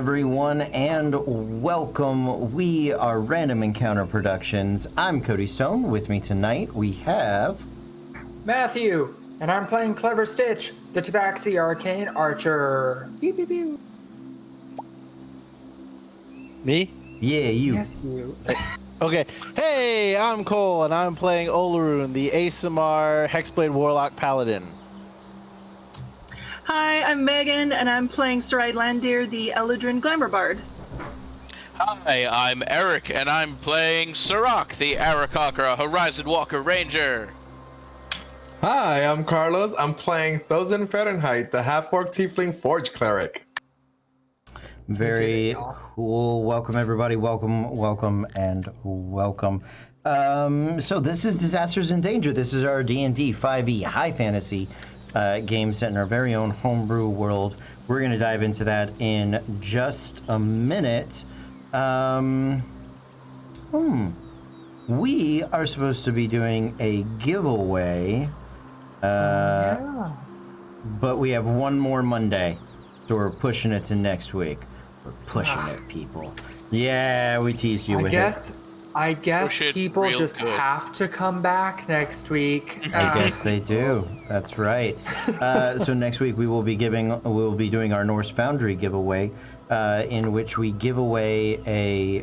Everyone, and welcome. We are Random Encounter Productions. I'm Cody Stone. With me tonight we have Matthew, and I'm playing Clever Stitch, the Tabaxi Arcane Archer. Pew, pew, pew. Me? you. Yes, you. Okay. Hey, I'm Cole, and I'm playing Olaroon, the ASMR Hexblade Warlock Paladin. Hi, I'm Megan, and I'm playing Sarai Landir, the Eladrin Glamour Bard. Hi, I'm Eric, and I'm playing Sirach, the Arakakra Horizon Walker Ranger. Hi, I'm Carlos. I'm playing Thousand Fahrenheit, the half-orc tiefling forge cleric. Very cool. Welcome, everybody. Welcome, and welcome. So this is Disasters in Danger. This is our D&D 5e high fantasy game set in our very own homebrew world. We're going to dive into that in just a minute. We are supposed to be doing a giveaway, but we have one more Monday, so we're pushing it to next week. We're pushing it, people. Yeah, we teased you with it. I guess Push it people real just good. have to come back next week. I guess they do. That's right. So next week we'll be doing our Norse Foundry giveaway, in which we give away a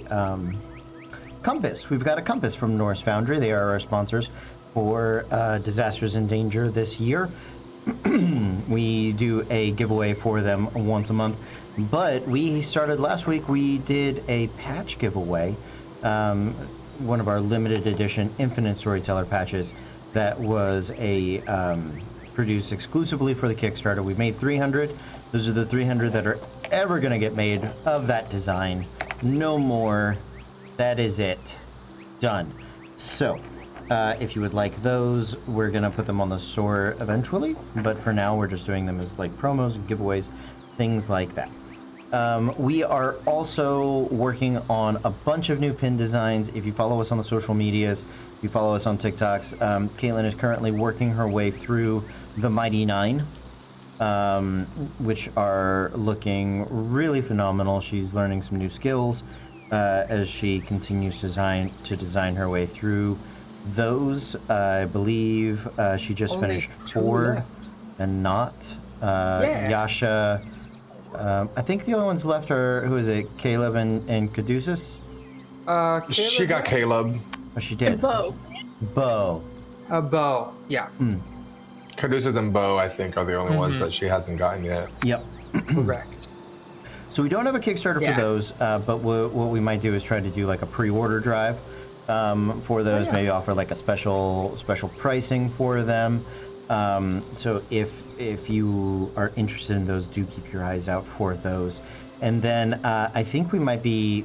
compass. We've got a compass from Norse Foundry. They are our sponsors for Disasters in Danger this year. We do a giveaway for them once a month, but we started last week. We did a patch giveaway. One of our limited edition Infinite Storyteller patches that was produced exclusively for the Kickstarter. We made 300. Those are the 300 that are ever going to get made of that design. No more. That is it. Done. So, if you would like those, we're going to put them on the store eventually. But for now, we're just doing them as like promos and giveaways, things like that. We are also working on a bunch of new pin designs. If you follow us on the social medias, if you follow us on TikToks, Caitlin is currently working her way through the Mighty Nine, which are looking really phenomenal. She's learning some new skills as she continues to design her way through those. I believe she just Only finished 2 Ford left. and Not. Yeah. Yasha. I think the only ones left are, who is it, Caleb and Caduceus? She got Caleb. Oh, she did. Bo. Bo. A bow. Yeah, Caduceus and Bo, I think, are the only ones that she hasn't gotten yet. Yep. correct. So we don't have a Kickstarter Yeah. for those, but what we might do is try to do like a pre-order drive for those. yeah. Maybe offer like a special pricing for them. So if you are interested in those, do keep your eyes out for those. And then I think we might be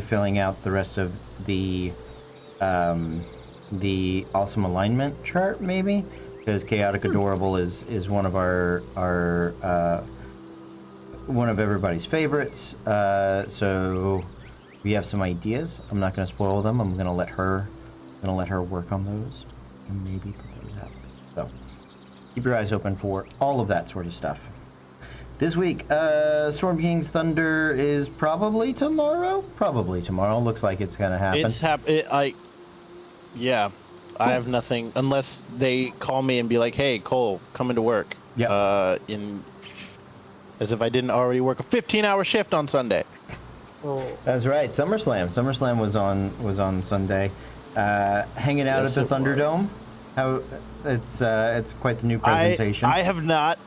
filling out the rest of the awesome alignment chart, maybe, because Chaotic Adorable is one of our one of everybody's favorites. So we have some ideas. I'm not going to spoil them. I'm going to let her work on those and maybe put those out. So keep your eyes open for all of that sort of stuff. This week, Storm King's Thunder is probably tomorrow. Looks like it's gonna happen. Yeah, I have nothing unless they call me and be like, "Hey, Cole, come into work." Yeah. As if I didn't already work a 15-hour shift on Sunday. Oh, That's right. SummerSlam was on Sunday. Hanging out Yes, at the it was. Thunderdome. How it's quite the new presentation. I have not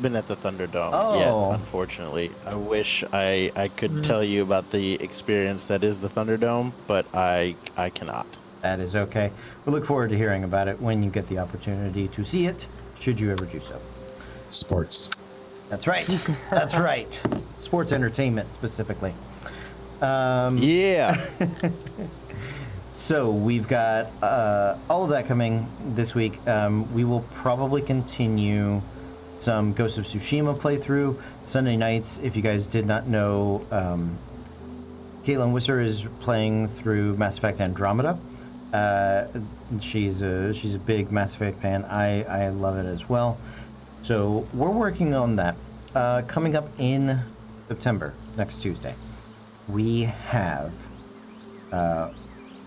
been at the Thunderdome yet, unfortunately. I wish I could tell you about the experience that is the Thunderdome, but I cannot. That is okay. We look forward to hearing about it when you get the opportunity to see it, should you ever do so. Sports. That's right. That's right. Sports entertainment specifically. Yeah. So we've got all of that coming this week. We will probably continue some Ghost of Tsushima playthrough Sunday nights. If you guys did not know, Caitlin Wisser is playing through Mass Effect Andromeda. She's a big Mass Effect fan. I love it as well. So we're working on that. Coming up in September, next Tuesday, we have, we're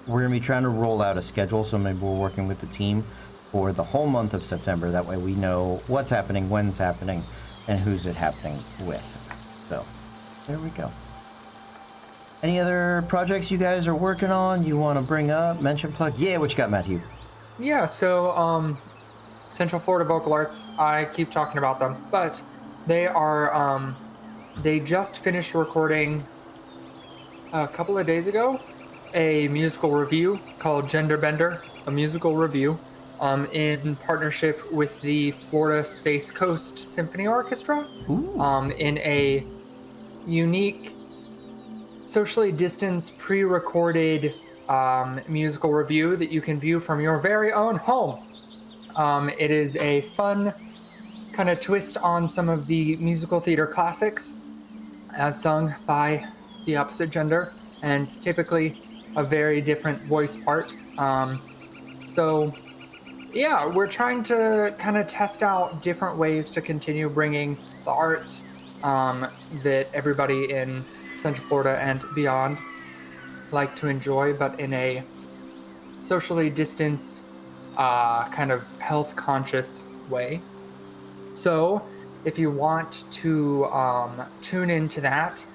going to be trying to roll out a schedule, so maybe we're working with the team for the whole month of September. That way we know what's happening, when's happening, and who's it happening with. So, there we go. Any other projects you guys are working on, you want to bring up, mention, plug? Yeah, what you got, Matthew? Yeah, so Central Florida Vocal Arts, I keep talking about them, but they are they just finished recording a couple of days ago a musical review called Gender Bender, a musical review, in partnership with the Florida Space Coast Symphony Orchestra, in a unique, socially distanced, pre-recorded musical review that you can view from your very own home. It is a fun kind of twist on some of the musical theater classics as sung by the opposite gender, and typically a very different voice part. So yeah, we're trying to kind of test out different ways to continue bringing the arts that everybody in Central Florida and beyond like to enjoy, but in a socially distanced, kind of health conscious way. So if you want to tune into that,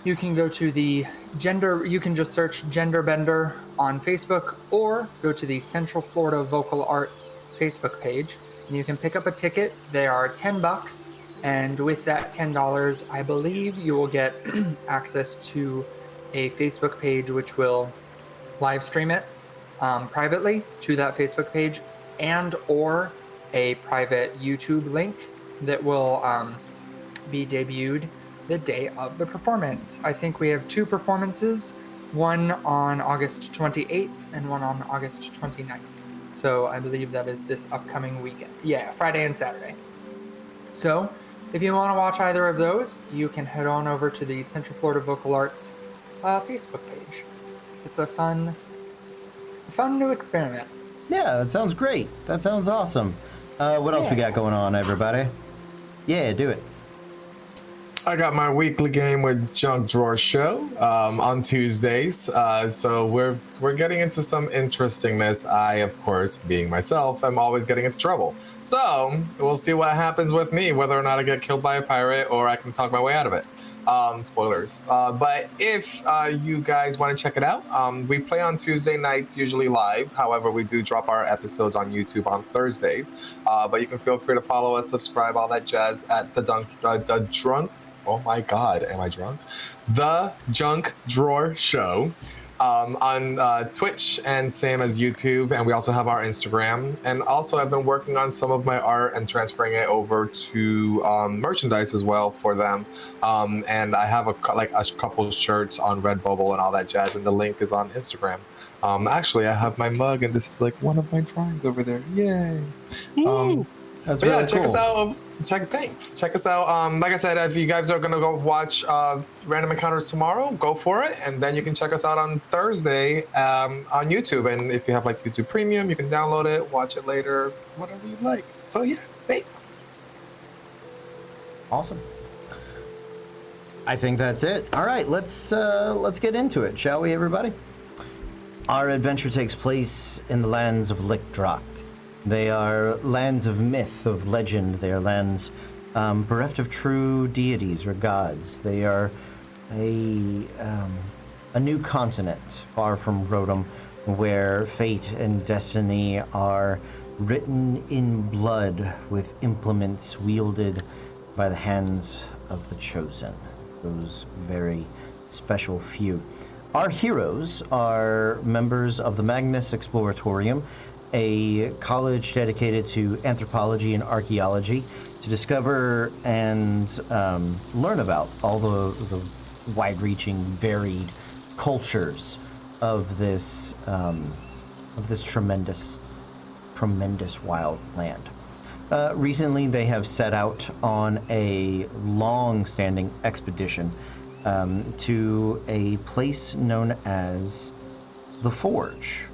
you can go to you can just search Gender Bender on Facebook, or go to the Central Florida Vocal Arts Facebook page, and you can pick up a ticket. They are $10, and with that $10, I believe you will get access to a Facebook page which will live stream it privately to that Facebook page, and or a private YouTube link that will be debuted the day of the performance. I think we have 2 performances, one on August 28th and one on August 29th. So I believe that is this upcoming weekend. Yeah, Friday and Saturday. So if you want to watch either of those, you can head on over to the Central Florida Vocal Arts Facebook page. It's a fun new experiment. Yeah, that sounds great. That sounds awesome. What else we got going on, everybody? Yeah, do it. I got my weekly game with Junk Drawer Show on Tuesdays. So we're getting into some interestingness. I, of course, being myself, am always getting into trouble. So we'll see what happens with me, whether or not I get killed by a pirate or I can talk my way out of it. Spoilers. But if you guys want to check it out, we play on Tuesday nights, usually live. However, we do drop our episodes on YouTube on Thursdays. But you can feel free to follow us, subscribe, all that jazz at the Drunk. Oh my God, am I drunk? The Junk Drawer Show on Twitch, and same as YouTube. And we also have our Instagram. And also, I've been working on some of my art and transferring it over to merchandise as well for them. And I have a couple shirts on Redbubble and all that jazz. And the link is on Instagram. Actually, I have my mug, and this is like one of my drawings over there. Yay! That's really check cool. us out. Check us out. Like I said, if you guys are gonna go watch Random Encounters tomorrow, go for it, and then you can check us out on Thursday on YouTube. And if you have like YouTube Premium, you can download it, watch it later, whatever you like. So yeah, thanks. Awesome. I think that's it. All right, let's get into it, shall we, everybody? Our adventure takes place in the lands of Lickdracht. They are lands of myth, of legend. They are lands bereft of true deities or gods. They are a new continent far from Rotom, where fate and destiny are written in blood with implements wielded by the hands of the chosen, those very special few. Our heroes are members of the Magnus Exploratorium, a college dedicated to anthropology and archaeology, to discover and learn about all the wide-reaching, varied cultures of this tremendous wild land. Recently, they have set out on a long-standing expedition to a place known as the Forge.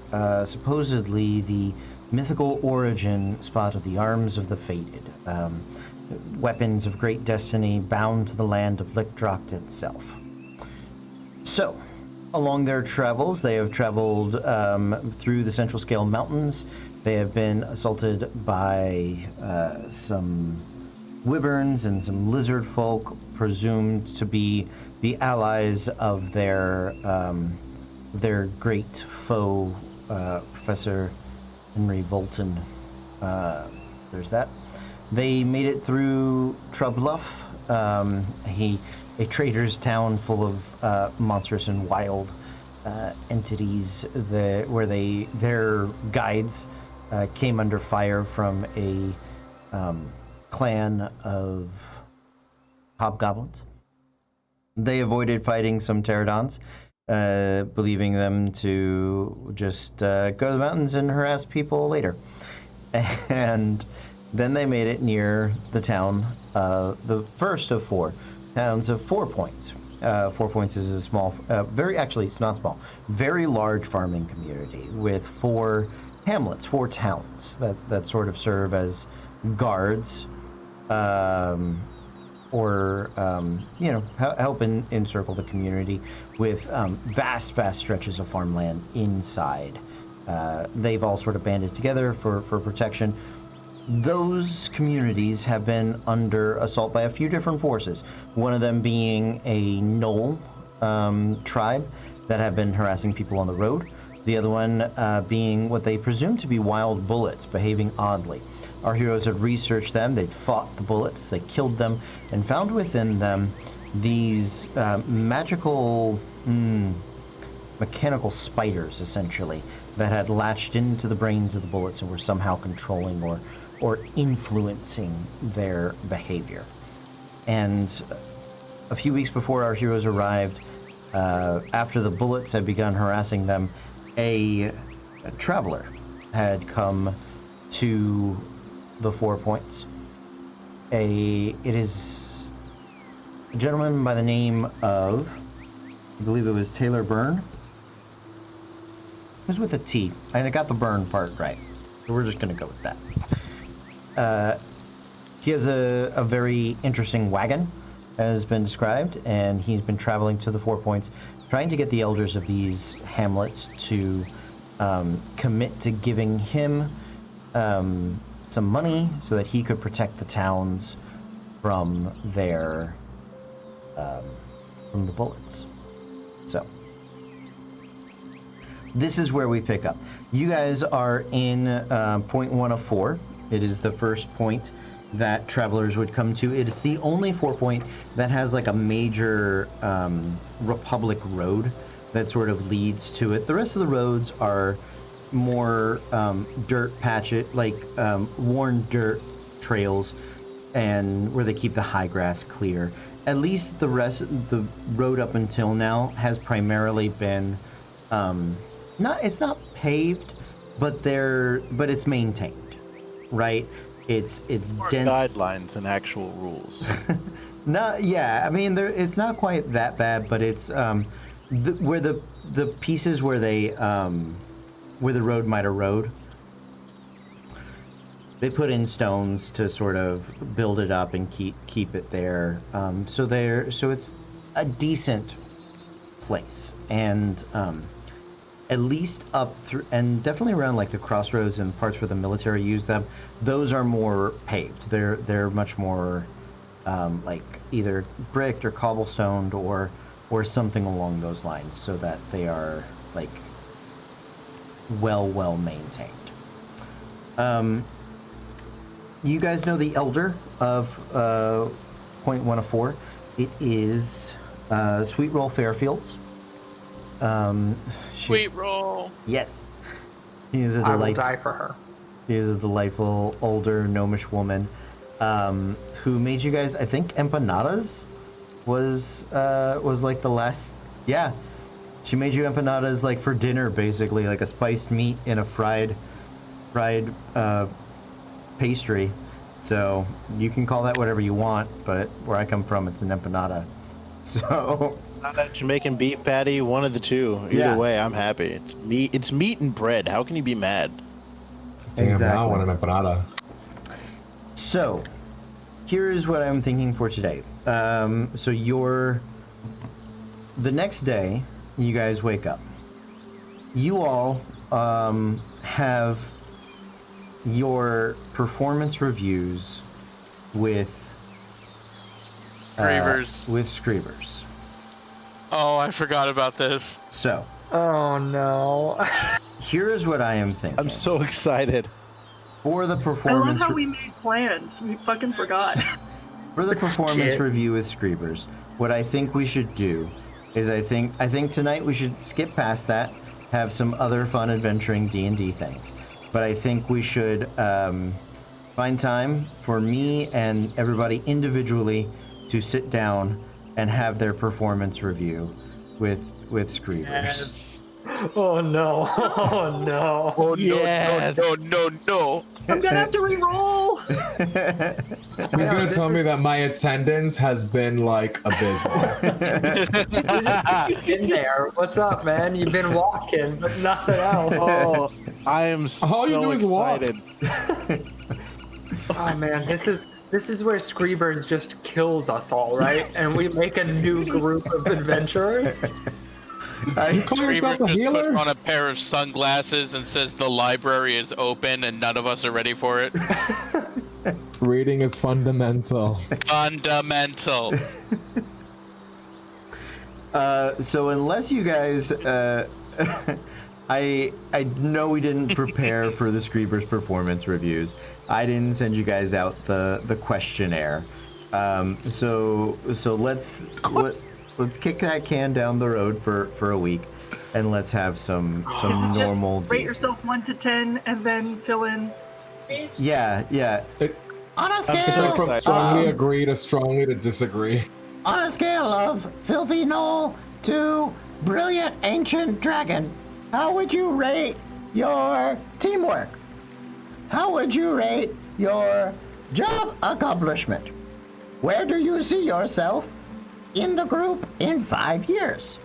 Supposedly the mythical origin spot of the Arms of the Fated. weapons of great destiny bound to the land of Lickdrocht itself. So, along their travels, they have traveled through the Central Scale Mountains. They have been assaulted by some wyverns and some lizard folk, presumed to be the allies of their great foe, Professor Henry Volton. There's that. They made it through Trubluff, a trader's town full of monstrous and wild entities, where their guides came under fire from a clan of hobgoblins. They avoided fighting some pterodons, believing them to just go to the mountains and harass people later. And then they made it near the town, the first of 4 towns of 4 Points. 4 Points is a small, actually it's not small, very large farming community with 4 hamlets, 4 towns that sort of serve as guards, or help encircle the community with vast stretches of farmland inside. They've all sort of banded together for protection. Those communities have been under assault by a few different forces, one of them being a Knoll tribe that have been harassing people on the road, the other one being what they presume to be wild bullets behaving oddly. Our heroes had researched them, they'd fought the bullets, they killed them, and found within them these magical, mechanical spiders, essentially, that had latched into the brains of the bullets and were somehow controlling or influencing their behavior. And a few weeks before our heroes arrived, after the bullets had begun harassing them, a traveler had come to the 4 Points. It is a gentleman by the name of, I believe it was Taylor Byrne. It was with a T, and I got the Byrne part right, so we're just going to go with that. He has a very interesting wagon, as been described, and he's been traveling to the 4 Points, trying to get the elders of these hamlets to commit to giving him some money so that he could protect the towns from from the bullets. So this is where we pick up. You guys are in point 1 of 4. It is the first point that travelers would come to. It is the only 4 Point that has like a major Republic road that sort of leads to it. The rest of the roads are more dirt patches, like worn dirt trails, and where they keep the high grass clear. At least the rest of the road up until now has primarily been it's not paved, but it's maintained, right? It's More dense guidelines and actual rules. I mean, it's not quite that bad, but it's where the pieces where they where the road might erode, they put in stones to sort of build it up and keep it there. So it's a decent place, and at least up through, and definitely around like the crossroads and parts where the military use them, those are more paved. They're much more like either bricked or cobblestoned or something along those lines, so that they are like well maintained. You guys know the elder of point 1 of 4. It is Sweet Roll Fairfields. Sweet Roll. Yes. She is I will die for her. She is a delightful older gnomish woman who made you guys, I think, empanadas was like the last. Yeah, she made you empanadas like for dinner, basically, like a spiced meat in a fried pastry. So you can call that whatever you want, but where I come from, it's an empanada. So Not a Jamaican beef patty, one of the two. Either way, I'm happy. It's meat and bread. How can you be mad? Damn, Exactly. now I want an empanada. So, here is what I'm thinking for today. So the next day, you guys wake up. You all have your performance reviews with Screevers. With Screevers. Oh, I forgot about this. So, Oh no. here is what I am thinking. I'm so excited. For the I love performance how we made plans. We fucking forgot. for the performance Shit. review with Screevers, what I think we should do is I think tonight we should skip past that, have some other fun adventuring D&D things. But I think we should find time for me and everybody individually to sit down and have their performance review with Screevers. Yes. Oh no. Oh no. Oh, Yes. no. I'm gonna have to re-roll. He's gonna tell me that my attendance has been like abysmal. In there. What's up, man? You've been walking, but nothing else. Oh, I am so All you do is walk. excited. Oh man, this is where Screevers just kills us all, right? And we make a new group of adventurers. You call yourself a Screever just healer? puts on a pair of sunglasses and says the library is open and none of us are ready for it. Reading is fundamental. Fundamental. So unless you guys, I know we didn't prepare for the Screevers performance reviews. I didn't send you guys out the questionnaire. So let's kick that can down the road for a week, and let's have some normal. Just rate yourself 1 to 10 and then fill in. Yeah. On a It's like from strongly agree to strongly to disagree. On a scale of filthy knoll to brilliant ancient dragon, how would you rate your teamwork? How would you rate your job accomplishment? Where do you see yourself in the group in 5 years?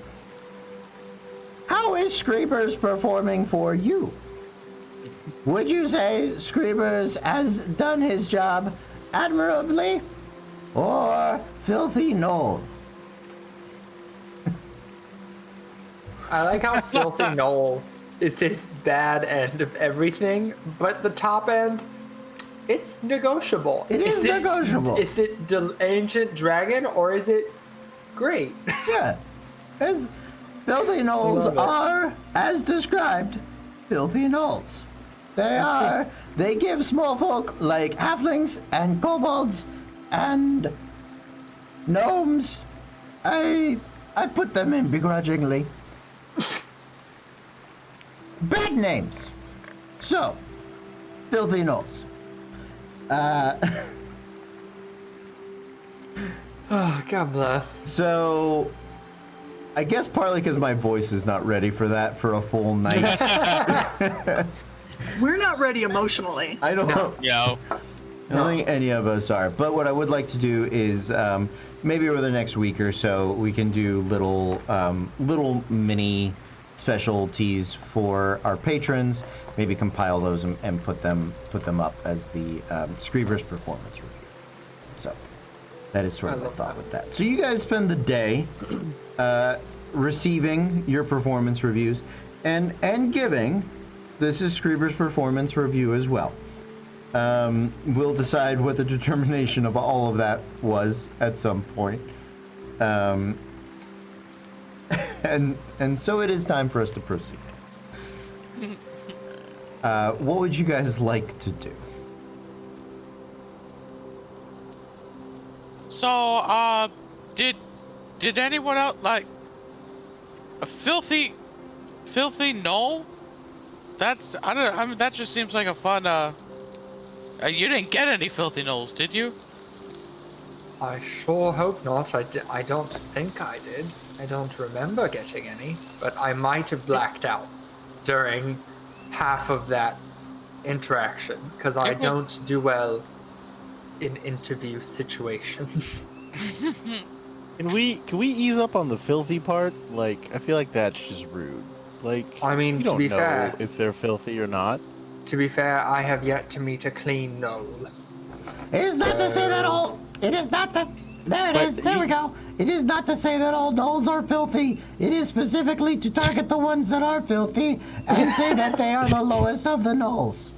How is Screevers performing for you? Would you say Screevers has done his job admirably or filthy knoll? I like how Filthy Noel is his bad end of everything, but the top end, it's negotiable. It is negotiable. Is it the ancient dragon or is it great? Yeah. As filthy gnolls Love it. are, as described, filthy gnolls. They give small folk like halflings and kobolds and gnomes. I put them in begrudgingly. Bad names. So, filthy gnolls. Oh, God bless. So, I guess partly because my voice is not ready for that for a full night. We're not ready emotionally. I don't know. Yo. I don't think any of us are. But what I would like to do is maybe over the next week or so we can do little mini specialties for our patrons. Maybe compile those and put them up as the Screevers performance review. So that is sort of I my love thought that. with that. So you guys spend the day receiving your performance reviews and giving. This is Screevers performance review as well. We'll decide what the determination of all of that was at some point. And so it is time for us to proceed. What would you guys like to do? So, did anyone else like a filthy knoll? I mean, that just seems like a fun. You didn't get any filthy knolls, did you? I sure hope not. I don't think I did. I don't remember getting any, but I might have blacked out during half of that interaction because I don't do well in interview situations. Can we ease up on the filthy part? Like, I feel like that's just rude. Like, I mean, you to don't be know fair- if they're filthy or not. To be fair, I have yet to meet a clean knoll. It is not to say that all. It is not to. There it is. There we go. It is not to say that all gnolls are filthy. It is specifically to target the ones that are filthy and say that they are the lowest of the gnolls.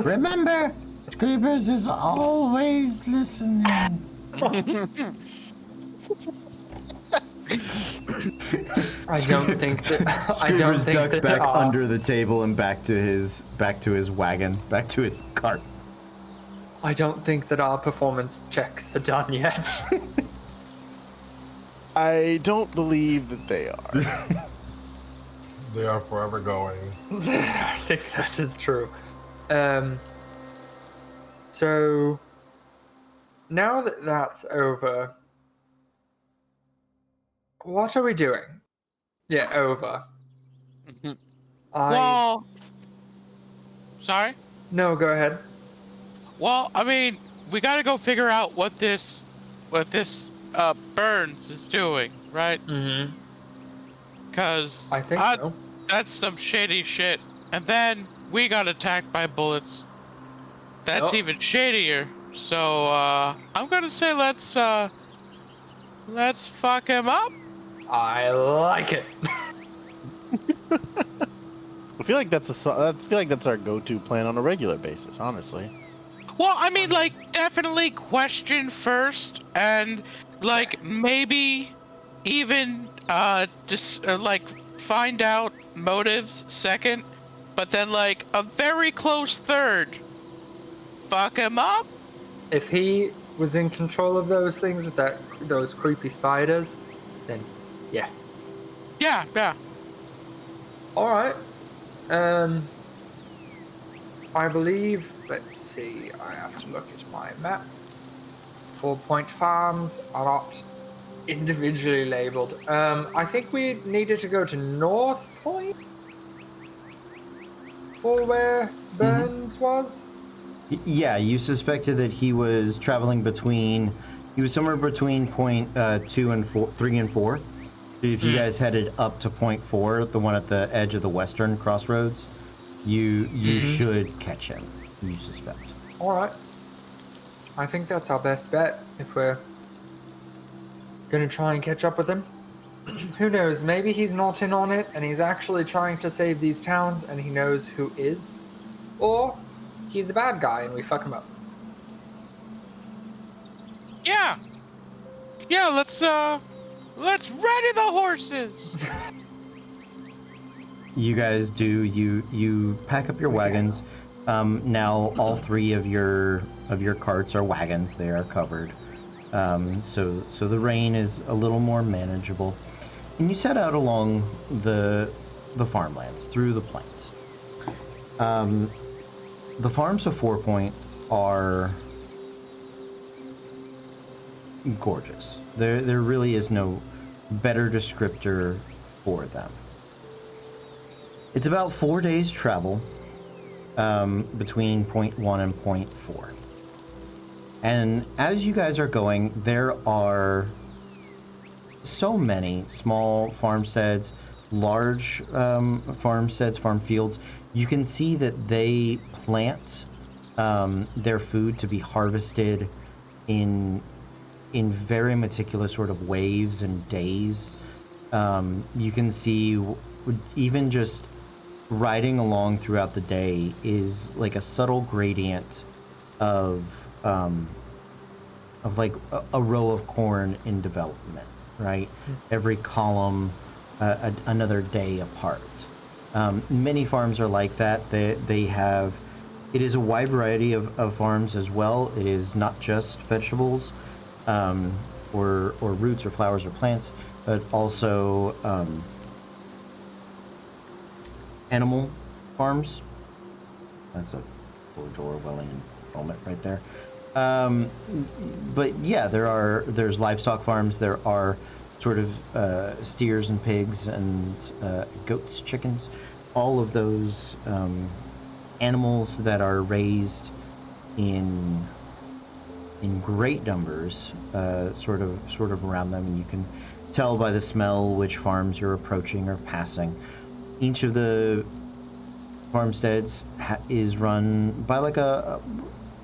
Remember, Creepers is always listening. I don't think that. I don't Screamers think ducks that. back under the table and back to his wagon, back to his cart. I don't think that our performance checks are done yet. I don't believe that they are. They are forever going. I think that is true. So now that that's over, what are we doing? Yeah, over. Well, sorry. No, go ahead. Well, I mean, we gotta go figure out what this Burns is doing, right? Mm-hmm. Cause I think so. that's some shady shit. And then we got attacked by bullets. That's Oh. even shadier. So I'm gonna say let's fuck him up. I like it. I feel like that's our go-to plan on a regular basis, honestly. Well, I mean, like, definitely question first, and like maybe even just like find out motives second, but then like a very close third. Fuck him up. If he was in control of those things with those creepy spiders, then yes. Yeah, yeah. All right. I believe. Let's see. I have to look at my map. 4 Point farms are not individually labeled. I think we needed to go to North Point for where Burns was. Yeah, you suspected that he was traveling between. He was somewhere between point 2 and 4, 3 and 4. So if you guys headed up to point 4, the one at the edge of the western crossroads, you should catch him. You suspect. All right. I think that's our best bet if we're gonna try and catch up with him. Who knows? Maybe he's not in on it and he's actually trying to save these towns and he knows who is, or he's a bad guy and we fuck him up. Yeah. Yeah, let's ready the horses. You guys do. You pack up your wagons. Now all 3 of your carts are wagons. They are covered. So the rain is a little more manageable. And you set out along the farmlands through the plains. The farms of 4 Point are gorgeous. There really is no better descriptor for them. It's about 4 days travel between point 1 and point 4. And as you guys are going, there are so many small farmsteads, large farmsteads, farm fields. You can see that they plant their food to be harvested in very meticulous sort of waves and days. You can see even just riding along throughout the day is like a subtle gradient of like a row of corn in development, right? Every column another day apart. Many farms are like that. They have, it is a wide variety of farms as well. It is not just vegetables or roots or flowers or plants, but also animal farms. That's a George Orwellian moment right there. But yeah, there's livestock farms. There are sort of steers and pigs and goats, chickens, all of those animals that are raised in great numbers, sort of around them, and you can tell by the smell which farms you're approaching or passing. Each of the farmsteads is run by like a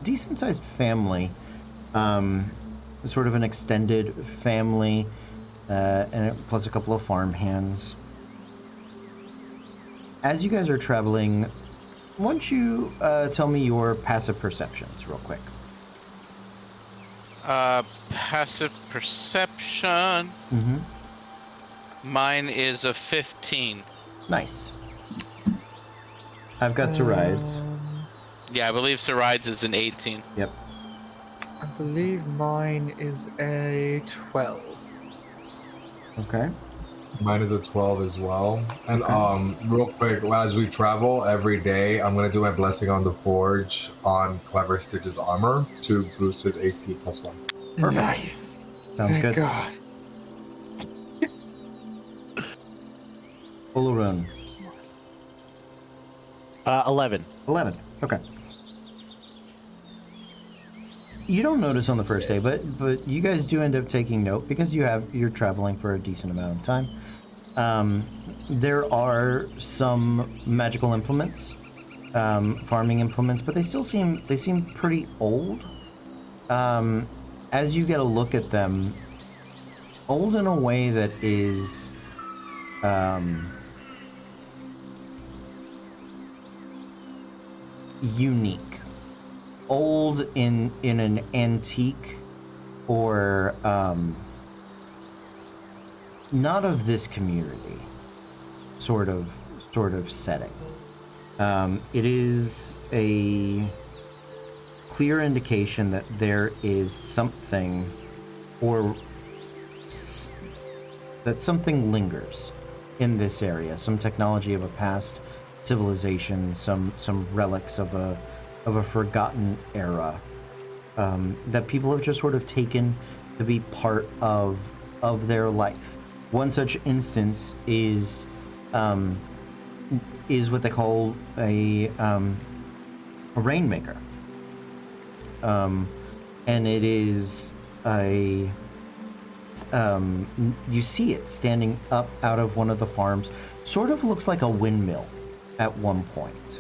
decent-sized family, sort of an extended family, plus a couple of farm hands. As you guys are traveling, why don't you tell me your passive perceptions real quick? Passive perception. Mine is a 15. Nice. I've got Sarides. Yeah, I believe Sarides is an 18. Yep. I believe mine is a 12. Okay. Mine is a 12 as well. And real quick, as we travel every day, I'm gonna do my blessing on the forge on Clever Stitch's armor to boost his AC +1. Perfect. Nice. Sounds Thank good. God. Ulurun. 11. 11. Okay. You don't notice on the first day, but you guys do end up taking note because you're traveling for a decent amount of time. There are some magical implements, farming implements, but they seem pretty old. As you get a look at them, old in a way that is unique. Old in an antique or not of this community sort of setting. It is a clear indication that there is something that something lingers in this area, some technology of a past civilization, some relics of a forgotten era that people have just sort of taken to be part of their life. One such instance is what they call a rainmaker, and it is you see it standing up out of one of the farms. Sort of looks like a windmill at one point.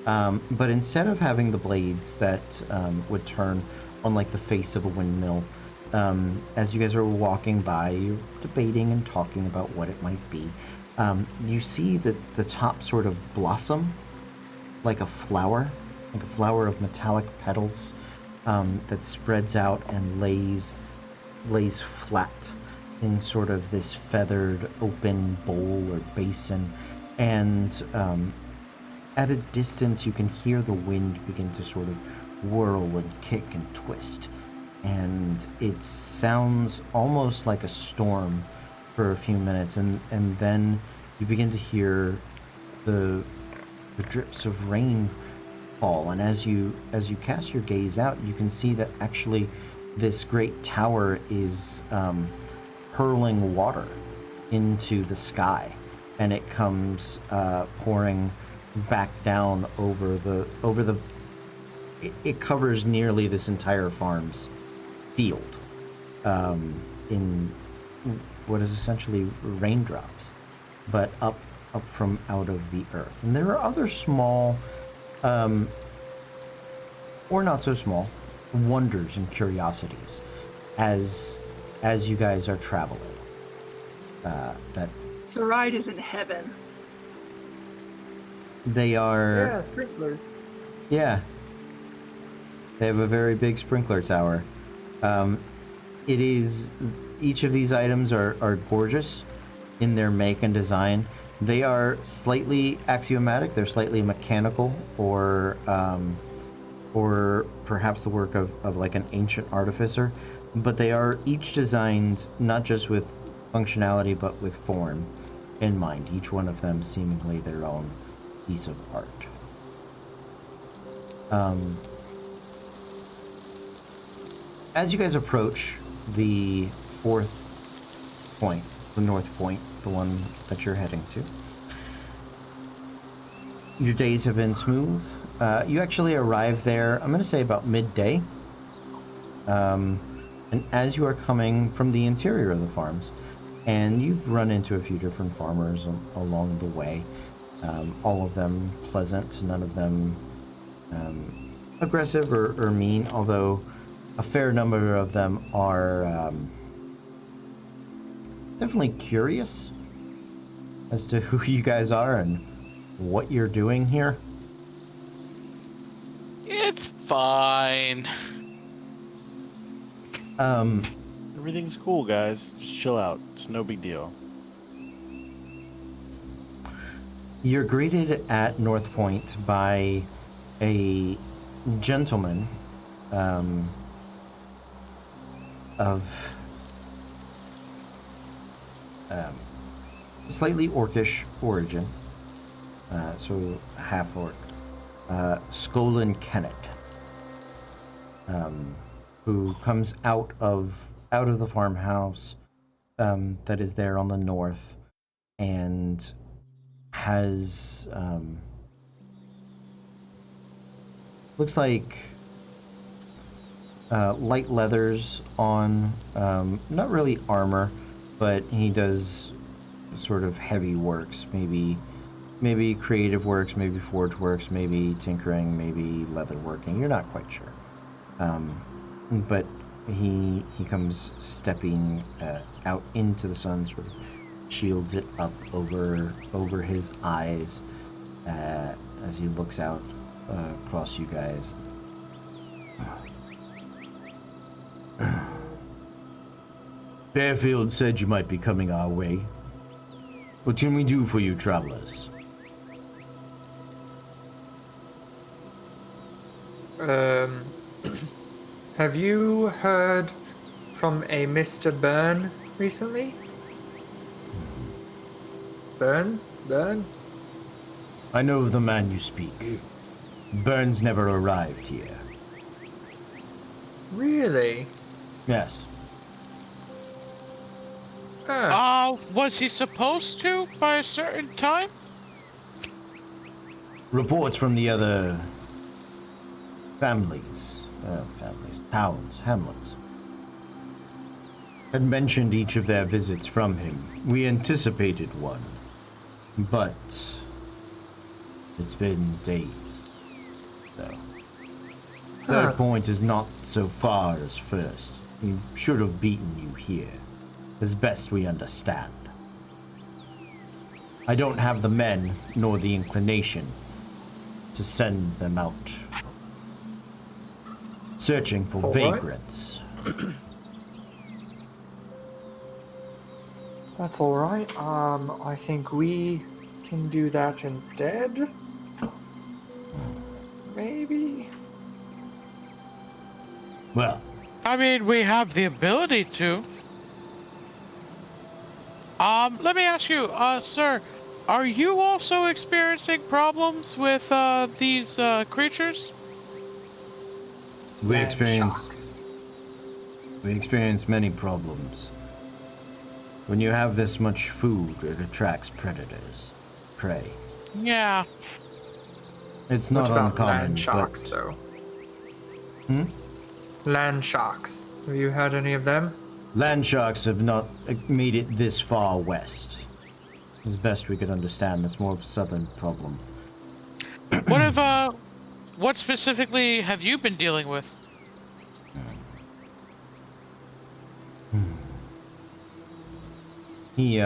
But instead of having the blades that would turn on like the face of a windmill, as you guys are walking by, you're debating and talking about what it might be. You see that the top sort of blossom like a flower of metallic petals that spreads out and lays flat in sort of this feathered open bowl or basin, and at a distance, you can hear the wind begin to sort of whirl and kick and twist. And it sounds almost like a storm for a few minutes. And then you begin to hear the drips of rain fall. And as you cast your gaze out, you can see that actually this great tower is hurling water into the sky. And it comes pouring back down over the it covers nearly this entire farm's field in what is essentially raindrops, but up from out of the earth. And there are other small or not so small wonders and curiosities as you guys are traveling that Saride is in heaven. they are. Yeah, sprinklers. Yeah. They have a very big sprinkler tower. It is, each of these items are gorgeous in their make and design. They are slightly axiomatic, they're slightly mechanical, or perhaps the work of like an ancient artificer, but they are each designed not just with functionality but with form in mind, each one of them seemingly their own piece of art. As you guys approach the fourth point, the north point, the one that you're heading to, your days have been smooth. You actually arrive there, I'm going to say about midday. And as you are coming from the interior of the farms, and you've run into a few different farmers along the way, all of them pleasant, none of them aggressive or mean, although a fair number of them are definitely curious as to who you guys are and what you're doing here. It's fine. Everything's cool, guys. Just chill out. It's no big deal. You're greeted at North Point by a gentleman of slightly orcish origin, so half orc, Skolin Kennet, who comes out of the farmhouse that is there on the north, and has looks like light leathers on, not really armor, but he does sort of heavy works, maybe creative works, maybe forge works, maybe tinkering, maybe leather working. You're not quite sure. But he comes stepping out into the sun, sort of shields it up over his eyes as he looks out across you guys. Fairfield said you might be coming our way. What can we do for you, travelers? Have you heard from a Mr. Byrne recently? Burns? Byrne? I know of the man you speak. Burns never arrived here. Really? Yes. Was he supposed to by a certain time? Reports from the other towns, hamlets, had mentioned each of their visits from him. We anticipated one, but it's been days. So, Third Point is not so far as first. We should have beaten you here, as best we understand. I don't have the men nor the inclination to send them out searching for vagrants. That's all right. I think we can do that instead. Maybe. Well, I mean, we have the ability to. Let me ask you, sir, are you also experiencing problems with these creatures? we Land experience many problems. When you have this much food, it attracts predators, prey. Yeah. It's What not about uncommon, land sharks, but though? Hmm? Land sharks. Have you heard any of them? land sharks have not made it this far west. As best we could understand, that's more of a southern problem. What specifically have you been dealing with? He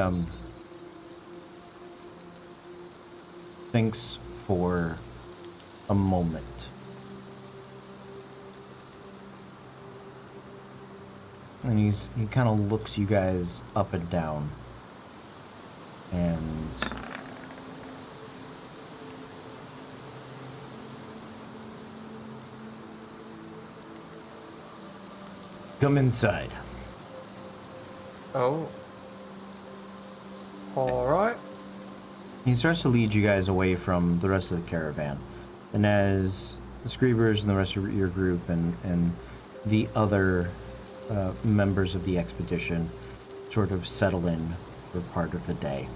thinks for a moment. And he kind of looks you guys up and down. And come inside. Oh. Alright. He starts to lead you guys away from the rest of the caravan. And as the Screevers and the rest of your group and the other members of the expedition sort of settle in for part of the day,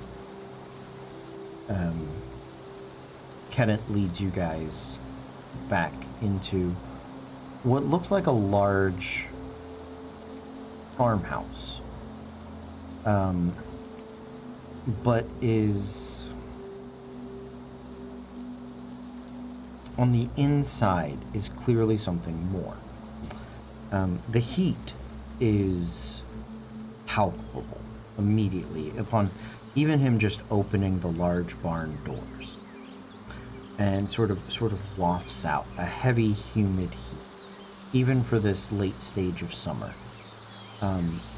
Kennet leads you guys back into what looks like a large farmhouse, but is on the inside is clearly something more. The heat is palpable immediately upon even him just opening the large barn doors, and sort of wafts out a heavy, humid heat, even for this late stage of summer.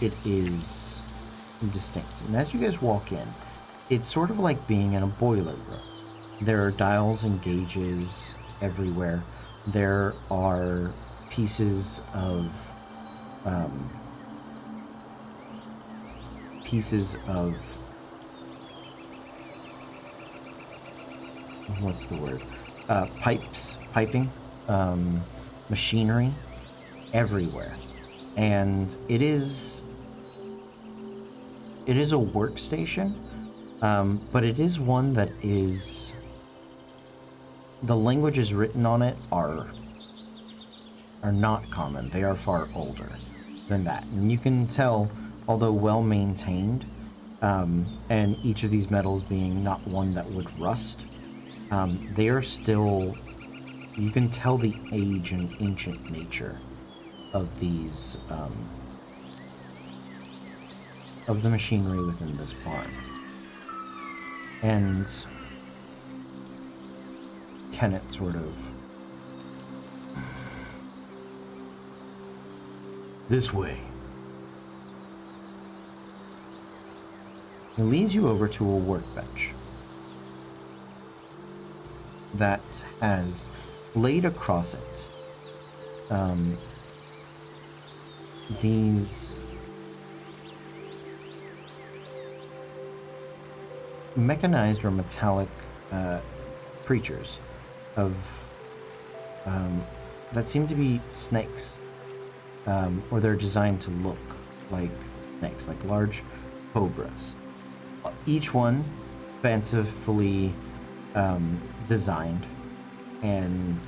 It is distinct, and as you guys walk in, it's sort of like being in a boiler room. There are dials and gauges everywhere. There are pieces of what's the word? Piping, machinery everywhere, and it is a workstation, but it is one that is. The languages written on it are not common. They are far older than that. And you can tell, although well maintained, and each of these metals being not one that would rust, they are still, you can tell the age and ancient nature of these, of the machinery within this barn. And Kenneth sort of, this way. It leads you over to a workbench that has laid across it these mechanized or metallic creatures of that seem to be snakes, or they're designed to look like snakes, like large cobras. Each one fancifully designed and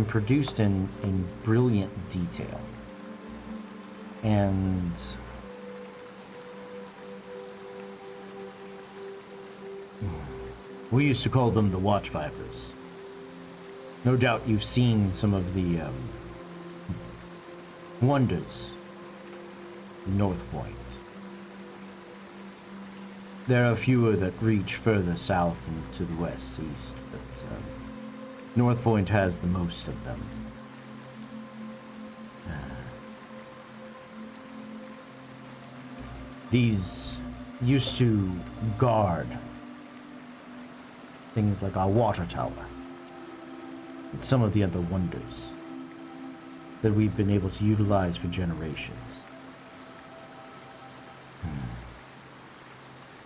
produced in brilliant detail. And we used to call them the Watch Vipers. No doubt you've seen some of the wonders in North Point. There are fewer that reach further south and to the west, east, but North Point has the most of them. These used to guard things like our water tower and some of the other wonders that we've been able to utilize for generations.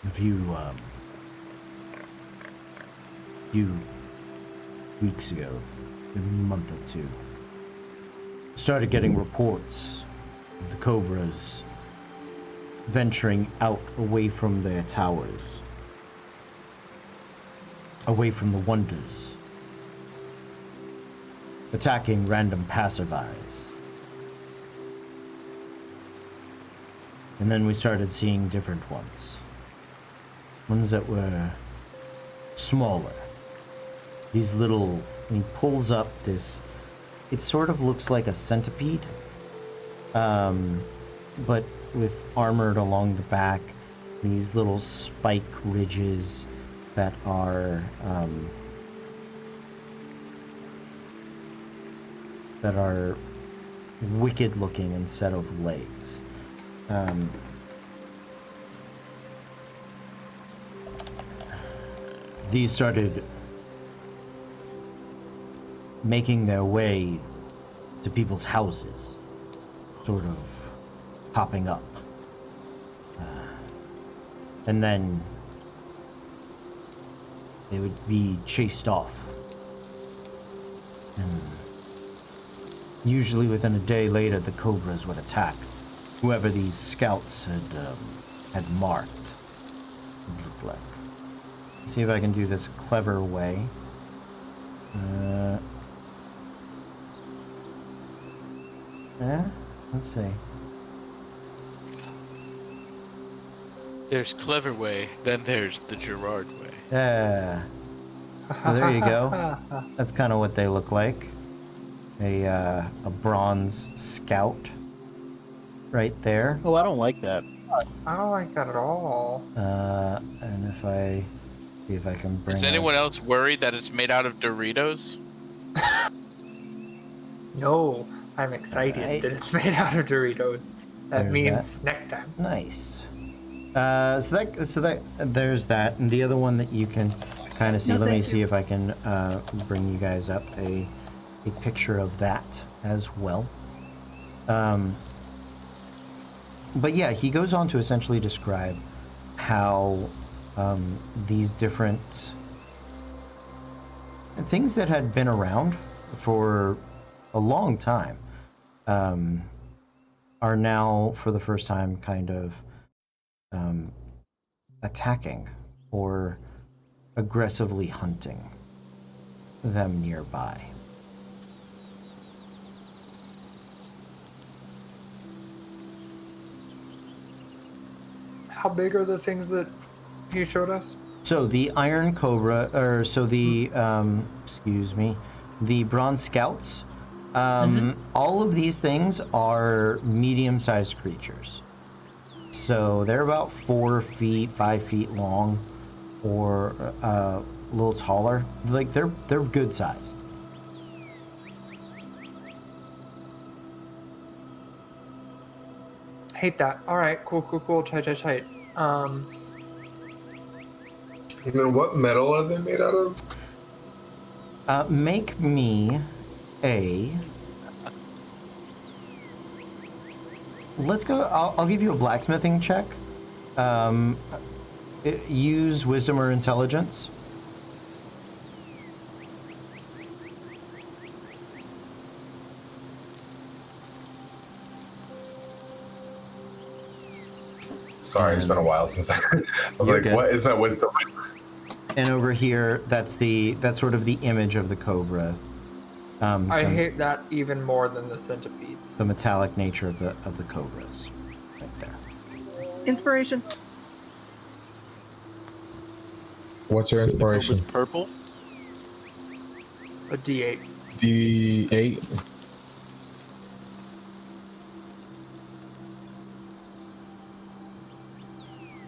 A few weeks ago, a month or two, started getting reports of the Cobras venturing out away from their towers, away from the wonders, attacking random passerbys. And then we started seeing different ones. Ones that were smaller. These little, and he pulls up this, it sort of looks like a centipede, but with armored along the back, these little spike ridges that are wicked looking instead of legs. These started making their way to people's houses, sort of popping up. And then they would be chased off. And usually within a day later, the Cobras would attack whoever these scouts had marked, it looked like. See if I can do this a clever way. Let's see. There's clever way, then there's the Gerard way. So there you go. That's kind of what they look like. A bronze scout right there. Oh, I don't like that. I don't like that at all. And if I see if I can bring Is anyone us- else worried that it's made out of Doritos? No, I'm excited Alright. that it's made out of Doritos. That There's means that. snack time. Nice. So that there's that, and the other one that you can kind of see. No, let me thank see you. if I can bring you guys up a picture of that as well. But yeah, he goes on to essentially describe how these different things that had been around for a long time are now, for the first time, kind of attacking or aggressively hunting them nearby. How big are the things that he showed us? So the Iron Cobra, or so the, excuse me, the Bronze Scouts, all of these things are medium-sized creatures. So they're about 4 feet, 5 feet long, or a little taller. Like they're good sized. Hate that. All right, cool. Tight. And then what metal are they made out of? Make me a. Let's go. I'll give you a blacksmithing check. Use wisdom or intelligence. Sorry, it's been a while since I'm You're like, good. what is my wisdom? And over here, that's sort of the image of the cobra. I hate that even more than the centipedes. the metallic nature of the cobras, right there. Inspiration. What's your Was inspiration? purple? A D8. D8.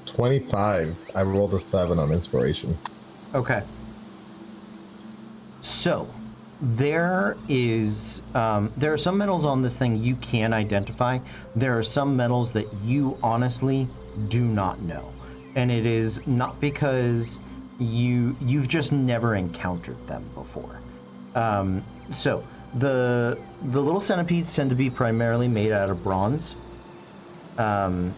$25. I rolled a 7 on inspiration. Okay. So, there are some metals on this thing you can identify. There are some metals that you honestly do not know, and it is not because you've just never encountered them before. So the little centipedes tend to be primarily made out of bronze. Some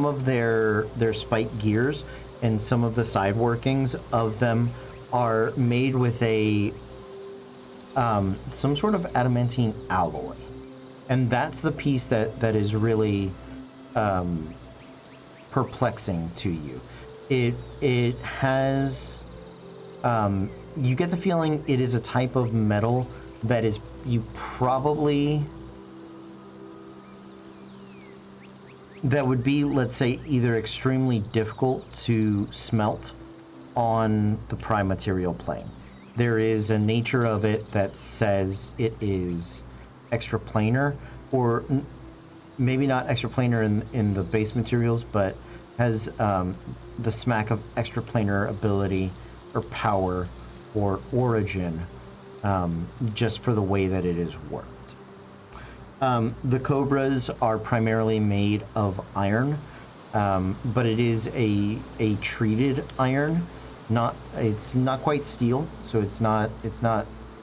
of their spike gears and some of the side workings of them are made with some sort of adamantine alloy, and that's the piece that is really perplexing to you. It has you get the feeling it is a type of metal that is that would be, let's say, either extremely difficult to smelt on the prime material plane. There is a nature of it that says it is extraplanar, or maybe not extraplanar in the base materials, but has the smack of extraplanar ability or power or origin, just for the way that it is worked. The cobras are primarily made of iron, but it is a treated iron. It's not quite steel, so it's not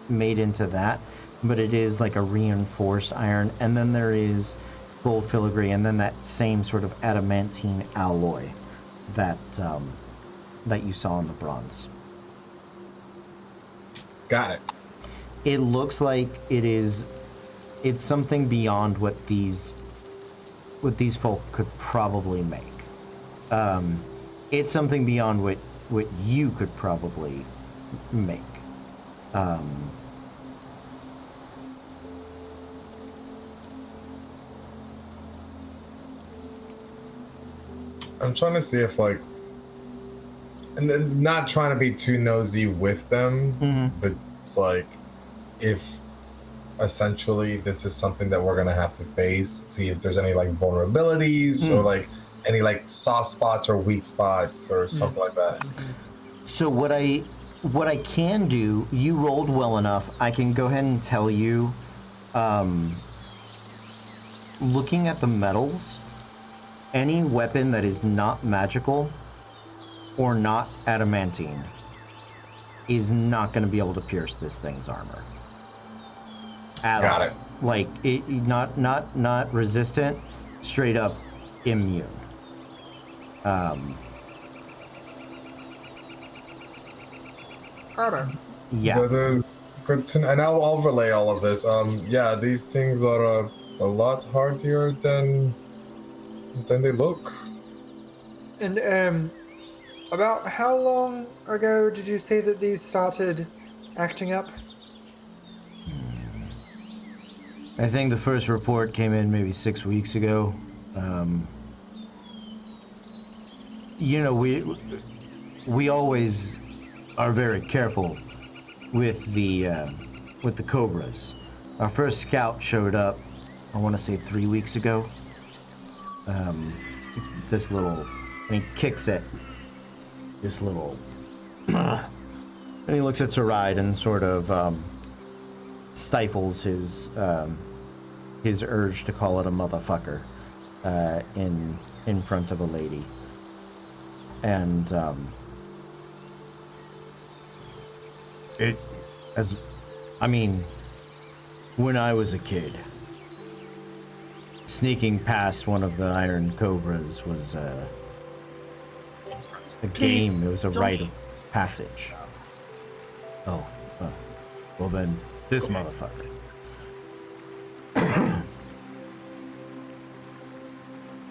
made into that, but it is like a reinforced iron. And then there is gold filigree, and then that same sort of adamantine alloy that you saw in the bronze. Got it. It looks like it's something beyond what these folk could probably make. It's something beyond what you could probably make. I'm trying to see if, like, and then not trying to be too nosy with them, but it's like if essentially this is something that we're gonna have to face, see if there's any like vulnerabilities or like any like soft spots or weak spots or something like that. So what I can do, you rolled well enough. I can go ahead and tell you, looking at the metals, any weapon that is not magical or not adamantine is not going to be able to pierce this thing's armor. Got it. Like it, not resistant, straight up immune. Got it. Yeah. Good to know. And I'll relay all of this. Yeah, these things are a lot hardier than they look. And about how long ago did you say that these started acting up? I think the first report came in maybe 6 weeks ago. You know, we always are very careful with the cobras. Our first scout showed up, I want to say 3 weeks ago. This little, and he kicks it. This little, and he looks at Saride and sort of stifles his urge to call it a motherfucker in front of a lady. And when I was a kid, sneaking past one of the Iron Cobras was a Please, game. It was a don't- rite of passage. Oh, well then, this motherfucker.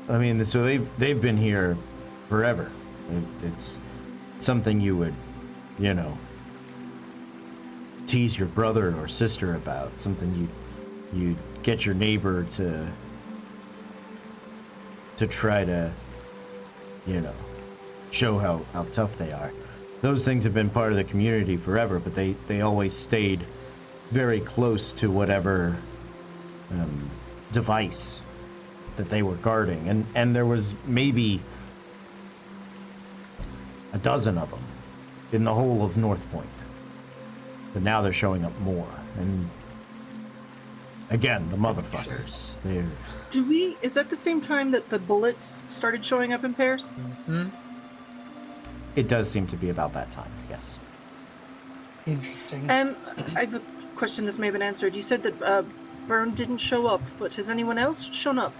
I mean, so they've been here forever. It's something you would, you know, tease your brother or sister about. Something you get your neighbor to try to, you know, show how tough they are. Those things have been part of the community forever, but they always stayed very close to whatever device that they were guarding. And there was maybe a dozen of them in the whole of North Point. But now they're showing up more. And again, the motherfuckers. Is that the same time that the bullets started showing up in pairs? It does seem to be about that time, yes. Interesting. I have a question this may have been answered. You said that Byrne didn't show up, but has anyone else shown up?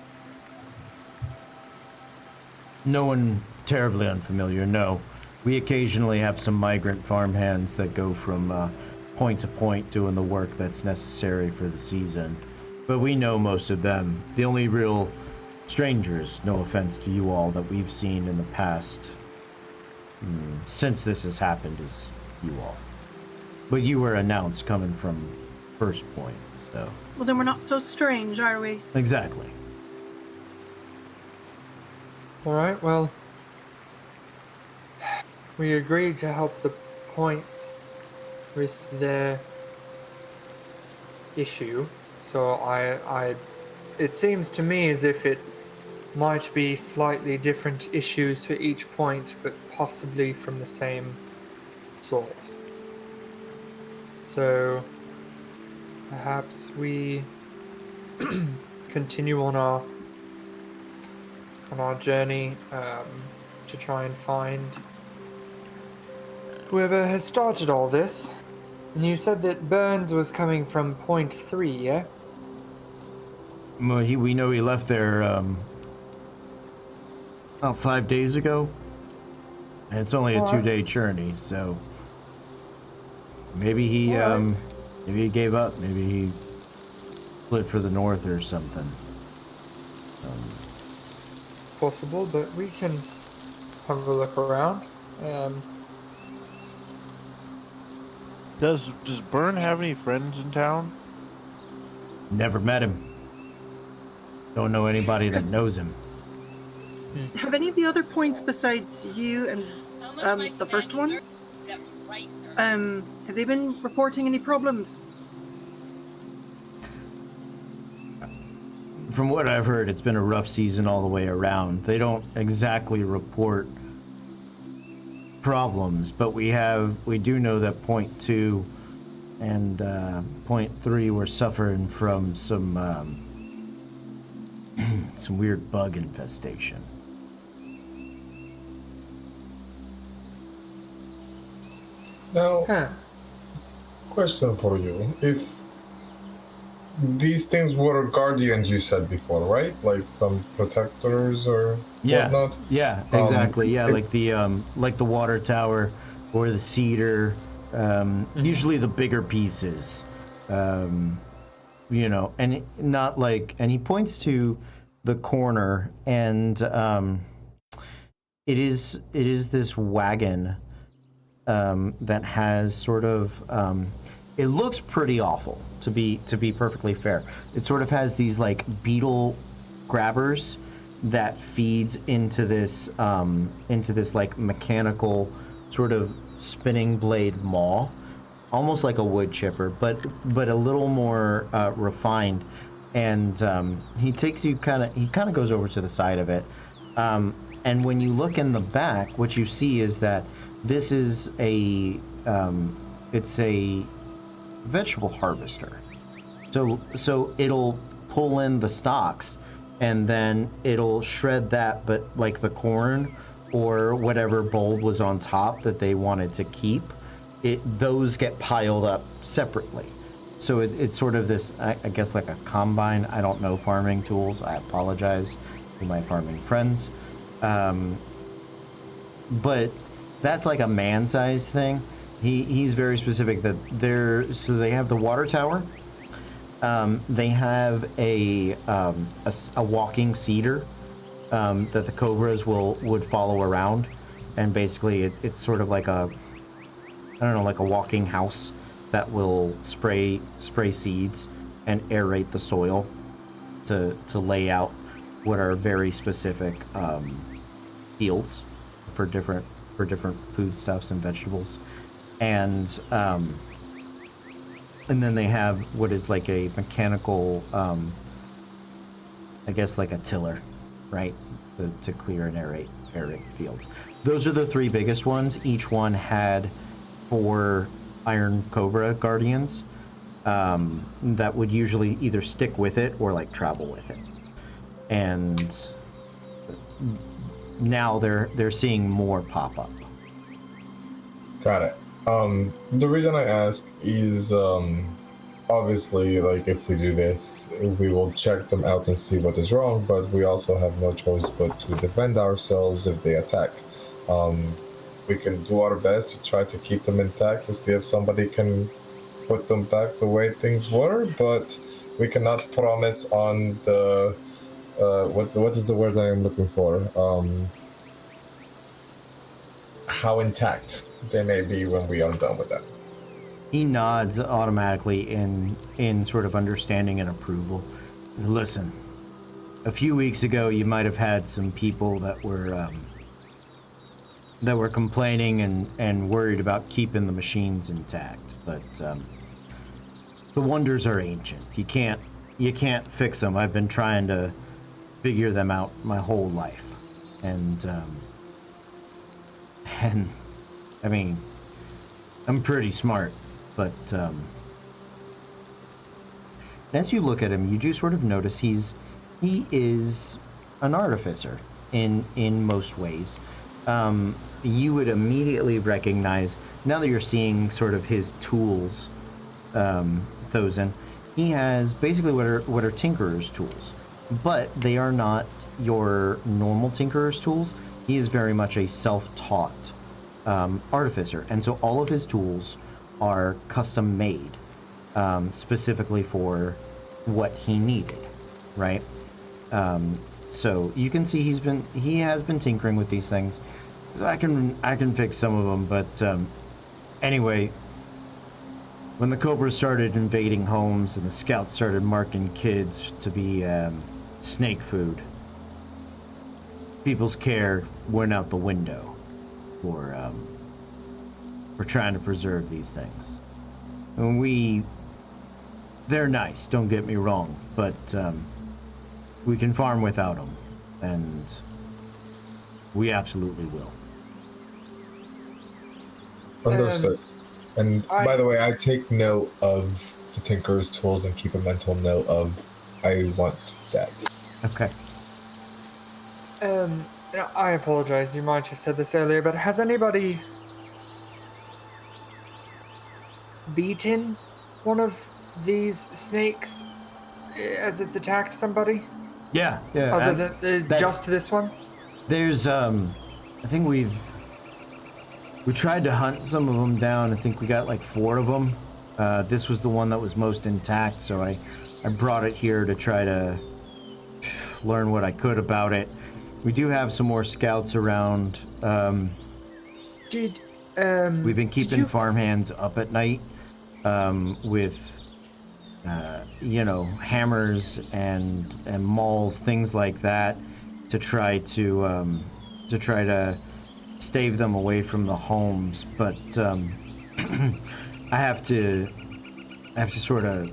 No one terribly unfamiliar, no. We occasionally have some migrant farmhands that go from point to point doing the work that's necessary for the season. But we know most of them. The only real strangers, no offense to you all, that we've seen in the past since this has happened is you all. But you were announced coming from First Point, so... Well, then we're not so strange, are we? Exactly. Alright, well, we agreed to help the points with their issue, so it seems to me as if it might be slightly different issues for each point, but possibly from the same source. So perhaps we continue on our journey to try and find whoever has started all this. And you said that Burns was coming from point 3, yeah? Well, we know he left there about 5 days ago. And it's only a 2-day journey, so maybe he maybe he gave up. Maybe he split for the north or something. Possible, but we can have a look around. Does Byrne have any friends in town? Never met him. Don't know anybody that knows him. Have any of the other points besides you and The first one? Have they been reporting any problems? From what I've heard, it's been a rough season all the way around. They don't exactly report problems, but we do know that point 2 and point 3 were suffering from some weird bug infestation. Now, Huh. question for you. If these things were guardians, you said before, right? Like some protectors or whatnot? Yeah, exactly. if- Like the water tower or the cedar, usually the bigger pieces. And he points to the corner, and it is this wagon that has sort of it looks pretty awful, to be perfectly fair. It sort of has these like beetle grabbers that feeds into this like mechanical sort of spinning blade maw, almost like a wood chipper, but a little more refined. And he kind of goes over to the side of it, and when you look in the back, what you see is that this is it's a vegetable harvester. So it'll pull in the stalks, and then it'll shred that, but like the corn or whatever bulb was on top that they wanted to keep, those get piled up separately. So it's sort of this, I guess, like a combine. I don't know farming tools. I apologize to my farming friends. But that's like a man-sized thing. He's very specific that they have the water tower. They have a walking cedar that the cobras would follow around, and basically it's sort of like a walking house that will spray seeds and aerate the soil to lay out what are very specific fields for different foodstuffs and vegetables. And then they have what is like a mechanical, I guess like a tiller, right, to clear and aerate fields. Those are the 3 biggest ones. Each one had 4 Iron Cobra guardians that would usually either stick with it or like travel with it. And now they're seeing more pop up. Got it. The reason I ask is obviously, like, if we do this, we will check them out and see what is wrong, but we also have no choice but to defend ourselves if they attack. We can do our best to try to keep them intact to see if somebody can put them back the way things were, but we cannot promise on the what is the word I am looking for? How intact they may be when we are done with that. He nods automatically in sort of understanding and approval. Listen, a few weeks ago you might have had some people that were complaining and worried about keeping the machines intact, but the wonders are ancient. You can't fix them. I've been trying to figure them out my whole life, and I mean, I'm pretty smart, but as you look at him, you do sort of notice he is an artificer in most ways. You would immediately recognize, now that you're seeing sort of his tools, Thozen, he has basically what are tinkerer's tools, but they are not your normal tinkerer's tools. He is very much a self-taught artificer, and so all of his tools are custom made specifically for what he needed, right? So you can see he has been tinkering with these things. So I can fix some of them, but anyway, when the Cobras started invading homes and the Scouts started marking kids to be snake food, people's care went out the window. for trying to preserve these things. And they're nice, don't get me wrong, but we can farm without them, and we absolutely will. Understood. And by the way, I take note of the Tinker's tools and keep a mental note of I want that. Okay. I apologize. You might have said this earlier, but has anybody beaten one of these snakes as it's attacked somebody? Yeah. Other than just this one? There's I think we tried to hunt some of them down. I think we got like 4 of them. This was the one that was most intact, so I brought it here to try to learn what I could about it. We do have some more scouts around. We've been keeping farmhands up at night with hammers and mauls, things like that, to try to stave them away from the homes. But I have to sort of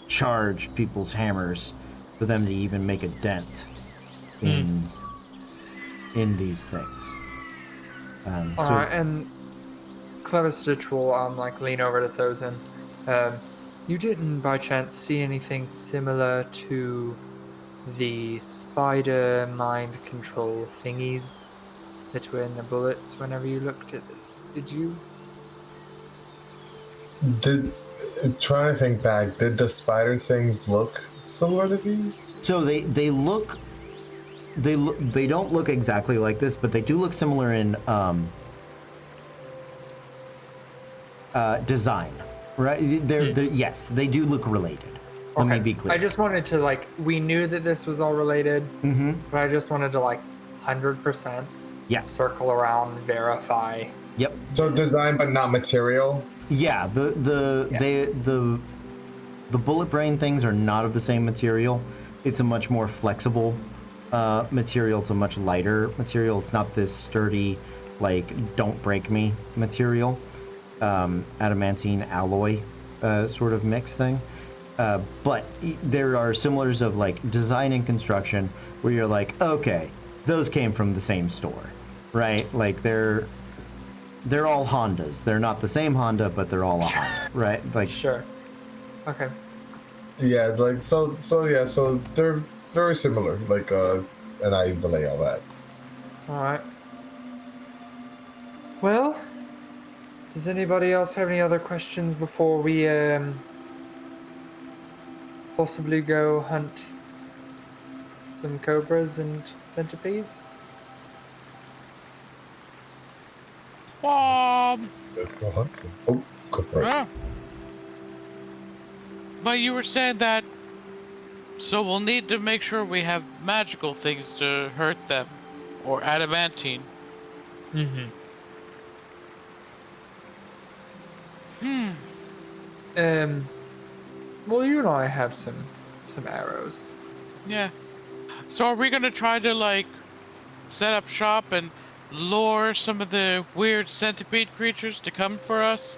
charge people's hammers for them to even make a dent in these things. And Clever Stitch will lean over to Thozen. You didn't by chance see anything similar to the spider mind control thingies that were in the bullets whenever you looked at this? Did you? Trying to think back, did the spider things look similar to these? So they don't look exactly like this, but they do look similar in design, right? Yes, they do look related. Let me be clear. I just wanted to we knew that this was all related, but I just wanted to 100% circle around, verify. Yep. So design but not material. Yeah, the bullet brain things are not of the same material. It's a much more flexible material. It's a much lighter material. It's not this sturdy, don't break me material. Adamantine alloy sort of mix thing. But there are similars of design and construction where you're okay, those came from the same store, right? They're all Hondas. They're not the same Honda, but they're all a Honda, right? Sure. Okay. Yeah, so they're very similar. And I relay all that. All right. Well, does anybody else have any other questions before we possibly go hunt some cobras and centipedes? Let's go hunt them. Oh, go for it. But you were saying that, so we'll need to make sure we have magical things to hurt them, or adamantine. Well, you and I have some arrows. Yeah. So are we gonna try to set up shop and lure some of the weird centipede creatures to come for us?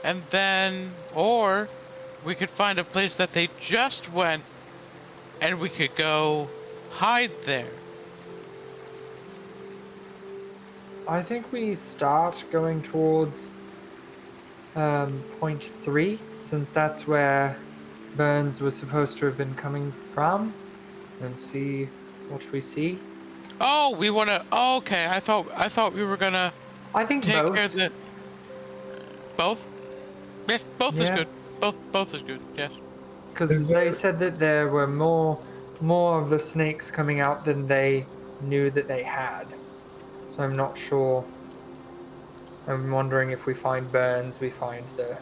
And then, or we could find a place that they just went and we could go hide there. I think we start going towards point 3, since that's where Burns was supposed to have been coming from, and see what we see. Oh, we want to. Oh, okay, I thought we were gonna. I think take both. care of the. Both. Yes, both is good. Both is good. Yes. Because they said that there were more of the snakes coming out than they knew that they had. So I'm not sure. I'm wondering if we find Burns, we find the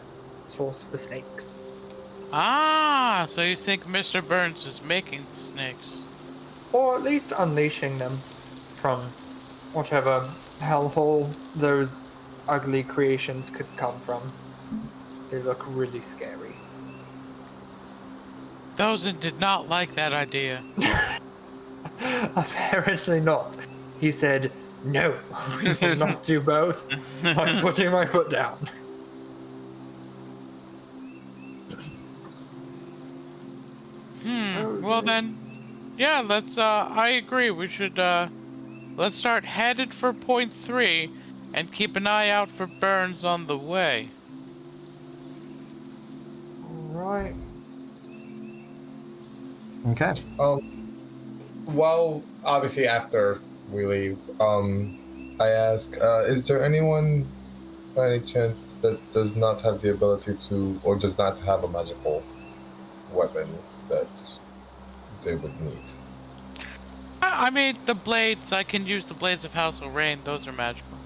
source of the snakes. Ah, so you think Mr. Burns is making the snakes? Or at least unleashing them from whatever hellhole those ugly creations could come from. They look really scary. Thozen did not like that idea. Apparently not. He said, No, we will not do both. I'm putting my foot down. Well then, yeah, let's, I agree. We should, let's start headed for point 3 and keep an eye out for Burns on the way. Right. Okay. Well, obviously after we leave, I ask, is there anyone by any chance that does not have the ability to, or does not have a magical weapon that they would need? I mean, the blades, I can use the blades of House of Rain. Those are magical.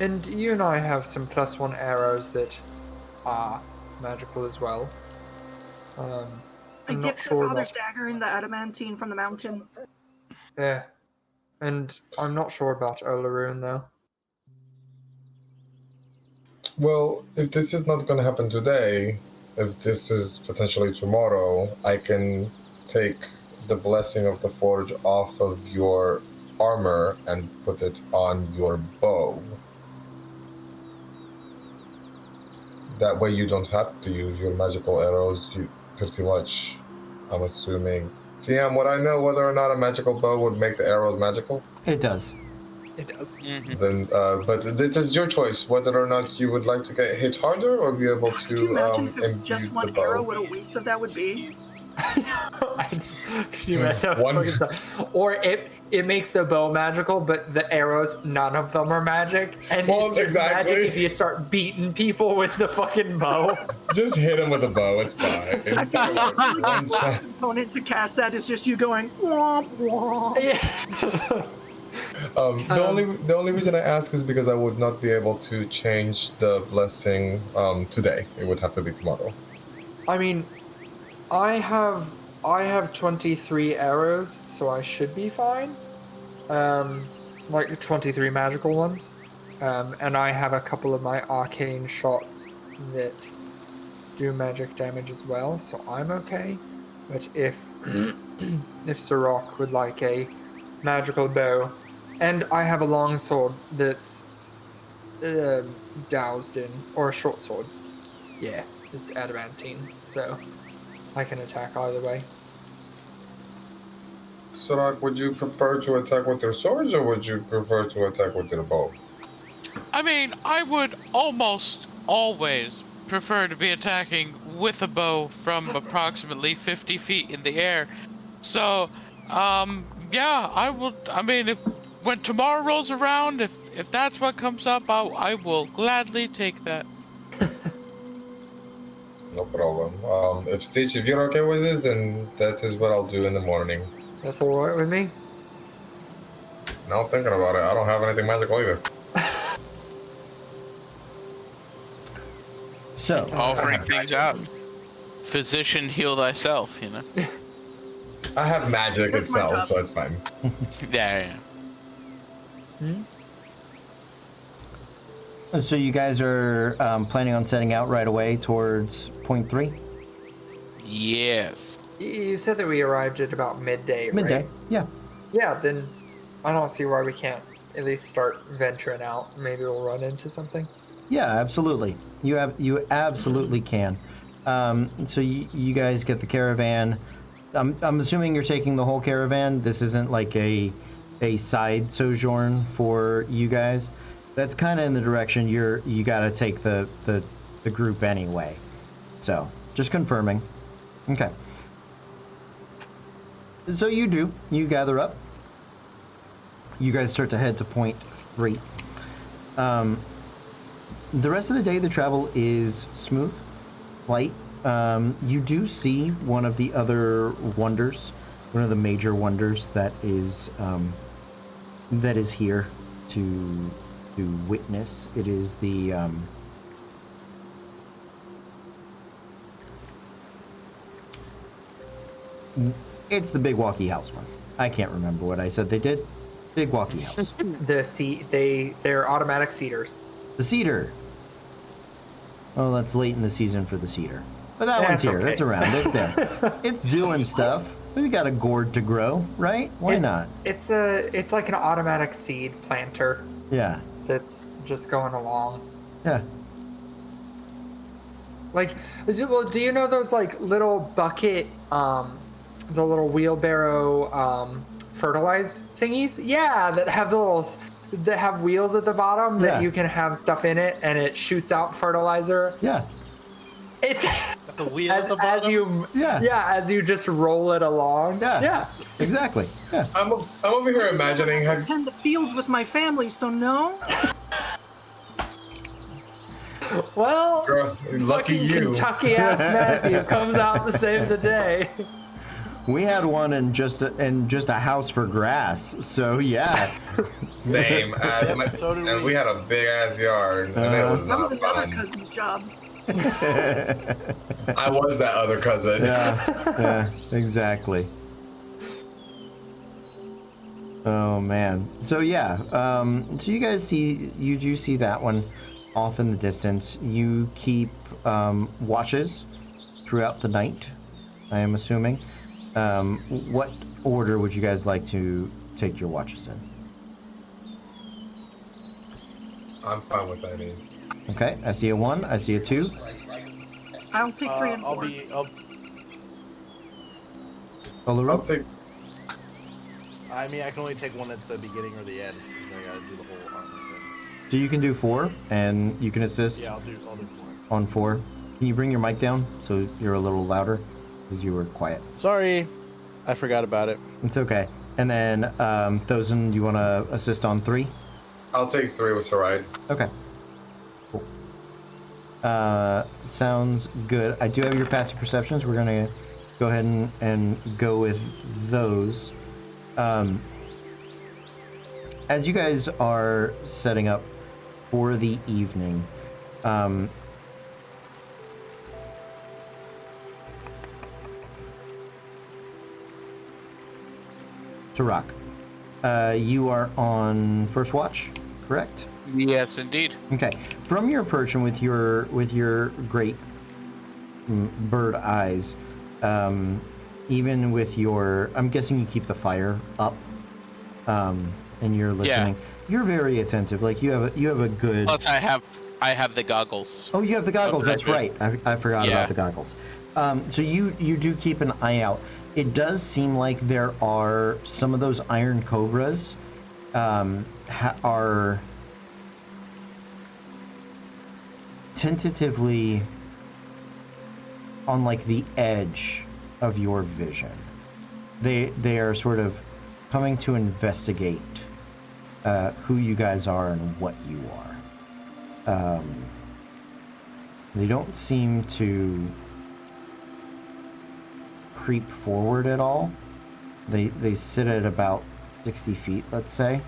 And you and I have some +1 arrows that are magical as well. I I'm not dipped sure the father's about... dagger in the adamantine from the mountain. Yeah. And I'm not sure about Olaroon, though. Well, if this is not going to happen today, if this is potentially tomorrow, I can take the Blessing of the Forge off of your armor and put it on your bow. That way you don't have to use your magical arrows. You pretty much, I'm assuming. TM, would I know whether or not a magical bow would make the arrows magical? It does. It does. Then, but this is your choice, whether or not you would like to get hit harder or be able Could to you imagine if it was imbue just the one arrow, bow. what a waste of that would be? Can you imagine? One- Or it makes the bow magical, but the arrows, none of them are magic. And Well, it's just exactly. magic if you start beating people with the fucking bow. Just hit him with a bow, it's fine. I feel like the One shot. component to cast that is just you going womp womp. Yeah. The only reason I ask is because I would not be able to change the blessing today. It would have to be tomorrow. I mean, I have 23 arrows, so I should be fine. Like 23 magical ones. And I have a couple of my arcane shots that do magic damage as well, so I'm okay. But if Sirach would like a magical bow, and I have a long sword that's doused in, or a short sword. Yeah, it's adamantine, so I can attack either way. Surak, would you prefer to attack with your swords or would you prefer to attack with your bow? I mean, I would almost always prefer to be attacking with a bow from approximately 50 feet in the air. So, yeah, I will. I mean, when tomorrow rolls around, if that's what comes up, I will gladly take that. No problem. If Stitch, if you're okay with this, then that is what I'll do in the morning. That's alright with me? Now I'm thinking about it. I don't have anything magical either. So, Offering things out. Physician, heal thyself, you know? I have magic With my itself, job. so it's fine. Yeah. so you guys are planning on setting out right away towards point 3? Yes. You said that we arrived at about midday, Midday. right? Yeah. Yeah, then I don't see why we can't at least start venturing out. Maybe we'll run into something. Yeah, absolutely. You absolutely can. So you guys get the caravan. I'm assuming you're taking the whole caravan. This isn't like a side sojourn for you guys. That's kind of in the direction you got to take the group anyway. So just confirming. Okay. So you gather up. You guys start to head to point 3. The rest of the day, the travel is smooth, light. You do see one of the other wonders, one of the major wonders that is here to witness. It is the it's the Big Walkie House one. I can't remember what I said they did. Big Walkie House. They're automatic cedars. The cedar. Oh, that's late in the season for the cedar. But that Yeah, one's it's here. okay. It's around. It's there. It's doing stuff. We got a gourd to grow, right? Why not? It's like an automatic seed planter Yeah. that's just going along. Yeah. Like, do you know those like little bucket, the little wheelbarrow fertilize thingies? Yeah, that have wheels at the bottom Yeah. that you can have stuff in it and it shoots out fertilizer. Yeah. It's The wheel at the as bottom? you as you just roll it along. Yeah. Yeah. Exactly. Yeah. I'm over here imagining. Have, Tend the fields with my family, so no. Well, girl, lucky fucking you. Kentucky ass Matthew comes out to save the day. We had one in just a house for grass. So yeah. Same. So did and we. we had a big ass yard, and it was That was not another fun. cousin's job. I was that other cousin. Yeah, exactly. Oh man. So yeah, so you guys do see that one off in the distance. You keep watches throughout the night, I am assuming. What order would you guys like to take your watches in? I'm fine with any. Okay, I see a 1, I see a 2. I'll take 3 and 4. I'll take. I mean, I can only take one at the beginning or the end. 'Cause I gotta do the whole armor thing. So you can do 4, and you can assist Yeah, I'll do 4. on 4. Can you bring your mic down so you're a little louder? Because you were quiet. Sorry, I forgot about it. It's okay. And then, Thosen, you want to assist on 3? I'll take 3 with Sarai. Okay. Cool. Sounds good. I do have your passive perceptions. We're going to go ahead and go with those. As you guys are setting up for the evening, Tarak, you are on first watch, correct? Yes, indeed. Okay. From your perch and with your great bird eyes, even with your, I'm guessing you keep the fire up, and you're listening. You're very attentive. Like you have a good. Plus, I have the goggles. Oh, you have the goggles. That's right. I forgot Yeah. about the goggles. So you do keep an eye out. It does seem like there are some of those iron cobras are tentatively on like the edge of your vision. They are sort of coming to investigate who you guys are and what you are. They don't seem to creep forward at all. They sit at about 60 feet, let's say.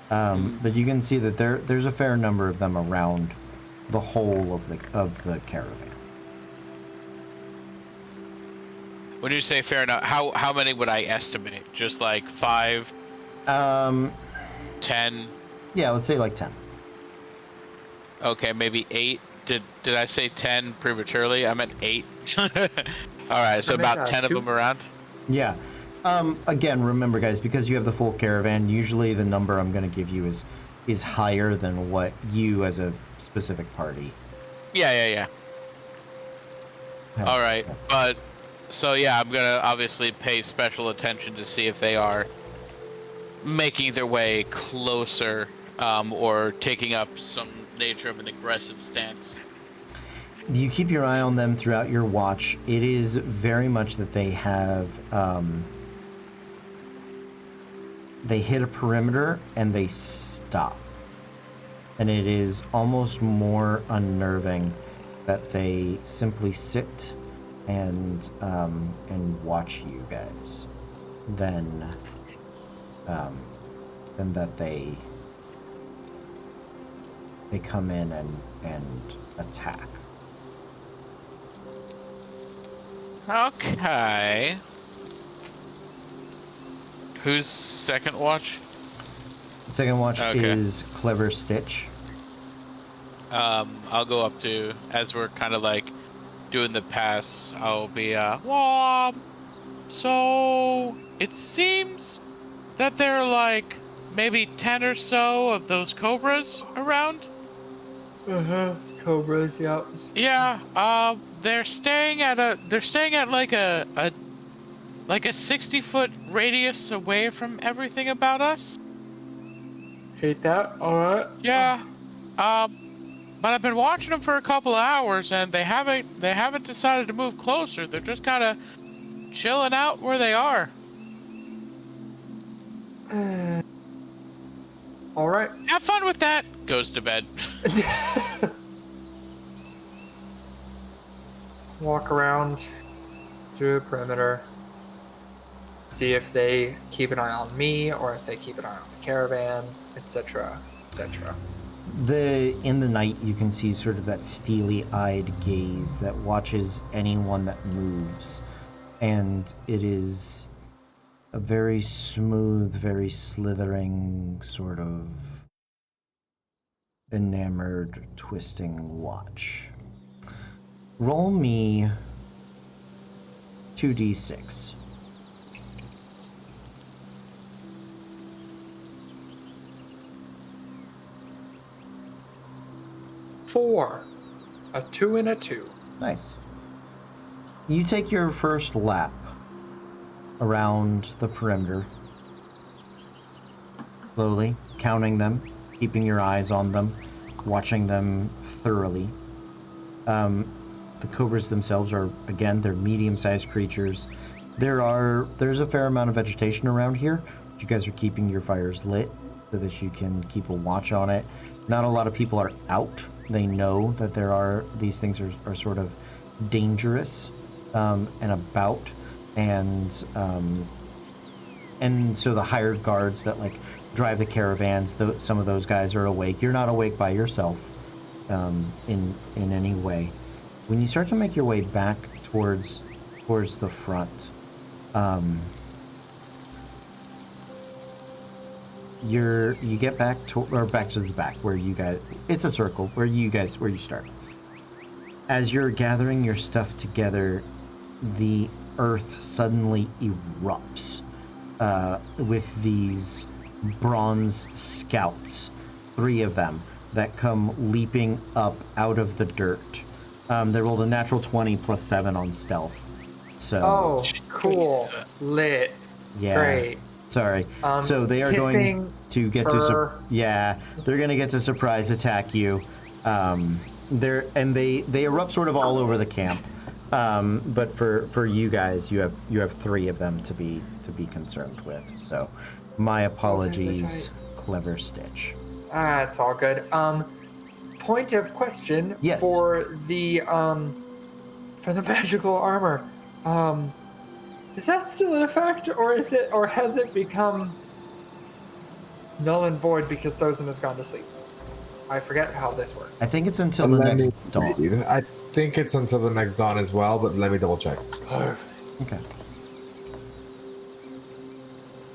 But you can see that there's a fair number of them around the whole of the caravan. When you say fair enough, how many would I estimate? Just like 5, 10? Yeah, let's say like 10. Okay, maybe 8. Did I say 10 prematurely? I meant 8. All right, so I meant, about 10 of 2. them around. Yeah. Again, remember, guys, because you have the full caravan, usually the number I'm going to give you is higher than what you as a specific party. Yeah. have. All right, but so yeah, I'm gonna obviously pay special attention to see if they are making their way closer, or taking up some nature of an aggressive stance. You keep your eye on them throughout your watch. It is very much that they have they hit a perimeter and they stop, and it is almost more unnerving that they simply sit and watch you guys than that they come in and attack. Okay. Who's second watch? Second watch Okay. is Clever Stitch. I'll go up to, as we're kind of like doing the pass, I'll be, Wom! So it seems that there are like maybe 10 or so of those cobras around. Cobras, yep. Yeah, they're staying at like a 60-foot radius away from everything about us. Hate that. Alright. Yeah. But I've been watching them for a couple of hours and they haven't decided to move closer. They're just kind of chilling out where they are. Alright. Have fun with that. Goes to bed. Walk around, do a perimeter, see if they keep an eye on me or if they keep an eye on the caravan, etc., etc. In the night, you can see sort of that steely-eyed gaze that watches anyone that moves, and it is a very smooth, very slithering sort of enamored, twisting watch. Roll me 2d6. 4. A 2 and a 2. Nice. You take your first lap around the perimeter, slowly counting them, keeping your eyes on them, watching them thoroughly. The cobras themselves are, again, they're medium-sized creatures. There's a fair amount of vegetation around here, but you guys are keeping your fires lit so that you can keep a watch on it. Not a lot of people are out. They know that these things are sort of dangerous and about, and so the hired guards that like drive the caravans, some of those guys are awake. You're not awake by yourself in any way. When you start to make your way back towards the front, you get back to the back where you guys. It's a circle where you start. As you're gathering your stuff together, the earth suddenly erupts with these bronze scouts, 3 of them, that come leaping up out of the dirt. They rolled a natural 20 plus 7 on stealth. So. Oh, cool. Lit. Yeah. Great. Sorry. So they are going to get they're going to get to surprise attack you. They erupt sort of all over the camp. But for you guys, you have 3 of them to be concerned with. So my apologies, Clever Stitch. It's all good. Point of question. Yes. For the magical armor. Is that still in effect, or has it become null and void because Thosin has gone to sleep? I forget how this works. I think it's until the next dawn. I think it's until the next dawn as well, but let me double check. Okay.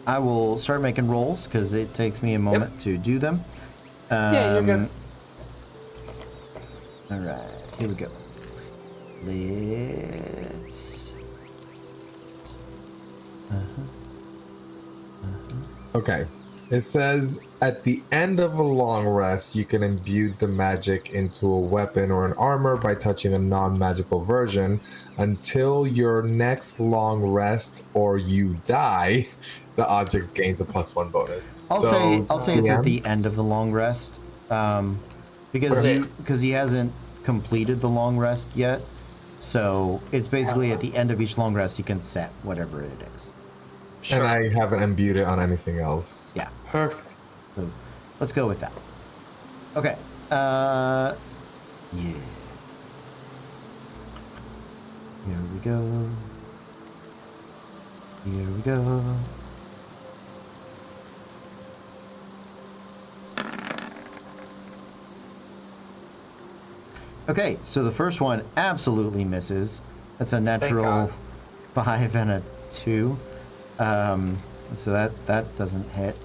I will start making rolls because it takes me a moment to do them. Yeah, you're good. All right, here we go. Let's. Okay. It says at the end of a long rest, you can imbue the magic into a weapon or an armor by touching a non-magical version. Until your next long rest or you die, the object gains a +1 bonus. I'll say it's at the end of the long rest, because he hasn't completed the long rest yet. So it's basically at the end of each long rest you can set whatever it is. Sure. And I haven't imbued it on anything else. Yeah. Perfect. So let's go with that. Okay. Yeah. Here we go. Here we go. Okay, so the first one absolutely misses. That's a natural 5 and a 2. So that doesn't hit.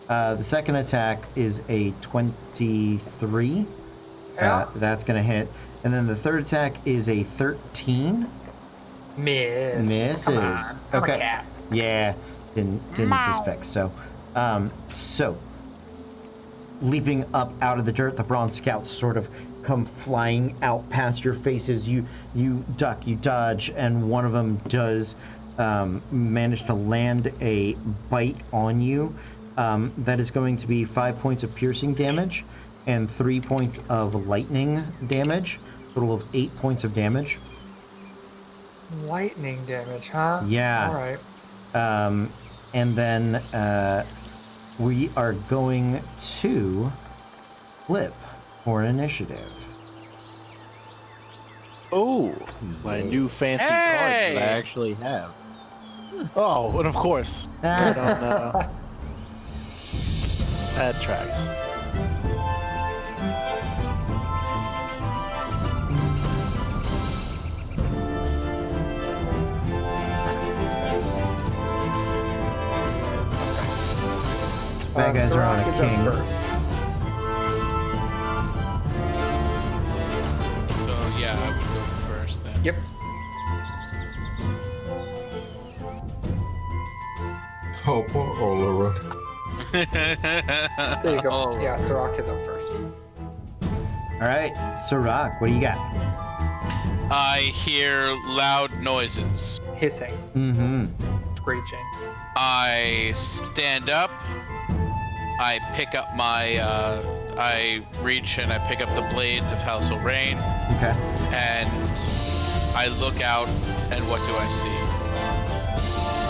The second attack is a 23. Yeah. That's going to hit. And then the third attack is a 13. Miss. Misses. Come on. I'm Okay. a cat. Yeah, didn't suspect. So, leaping up out of the dirt, the Bronze Scouts sort of come flying out past your faces. You duck, you dodge, and one of them does manage to land a bite on you. That is going to be 5 points of piercing damage and 3 points of lightning damage. Total of 8 points of damage. Lightning damage, huh? Yeah. All right. And then we are going to flip for initiative. Oh, my new fancy card Hey! that I actually have. Oh, and of course, I don't that tracks. Bad guys are on Sirach a is up king. first. So yeah, I would go first then. Yep. Oh, poor Olerun. There you go. Oh. Yeah, Sirach is up first. All right, Sirach, what do you got? I hear loud noises. Hissing, Mm-hmm. screeching. I stand up. I pick up my. I reach and I pick up the blades of House of Rain, Okay. and I look out, and what do I see?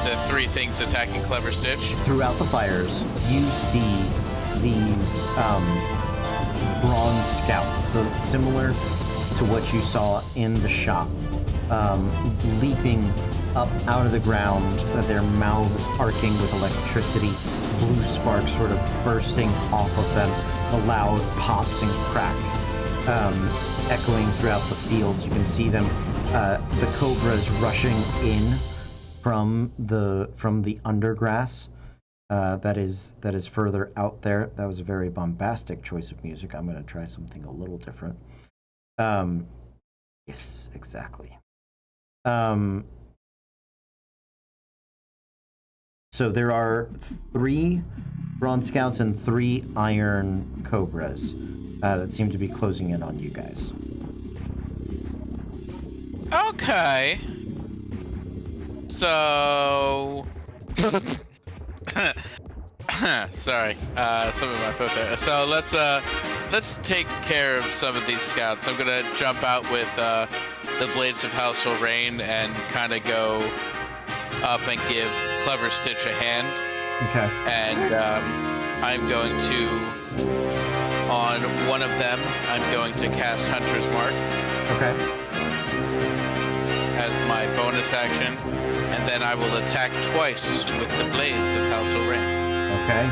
The three things attacking Clever Stitch. Throughout the fires, you see these bronze scouts, similar to what you saw in the shop, leaping up out of the ground, their mouths arcing with electricity, blue sparks sort of bursting off of them, the loud pops and cracks echoing throughout the fields. You can see them, the cobras rushing in from the undergrass that is further out there. That was a very bombastic choice of music. I'm going to try something a little different. Yes, exactly. So there are 3 bronze scouts and 3 iron cobras that seem to be closing in on you guys. Okay. So. Sorry, some of my foot there. So let's take care of some of these scouts. I'm gonna jump out with the blades of House of Rain and kind of go up and give Clever Stitch a hand. Okay. And I'm going to, on one of them, I'm going to cast Hunter's Mark Okay. as my bonus action, and then I will attack twice with the blades of House of Rain. Okay.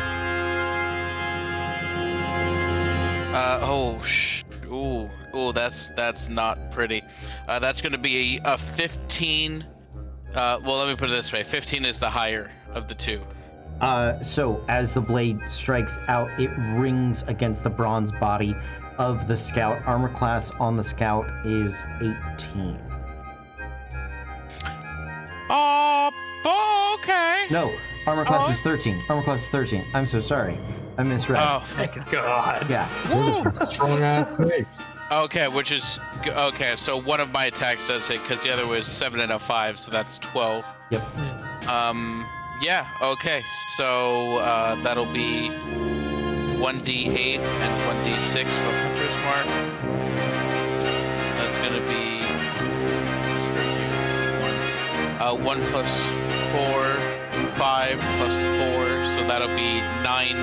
Ooh, that's not pretty. That's going to be a 15. Well, let me put it this way: 15 is the higher of the two. So as the blade strikes out, it rings against the bronze body of the scout. Armor class on the scout is 18. Okay. No, armor class is 13. Armor class is 13. I'm so sorry. I misread. Oh, Thank God. Yeah. woo! Strong ass snakes. Okay, which is okay. So one of my attacks does hit because the other was 7 and a 5, so that's 12. Yep. Yeah. Okay. So that'll be 1d8 and 1d6 for Hunter's Mark. That's gonna be 1 plus 4, 5 plus 4, so that'll be 9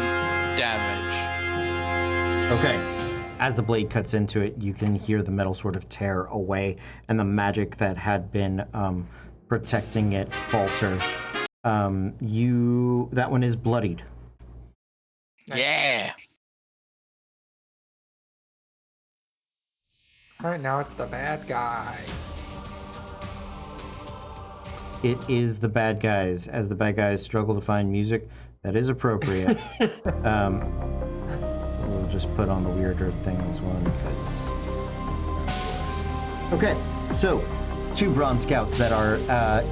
damage. Okay. As the blade cuts into it, you can hear the metal sort of tear away, and the magic that had been protecting it falter. That one is bloodied. Yeah. All right, now it's the bad guys. It is the bad guys. As the bad guys struggle to find music that is appropriate. We'll just put on the weirder things one because. Okay, so two bronze scouts that are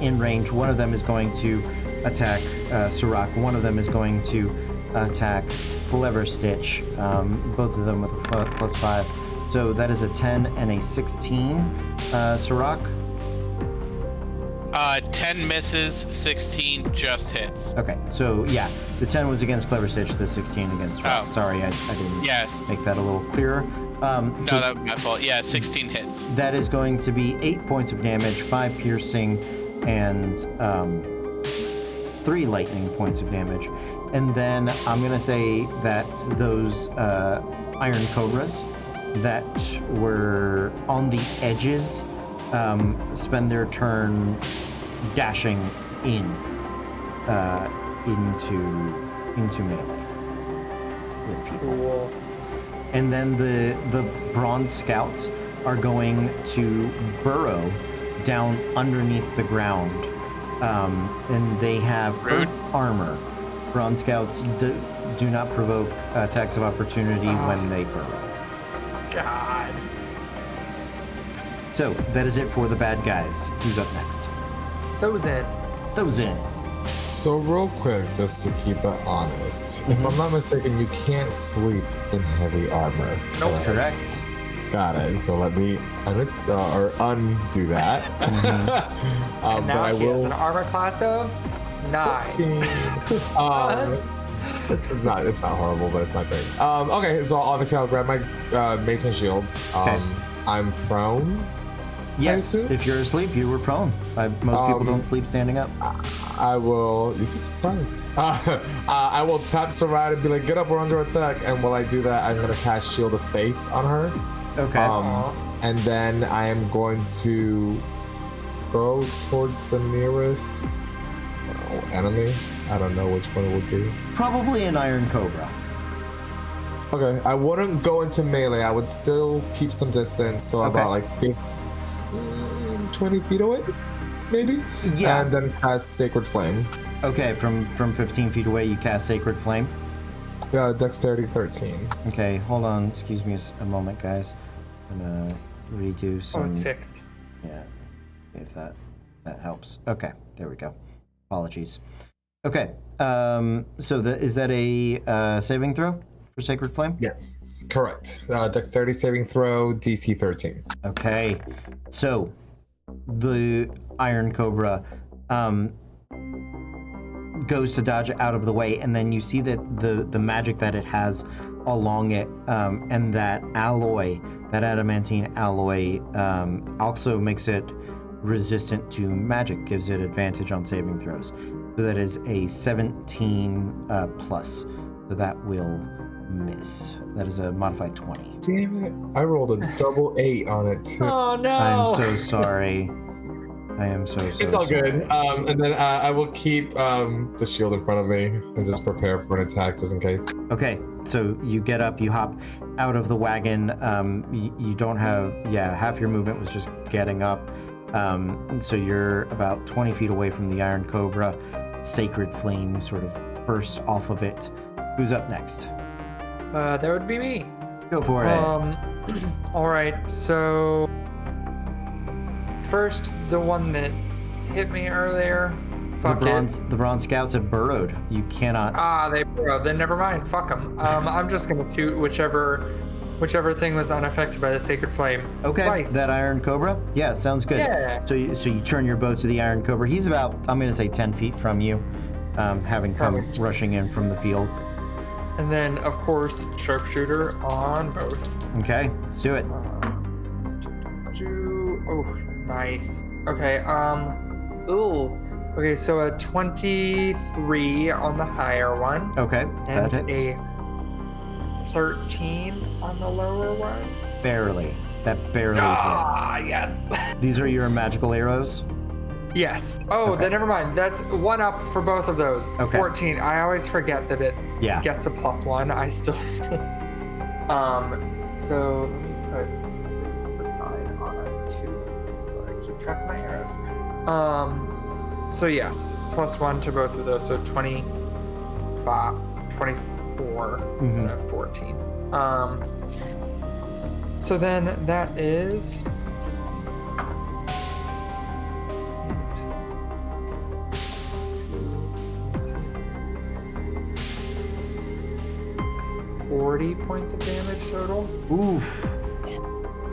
in range. One of them is going to attack Sirach. One of them is going to attack Clever Stitch. Both of them with a +5. So that is a 10 and a 16. Sirach? 10 misses, 16 just hits. Okay, so yeah, the 10 was against Clever Stitch, the 16 against Sirach. Oh. Sorry, I didn't Yes. make that a little clearer. No, that was my fault. Yeah, 16 hits. That is going to be 8 points of damage, 5 piercing, and 3 lightning points of damage. And then I'm going to say that those Iron Cobras that were on the edges spend their turn dashing into melee with people. Cool. And then the bronze scouts are going to burrow down underneath the ground, and they have Rude. earth armor. Bronze scouts do not provoke attacks of opportunity when they burrow. God. So that is it for the bad guys. Who's up next? Those in. Those in. So real quick, just to keep it honest, if I'm not mistaken, you can't sleep in heavy armor. Nope. Correct. Got it. So let me undo that. And but now I he has will. an armor class of 9. 14. It's not horrible, but it's not great. Okay, so obviously I'll grab my mason shield. Okay. I'm prone. Yes, assume? if you're asleep, you were prone. Most people don't sleep standing up. I will. You'd be surprised. I will tap Sarat and be like, "Get up, we're under attack." And while I do that, I'm gonna cast Shield of Faith on her. Okay. And then I am going to go towards the nearest enemy. I don't know which one it would be. Probably an Iron Cobra. Okay, I wouldn't go into melee. I would still keep some distance, so Okay. about like 15, 20 feet away, maybe. Yeah. And then cast Sacred Flame. Okay, from 15 feet away, you cast Sacred Flame. Dexterity 13. Okay, hold on. Excuse me a moment, guys. I'm gonna redo some. Oh, it's fixed. Yeah, if that helps. Okay, there we go. Apologies. Okay, so is that a saving throw for Sacred Flame? Yes, correct. Dexterity saving throw, DC 13. Okay, so the Iron Cobra goes to dodge out of the way, and then you see that the magic that it has along it, and that alloy, that adamantine alloy, also makes it resistant to magic, gives it advantage on saving throws. So that is a 17 plus. So that will miss. That is a modified 20. Damn it. I rolled a double 8 on it too. Oh no! I'm so sorry. I am so It's all sorry. good. And then I will keep the shield in front of me and just prepare for an attack just in case. Okay, so you get up, you hop out of the wagon. You don't have, half your movement was just getting up. So you're about 20 feet away from the Iron Cobra. Sacred Flame sort of bursts off of it. Who's up next? That would be me. Go for it. All right. So first, the one that hit me earlier. Fuck it. The bronze scouts have burrowed. You cannot. They bro. Then never mind. Fuck them. I'm just gonna shoot whichever thing was unaffected by the Sacred Flame. Okay, Twice. that Iron Cobra? Yeah, sounds good. Yeah. So you turn your bow to the Iron Cobra. He's about, I'm going to say 10 feet from you, having come Perfect. rushing in from the field. And then, of course, sharpshooter on both. Okay, let's do it. Oh, nice. Okay. Ooh. Okay, so a 23 on the higher one. Okay, that And hits. a 13 on the lower one. Barely. That barely Yes. hits. These are your magical arrows? Yes. Oh, Okay. then never mind. That's 1 up for both of those. Okay. 14. I always forget that it Yeah. gets a +1. I still. So let me put this aside on a 2, so I keep track of my arrows. So yes, +1 to both of those. So 25, 24, Mhm. 14. So then that is 40 points of damage total. Oof.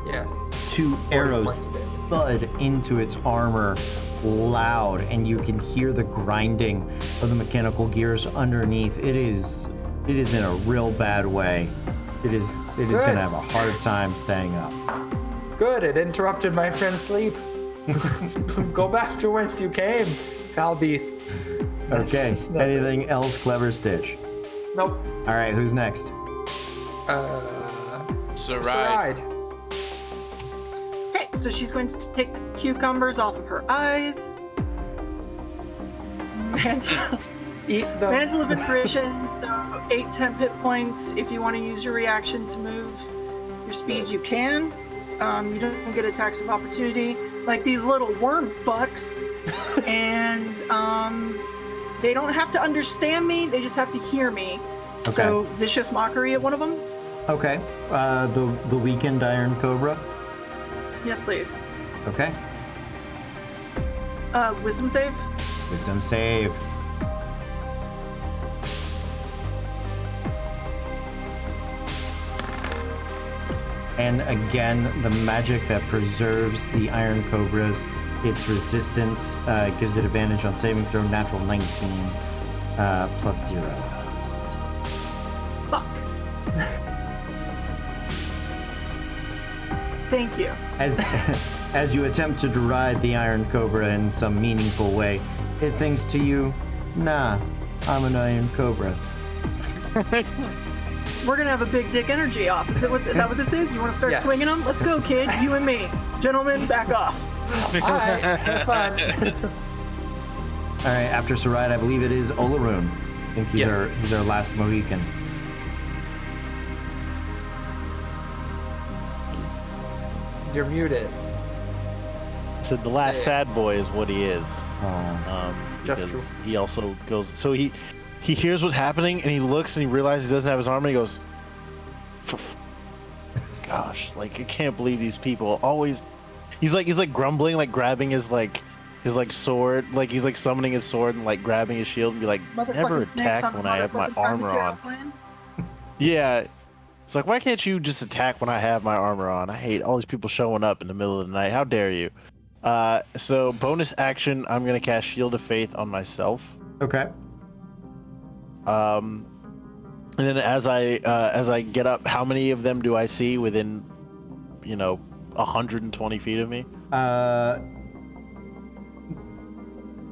Yes. 2 40 arrows points of damage. thud into its armor loud, and you can hear the grinding of the mechanical gears underneath. It is in a real bad way. It is Good. gonna have a hard time staying up. Good, it interrupted my friend's sleep. Go back to whence you came, foul beasts. Okay. That's Anything else, Clever Stitch? Nope. All right, who's next? Sarai. Saride. Okay, so she's going to take the cucumbers off of her eyes. Mantle, Eat them. Mantle of Inspiration, so 8 temp hit points. If you want to use your reaction to move your speeds, you can. You don't get attacks of opportunity like these little worm fucks. And they don't have to understand me, they just have to hear me. Okay. So Vicious Mockery at one of them. Okay. The weakened Iron Cobra. Yes, please. Okay. Wisdom save. Wisdom save. And again, the magic that preserves the Iron Cobras, its resistance, gives it advantage on saving throw, natural 19, plus 0. Fuck. Thank you. As you attempt to deride the Iron Cobra in some meaningful way, it thinks to you, nah, I'm an Iron Cobra. We're gonna have a big dick energy off. Is that what this is? You want to start Yeah. swinging them? Let's go, kid. You and me. Gentlemen, back off. Alright, have fun. All right, after Sarai, I believe it is Olaroon. I think Yes. he's our last Mohican. You're muted. So the last sad boy is what he is. Just Because true. he also goes. So he hears what's happening and he looks and he realizes he doesn't have his armor. And he goes, "Gosh, like I can't believe these people always." He's like grumbling, like grabbing his sword, like he's like summoning his sword and like grabbing his shield and be like, "Never Motherfucking snakes attack on when I have my motherfucking farming armor on." plan. Yeah. It's like, why can't you just attack when I have my armor on? I hate all these people showing up in the middle of the night. How dare you? So bonus action, I'm gonna cast Shield of Faith on myself. Okay. And then as I get up, how many of them do I see within, 120 feet of me?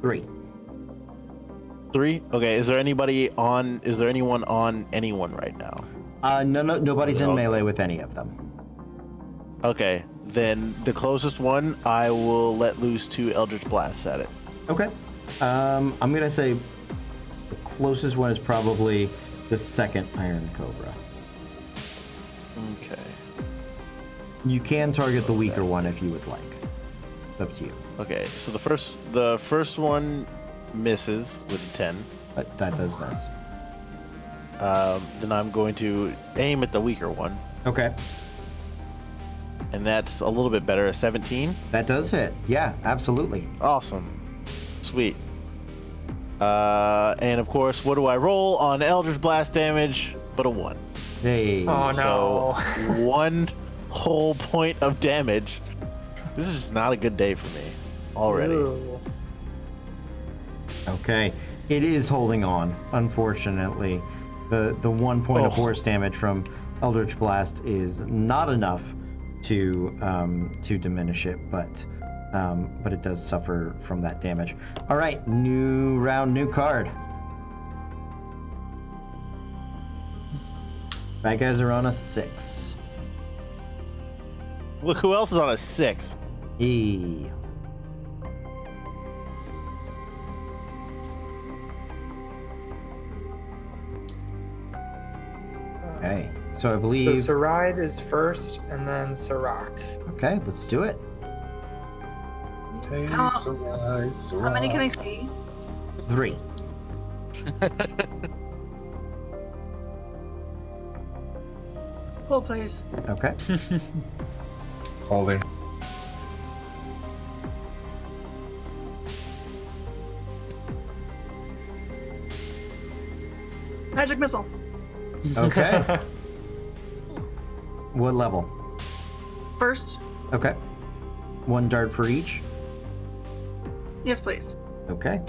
3. 3? Okay. Is there anyone on anyone right now? Nobody's in Okay. melee with any of them. Okay. Then the closest one, I will let loose 2 Eldritch Blasts at it. Okay. I'm gonna say the closest one is probably the second Iron Cobra. Okay. You can target the weaker one if you would like. It's up to you. Okay. So the first one misses with a 10. But that does miss. Then I'm going to aim at the weaker one, Okay. and that's a little bit better, a 17. That does hit. Yeah, absolutely. Awesome. Sweet. And of course, what do I roll on Eldritch Blast damage? But a 1. Hey. Oh no. So 1 whole point of damage. This is just not a good day for me already. Ooh. Okay. It is holding on, unfortunately. The 1 point of Oh. force damage from Eldritch Blast is not enough to diminish it, but it does suffer from that damage. All right, new round, new card. Bad guys are on a 6. Look who else is on a 6. E. Okay, so I So believe. Saride is first, and then Sirach. Okay, let's do it. Hey, How- it's alright, it's How many can I alright. see? 3. Pull, please. Okay. Holding. Magic missile. Okay. What level? First, Okay. 1 dart for each. yes, please. Okay.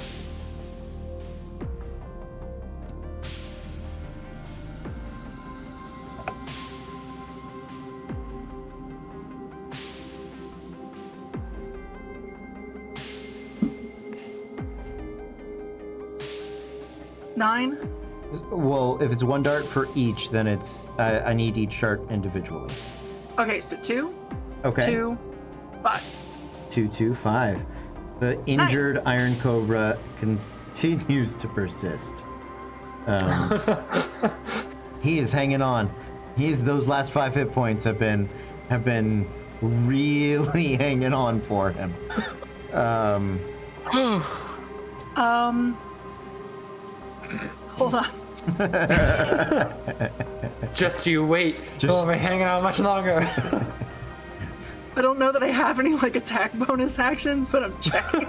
Nine. Well, if it's 1 dart for each, then it's I need each dart individually. Okay, so 2, Okay. 2, 5. 2, 2, 5. The injured Iron Cobra continues to persist. He is hanging on. Those last 5 hit points have been really hanging on for him. Hold on. Just you wait. Just- Will be hanging out much longer. I don't know that I have any like attack bonus actions, but I'm checking.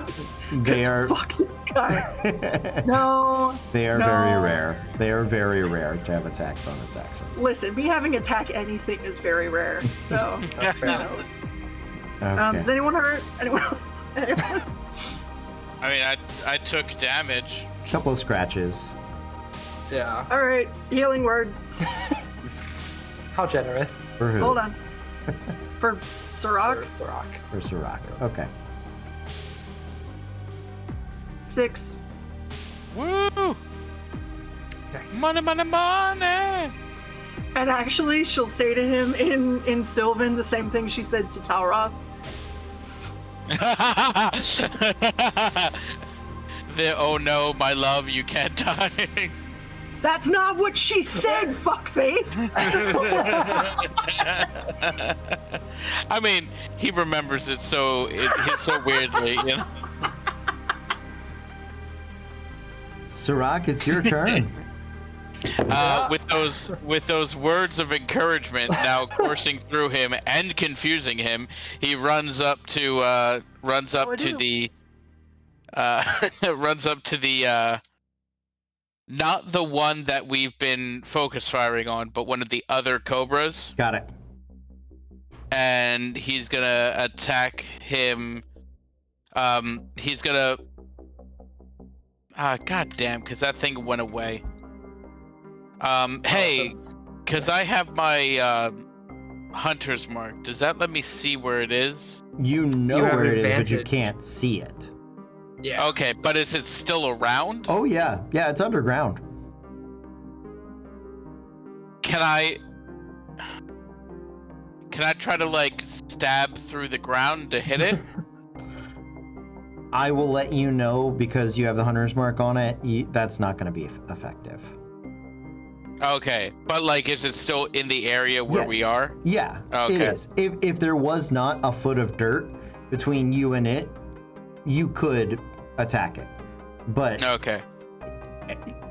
They 'Cause are fuck this guy. No. they are no. very rare. They are very rare to have attack bonus actions. Listen, me having attack anything is very rare. So That's who fair. knows? Okay. Does anyone hurt? Anyone? I mean, I took damage. Couple of scratches. Yeah. All right, healing word. How generous. For who? Hold on. For Sirach, For Sirach. For Sirach. Okay. 6. Woo! Nice. Money, money, money! And actually, she'll say to him in Sylvan the same thing she said to Talroth. Oh no, my love, you can't die. That's not what she said, fuckface. I mean, he remembers it so weirdly, you know. Sirach, it's your turn. With those words of encouragement now coursing through him and confusing him, he runs up to the not the one that we've been focus firing on, but one of the other cobras, Got it. and he's gonna attack him. He's gonna. God damn, because that thing went away. Hey, because I have my hunter's mark. Does that let me see where it is? You know You have where it is, but you advantage. can't see it. Yeah. Okay, but is it still around? Oh yeah, yeah, it's underground. Can I try to like stab through the ground to hit it? I will let you know because you have the hunter's mark on it. That's not going to be effective. Okay, but like, is it still in the area where we Yes. are? Yeah, Okay. it is. If there was not a foot of dirt between you and it, you could attack it. But Okay.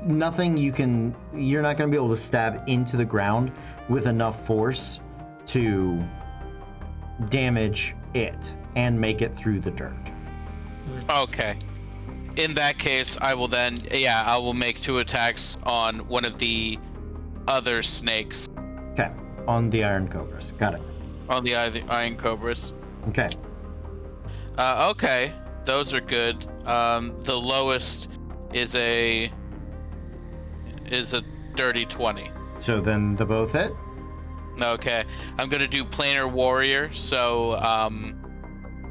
nothing you're not going to be able to stab into the ground with enough force to damage it and make it through the dirt. Okay. In that case, I will make 2 attacks on one of the other snakes, Okay, on the iron cobras. Got it. on the iron cobras. Okay. Okay, those are good. The lowest is a dirty 20. So then the both hit. Okay, I'm gonna do planar warrior. So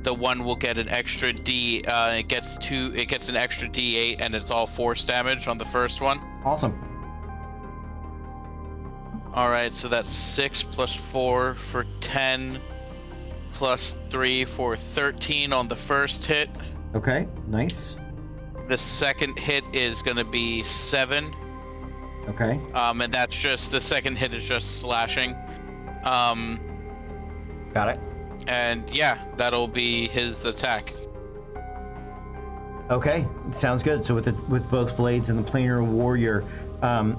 the one will get an extra D. It gets an extra D8, and it's all force damage on the first one. Awesome. All right, so that's 6 plus 4 for 10, plus 3 for 13 on the first hit. Okay, nice. The second hit is gonna be 7. Okay. And that's just the second hit is just slashing. Got it. And yeah, that'll be his attack. Okay, sounds good. So with both blades and the planar warrior,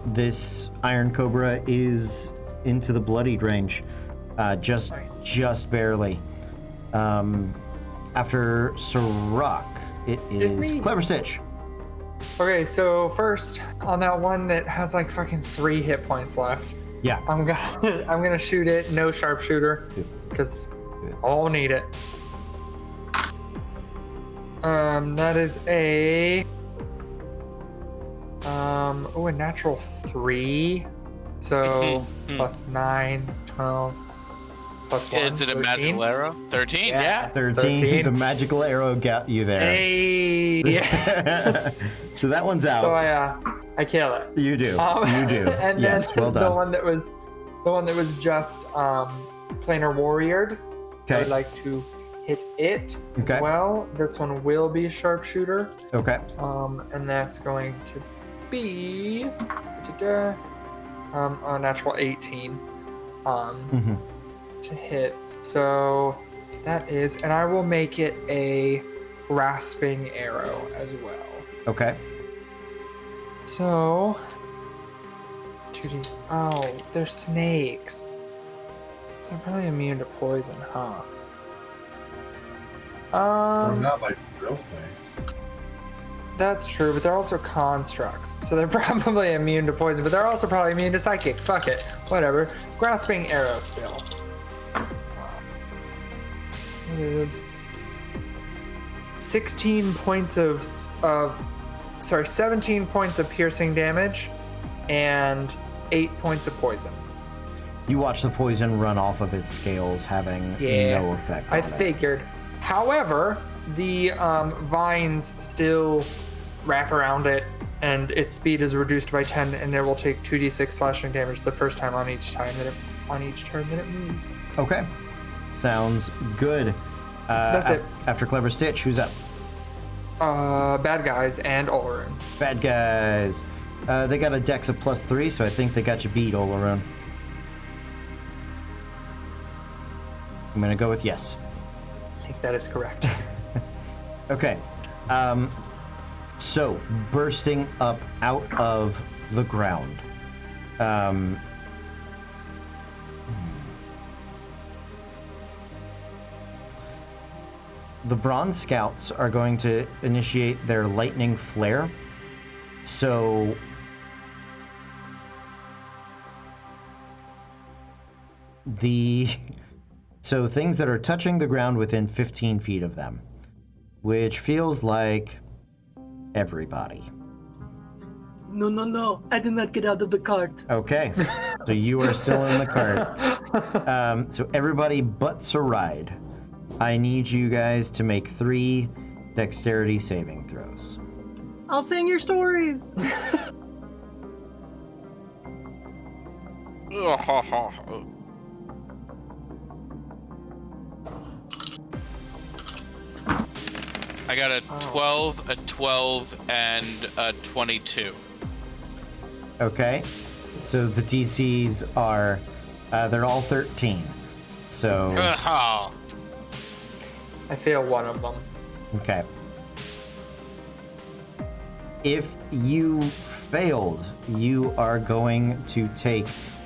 this iron cobra is into the bloodied range, just barely. After Sirach, it It's is me. Clever Stitch. Okay, so first on that one that has like fucking 3 hit points left, Yeah. I'm gonna shoot it. No sharpshooter, because I'll need it. That is a a natural 3. So plus 9, 12, plus 1. Is it a 13? magical arrow? 13, yeah. 13. The magical arrow got you there. Hey. So that one's out. So I kill it. You do. You do. And Yes, then well the done. one that was just planar warriored. I Okay. would like to hit it Okay. as well. This one will be a sharpshooter. Okay. And that's going to be a natural 18 Mhm. to hit. So that is, and I will make it a grasping arrow as well. Okay. So 2D. Oh, they're snakes. So I'm probably immune to poison, huh? They're not like real snakes. That's true, but they're also constructs, so they're probably immune to poison, but they're also probably immune to psychic. Fuck it, whatever. Grasping arrow still. It is 17 points of piercing damage, and 8 points of poison. You watch the poison run off of its scales, having no effect on I it. figured. However, the vines still wrap around it, and its speed is reduced by 10, and it will take 2d6 slashing damage the first time on each turn that it moves. Okay. Sounds good. That's it. After Clever Stitch, who's up? Bad guys and Olorun. Bad guys. They got a dex of +3, so I think they got you beat all around. I'm gonna go with yes. I think that is correct. Okay. So, bursting up out of the ground. The Bronze Scouts are going to initiate their lightning flare. So, things that are touching the ground within 15 feet of them, which feels like everybody. No. I did not get out of the cart. Okay, so you are still in the cart. So everybody but Saride. I need you guys to make 3 dexterity saving throws. I'll sing your stories. I got a 12, a 12, and a 22. Okay, so the DCs are, they're all 13. So, Oh. I fail one of them. okay. If you failed, you are going to take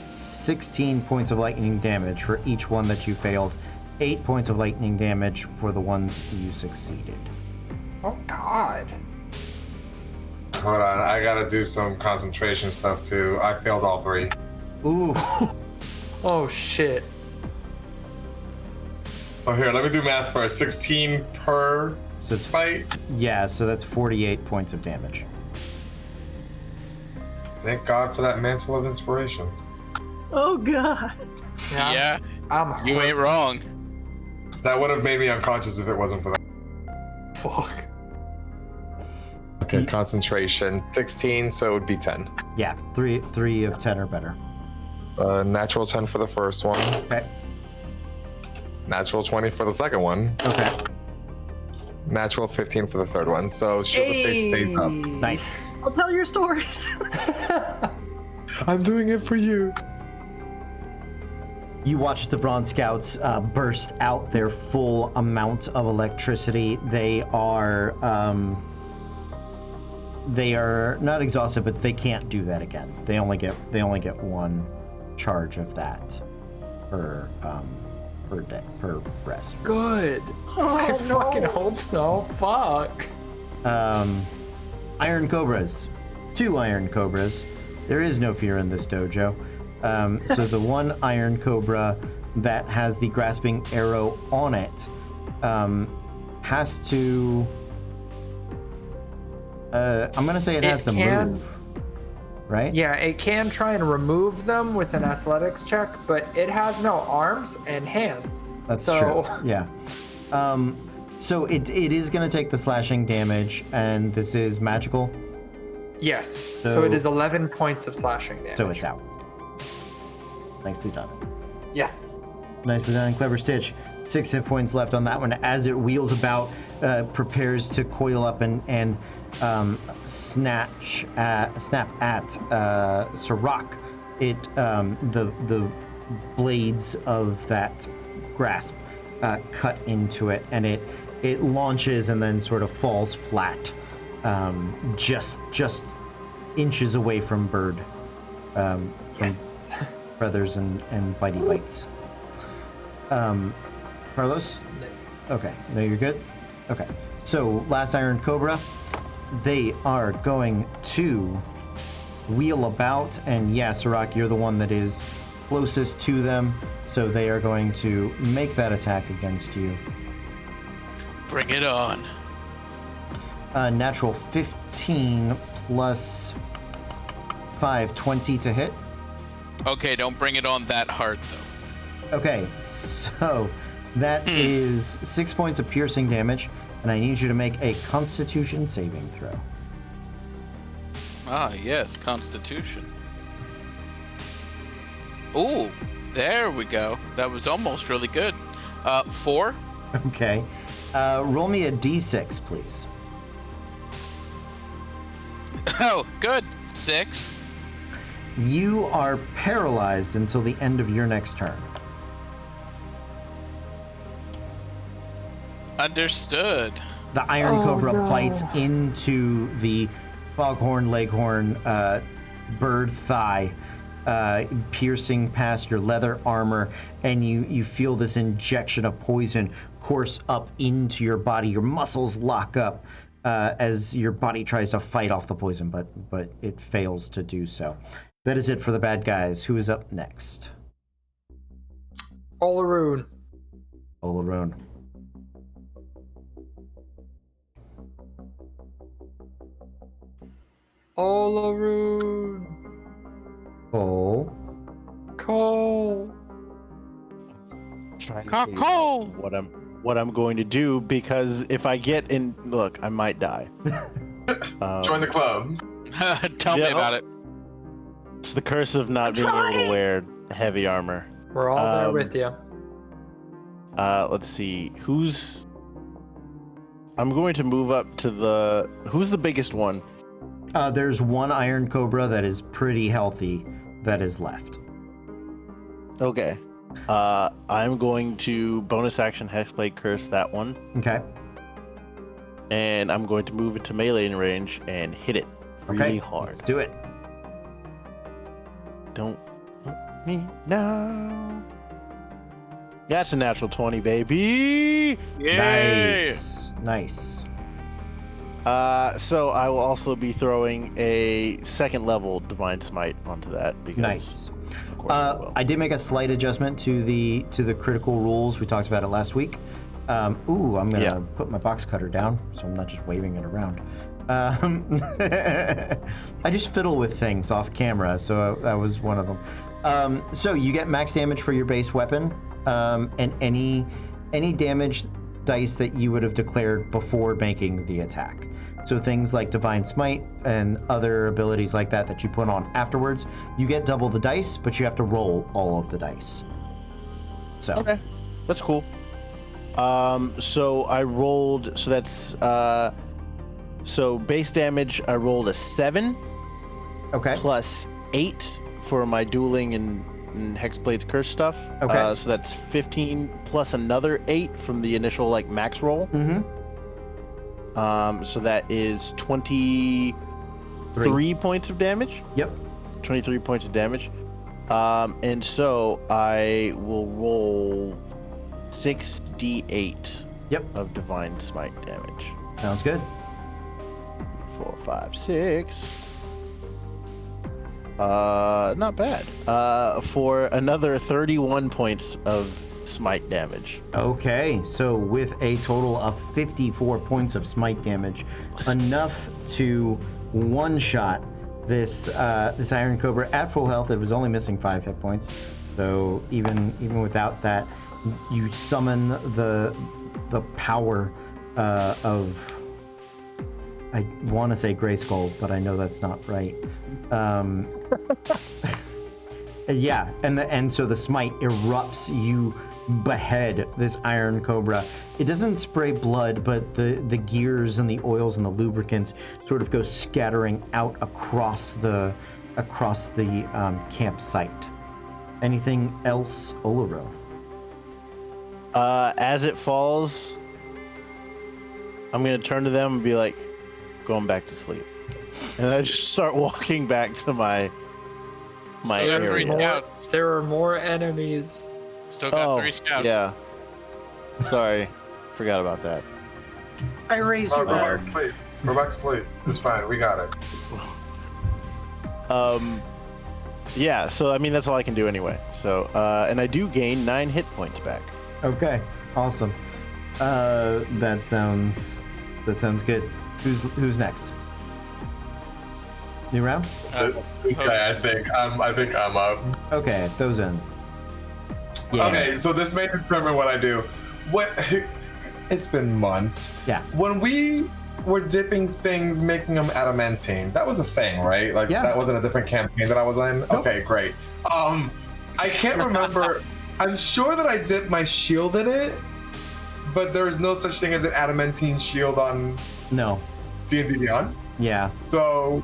16 points of lightning damage for each one that you failed, 8 points of lightning damage for the ones you succeeded. Oh God. Hold on, I gotta do some concentration stuff too. I failed all 3. Ooh. Oh shit. So here, let me do math first. 16 per So it's, fight. yeah, so that's 48 points of damage. Thank God for that mantle of inspiration. Oh God. Yeah, I'm you ain't wrong. That would have made me unconscious if it wasn't for that. Fuck. Okay, concentration 16, so it would be 10. Yeah, 3 of 10 or better. Natural 10 for the first one. Okay. Natural 20 for the second one. Okay. Natural 15 for the third one. So Shield of Faith stays up. Nice. I'll tell your stories. I'm doing it for you. You watch the Bronze Scouts burst out their full amount of electricity. They are not exhausted, but they can't do that again. They only get 1 charge of that per rest. Good. Oh, I no. fucking hope so. Fuck. Iron Cobras. 2 Iron Cobras. There is no fear in this dojo. So the one Iron Cobra that has the grasping arrow on it has to... I'm going to say it has to move. Right? Yeah, it can try and remove them with an athletics check, but it has no arms and hands. That's so... true. Yeah. So it is going to take the slashing damage, and this is magical. Yes. So- So it is 11 points of slashing damage. So it's out. Nicely done. Yes. Nicely done, Clever Stitch. 6 hit points left on that one as it wheels about, prepares to coil up and snap at Sirach. It the blades of that grasp cut into it, and it launches and then sort of falls flat, just inches away from Bird, from feathers and bitey bites. Carlos? Okay, no, you're good? Okay, so last Iron Cobra, they are going to wheel about, and yeah, Sirach, you're the one that is closest to them, so they are going to make that attack against you. Bring it on. Natural 15 plus 5, 20 to hit. Okay, don't bring it on that hard though. Okay, so that is 6 points of piercing damage, and I need you to make a Constitution saving throw. Ah, yes, Constitution. Ooh, there we go. That was almost really good. 4. Okay. Roll me a d6, please. Oh, good. 6. You are paralyzed until the end of your next turn. Understood. The Iron Cobra bites into the Foghorn Leghorn bird thigh, piercing past your leather armor, and you feel this injection of poison course up into your body. Your muscles lock up as your body tries to fight off the poison, but it fails to do so. That is it for the bad guys. Who is up next? Olaroon. Olaroon. Olaroon. Cole. Cole. Trying to Call figure Cole! out what I'm going to do, because if I get in, look, I might die. Join the club. Tell me Yeah. about it. It's the curse of not being able to wear heavy armor. We're all there with you. Let's see, I'm going to move up to who's the biggest one? There's one Iron Cobra that is pretty healthy that is left. Okay. I'm going to bonus action Hexblade Curse that one, Okay. and I'm going to move it to melee range and hit it really Okay. hard. Let's do it. Don't let me now. That's a natural 20, baby. Yay! Nice. So I will also be throwing a second level Divine Smite onto that because Nice. of course I will. I did make a slight adjustment to the critical rules. We talked about it last week. I'm gonna put my box cutter down, so I'm not just waving it around. I just fiddle with things off camera, so that was one of them. So you get max damage for your base weapon, and any damage dice that you would have declared before making the attack. So things like Divine Smite and other abilities like that you put on afterwards, you get double the dice, but you have to roll all of the dice. So Okay, that's cool. So I rolled. So that's so base damage. I rolled a 7 okay, plus 8 for my dueling and Hexblade's Curse stuff. Okay. So that's 15 plus another 8 from the initial like max roll. mm-hmm. So that is 23 points of damage. Yep. 23 points of damage. And so I will roll 6d8 Yep. of Divine Smite damage. Sounds good. 4, 5, 6. Not bad. For another 31 points of smite damage. Okay, so with a total of 54 points of smite damage, enough to one-shot this Iron Cobra at full health. It was only missing 5 hit points, so even without that, you summon the power of, I want to say Grayskull, but I know that's not right. Yeah, and so the smite erupts. You behead this Iron Cobra. It doesn't spray blood, but the gears and the oils and the lubricants sort of go scattering out across the campsite. Anything else, Olaro? As it falls, I'm gonna turn to them and be like, going back to sleep. And I just start walking back to my Still got 3 area. scouts. There are more enemies. Still got 3 scouts. Yeah. Sorry. Forgot about that. I raised Oh, your go back bar. to sleep. Go back to sleep. It's fine. We got it. Yeah, so I mean that's all I can do anyway. So and I do gain 9 hit points back. Okay, awesome. That sounds good. Who's next? New round? This guy, I think I'm up. Okay, those in. Yeah. Okay, so this may determine what I do. It's been months. Yeah. When we were dipping things, making them adamantine, that was a thing, right? Like Yeah. that wasn't a different campaign that I was in. Nope. Okay, great. I can't remember. I'm sure that I dipped my shield in it, but there is no such thing as an adamantine shield on No. D&D Beyond. Yeah. So,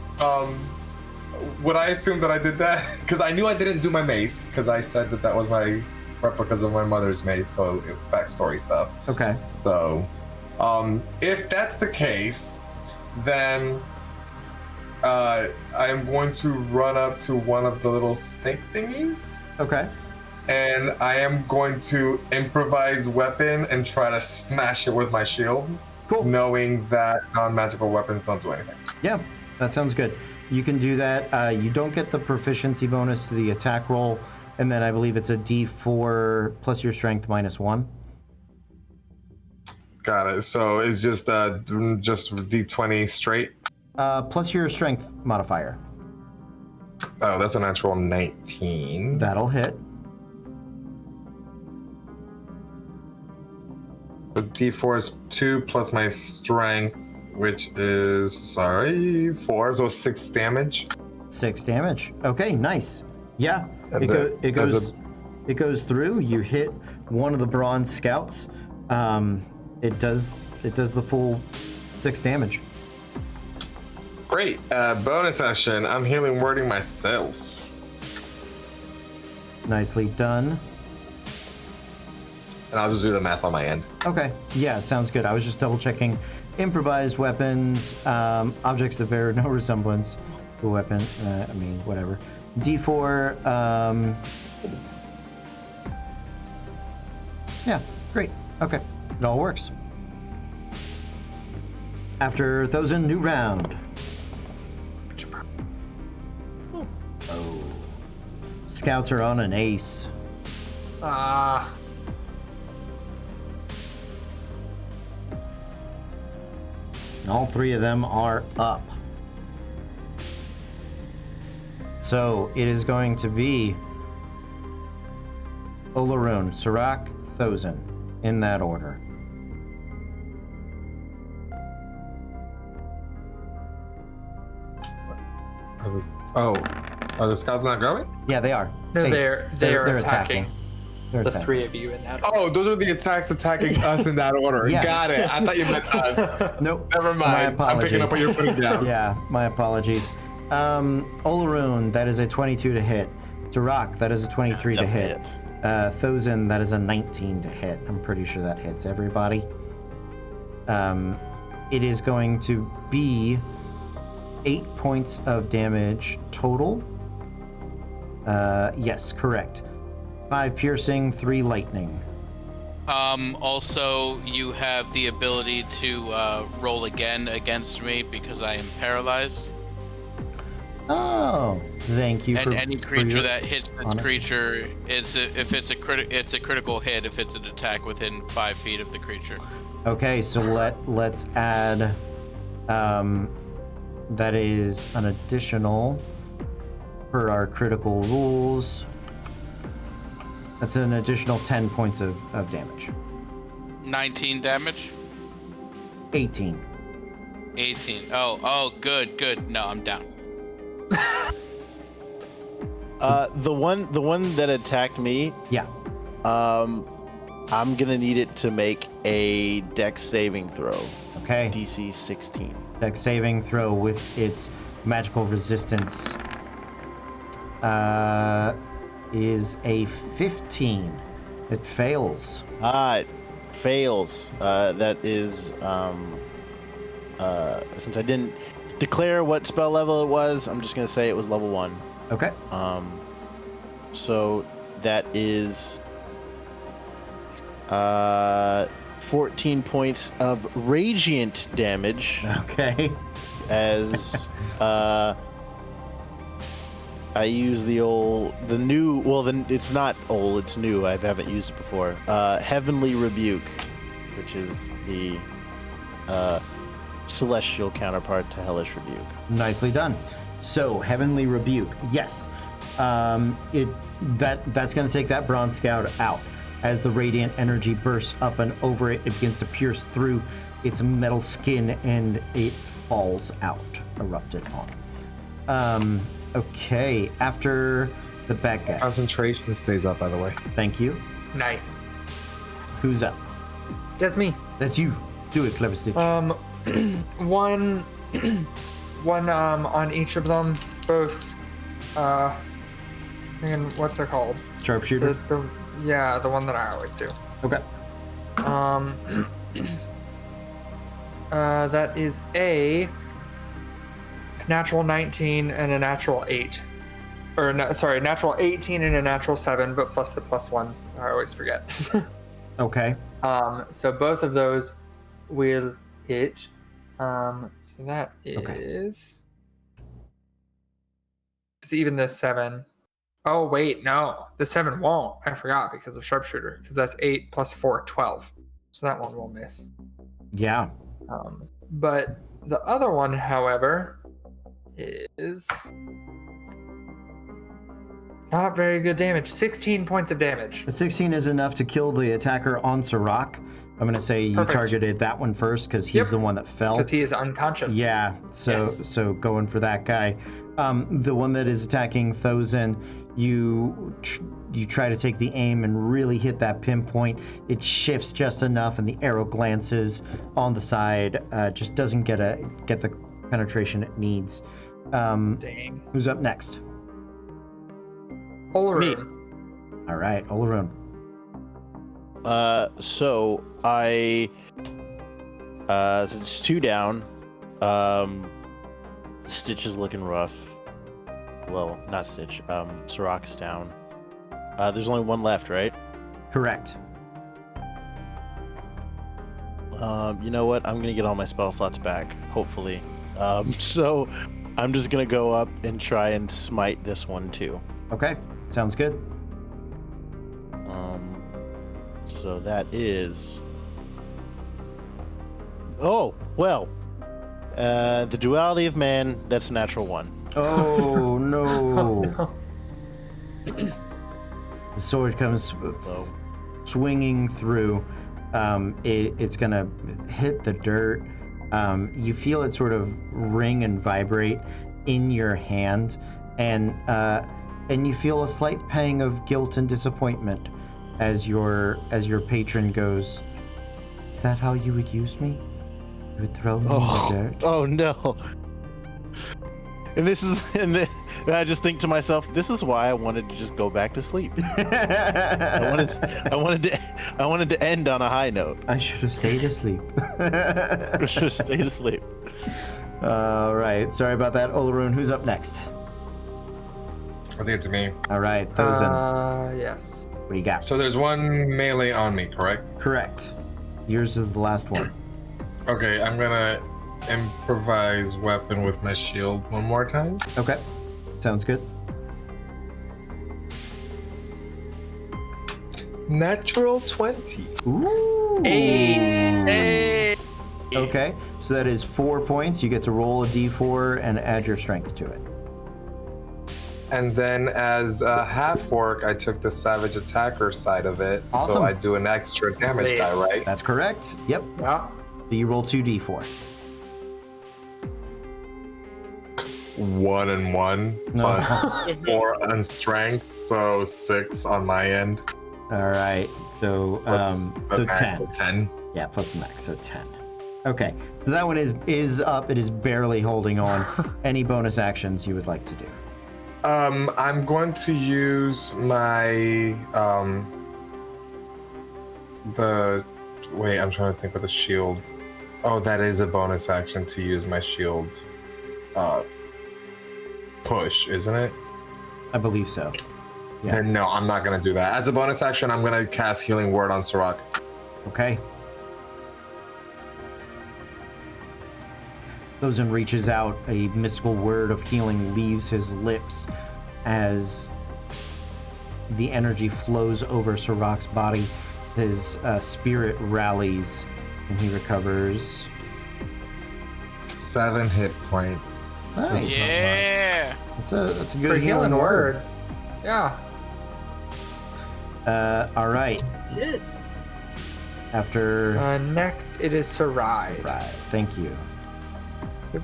would I assume that I did that? Because I knew I didn't do my mace, because I said that was my replicas of my mother's mace, so it's backstory stuff. Okay. So, if that's the case, then I'm going to run up to one of the little snake thingies, Okay. and I am going to improvise weapon and try to smash it with my shield, Cool. knowing that non-magical weapons don't do anything. Yeah, that sounds good. You can do that. You don't get the proficiency bonus to the attack roll, and then I believe it's a D4 plus your strength minus 1. Got it. So it's just D20 straight. Plus your strength modifier. Oh, that's a natural 19. That'll hit. The D4 is 2 plus my strength, which is 4, so 6 damage. 6 damage. Okay, nice. Yeah, And it goes through. You hit one of the bronze scouts. It does the full 6 damage. Great. Bonus action. I'm healing wording myself. Nicely done. And I'll just do the math on my end. Okay, yeah, sounds good. I was just double checking. Improvised weapons, objects that bear no resemblance to a weapon. I mean, whatever. D4. Yeah, great. Okay, it all works. After those in, new round. Oh. Scouts are on an ace. Ah. And all 3 of them are up. So it is going to be Olaroon, Serac, Thozen, in that order. Are the scouts not going? Yeah, they are. No, Ace. they're attacking. They're The attacking. 3 of you in that. Oh, those are the attacks attacking us in that order. Yeah. Got it. I thought you meant us. Nope. Never mind. My I'm picking up what you're apologies. putting down. Yeah, my apologies. Olaroon, that is a 22 to hit. Durak, that is a 23 to hit. Thozen, that is a 19 to hit. I'm pretty sure that hits everybody. It is going to be 8 points of damage total. Yes, correct. 5 piercing, 3 lightning. Also, you have the ability to roll again against me because I am paralyzed. Oh, thank you. And for, any for creature your that hits this honesty. creature, it's a critical hit if it's an attack within 5 feet of the creature. Okay, so let's add. That is an additional per our critical rules. That's an additional 10 points of damage. 19 damage. 18. 18. Oh, good. No, I'm down. The one that attacked me, Yeah. I'm gonna need it to make a Dex saving throw. Okay. DC 16. Dex saving throw with its magical resistance is a 15. It fails. It fails. That is since I didn't declare what spell level it was, I'm just gonna say it was level 1. Okay. So that is 14 points of radiant damage Okay. as I use it's not old, it's new. I haven't used it before. Heavenly Rebuke, which is the celestial counterpart to Hellish Rebuke. Nicely done. So, Heavenly Rebuke. Yes. That's going to take that Bronze Scout out. As the radiant energy bursts up and over it, it begins to pierce through its metal skin and it falls out, erupted on. Okay, after the bad guy. Concentration stays up, by the way. Thank you. Nice. Who's up? That's me. That's you. Do it, Clever Stitch. One on each of them, both. And what's it called? Sharpshooter. Yeah, the one that I always do. Okay. That is a natural 19 and a natural 8. Or, no, sorry, natural 18 and a natural 7, but plus the plus ones. I always forget. Okay. So both of those will hit. So that is... It's even the 7. Oh, wait, no. The 7 won't. I forgot because of Sharpshooter. Because that's 8 plus 4, 12. So that one will miss. Yeah. But the other one, however, is not very good damage. 16 points of damage. The 16 is enough to kill the attacker on Sirach. I'm going to say you Perfect. targeted that one first because he's the one that fell. Because he is unconscious. Yeah, so going for that guy. The one that is attacking Thozen, you try to take the aim and really hit that pinpoint. It shifts just enough, and the arrow glances on the side. Just doesn't get the penetration it needs. Dang. Who's up next? Olaroon. All right, Olaroon. So I it's 2 down. Stitch is looking rough. Well, not Stitch. Sirach is down. There's only one left, right? Correct. You know what? I'm gonna get all my spell slots back, hopefully. So I'm just gonna go up and try and smite this one too. Okay, sounds good. So that is. Oh well. The duality of man. That's a natural 1. Oh no! No. The sword comes So swinging through. It's gonna hit the dirt. You feel it sort of ring and vibrate in your hand, and you feel a slight pang of guilt and disappointment as your patron goes, "Is that how you would use me? You would throw me in the dirt?" Oh no. And I just think to myself, this is why I wanted to just go back to sleep. I wanted to end on a high note. I should have stayed asleep. I should have stayed asleep. All right. Sorry about that, Olaroon. Who's up next? I think it's me. All right, Thozen, Yes. what do you got? So there's one melee on me, correct? Correct. Yours is the last one. Okay, I'm gonna improvise weapon with my shield one more time. Okay, sounds good. Natural 20. Ooh. Hey. Okay, so that is 4 points. You get to roll a d4 and add your strength to it. And then as a half orc, I took the savage attacker side of it. Awesome. So I do an extra damage Lit. die, right? That's correct. Yep. Yeah. So you roll 2d4. 1 and 1 No. plus 4 on strength, so 6 on my end. All right. So Plus the so max 10. of 10. Yeah, plus the max, so 10. Okay, so that one is up. It is barely holding on. Any bonus actions you would like to do? I'm going to use my I'm trying to think of the shield. Oh, that is a bonus action to use my shield. Push, isn't it? I believe so. Yeah. Then no, I'm not gonna do that. As a bonus action, I'm gonna cast Healing Word on Sirach. Okay. Thozen reaches out. A mystical word of healing leaves his lips as the energy flows over Sirach's body. His spirit rallies, and he recovers. 7 hit points. Nice. Yeah. That's a good For healing word. Yeah. All right. Shit. After. Next, it is Sarai. Right. Thank you.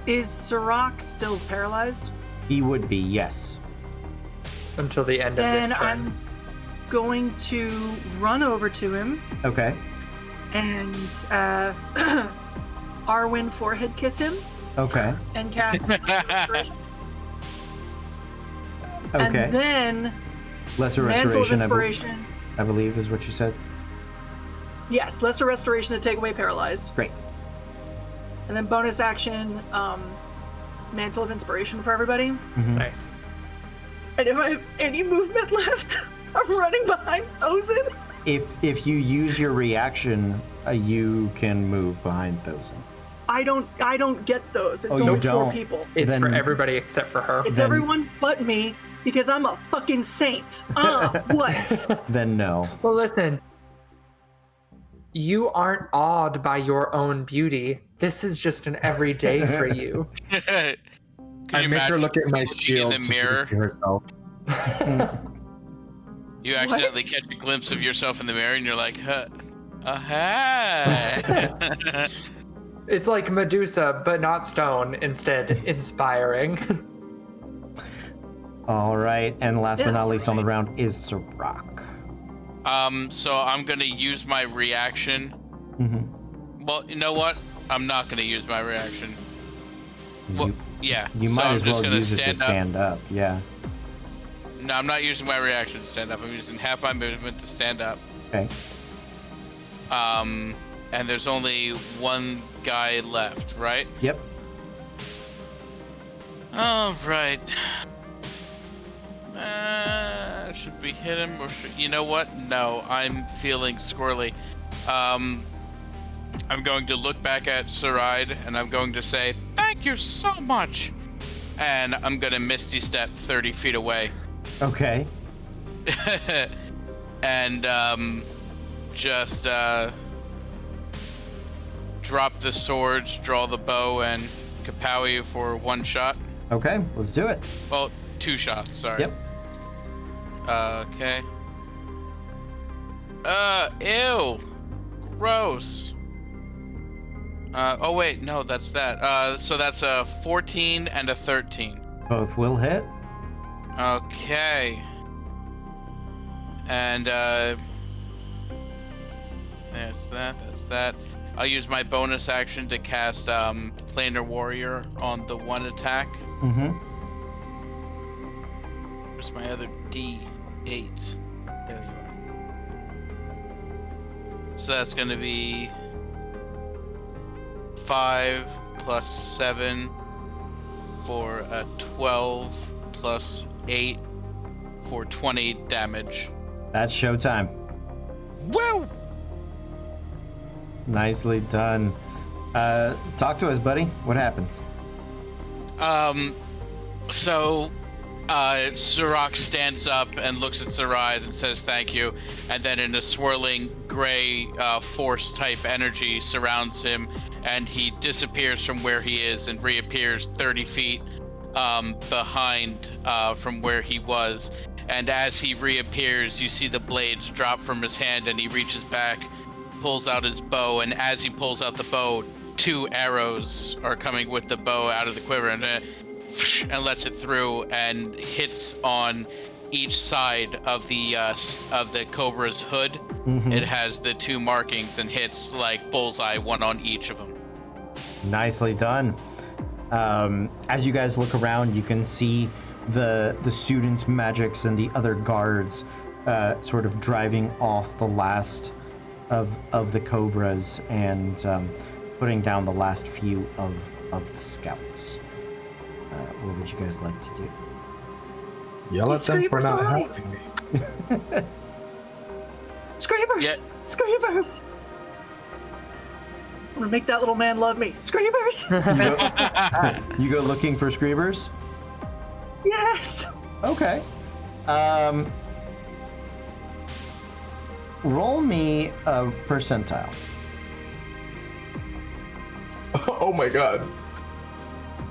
Is Sirach still paralyzed? He would be, yes. Until the end of Then this turn. I'm going to run over to him Okay. and Arwen forehead kiss him Okay. and cast Restoration. Okay. And then Lesser Mantle of restoration, Inspiration. I believe, is what you said. Yes, Lesser Restoration to take away paralyzed. Great. And then bonus action, Mantle of Inspiration for everybody. Mhm. Nice. And if I have any movement left, I'm running behind Thozen. If you use your reaction, you can move behind Thozen. I don't get those. It's Oh, you only 4 don't? people. It's for Then- everybody except for her. It's Then- everyone but me because I'm a fucking saint. What? Then no. Well, listen. You aren't awed by your own beauty. This is just an everyday for you. Can I you make her imagine look at my looking shield in the so she can mirror? see herself. You accidentally catch a glimpse of yourself in the mirror, and you're like, hi. It's like Medusa, but not stone, instead inspiring. All right, and last but Yeah, not least on the right. round is Sirach. So I'm gonna use my reaction. Mm-hmm. Well, you know what? I'm not gonna use my reaction. Well, yeah. You so might I'm as just well gonna use it to stand up. Yeah. No, I'm not using my reaction to stand up. I'm using half my movement to stand up. Okay. And there's only one guy left, right? Yep. All right. Should we hit him, or you know what? No, I'm feeling squirrely. I'm going to look back at Sarai and I'm going to say, "Thank you so much," and I'm gonna Misty Step 30 feet away, Okay. and just drop the swords, draw the bow, and kapow you for one shot. Okay. Let's do it. Well, 2 shots. Sorry. Yep. Okay. Ew. Gross. Oh wait, no, that's that. So that's a 14 and a 13. Both will hit. Okay. And there's that. I'll use my bonus action to cast Planar Warrior on the one attack. Mm-hmm. Where's my other D8? There you are. So that's gonna be 5 plus 7 for a 12 plus 8 for 20 damage. That's showtime. Woo! Nicely done. Talk to us, buddy. What happens? So Sirach stands up and looks at Saride and says thank you, and then in a swirling gray force type energy surrounds him, and he disappears from where he is and reappears 30 feet behind from where he was. And as he reappears, you see the blades drop from his hand, and he reaches back, pulls out his bow, and as he pulls out the bow, 2 arrows are coming with the bow out of the quiver, and lets it through and hits on each side of the cobra's hood. Mhm. It has the 2 markings and hits like bullseye, one on each of them. Nicely done. As you guys look around, you can see the students' magics and the other guards sort of driving off the last of the cobras and putting down the last few of the scouts. What would you guys like to do? Yell at them for Screamers not alright. helping me. Screamers! Yeah. Screamers! I'm gonna make that little man love me. Screamers! You go looking for Screebers? Yes! Okay. Roll me a percentile. Oh my god.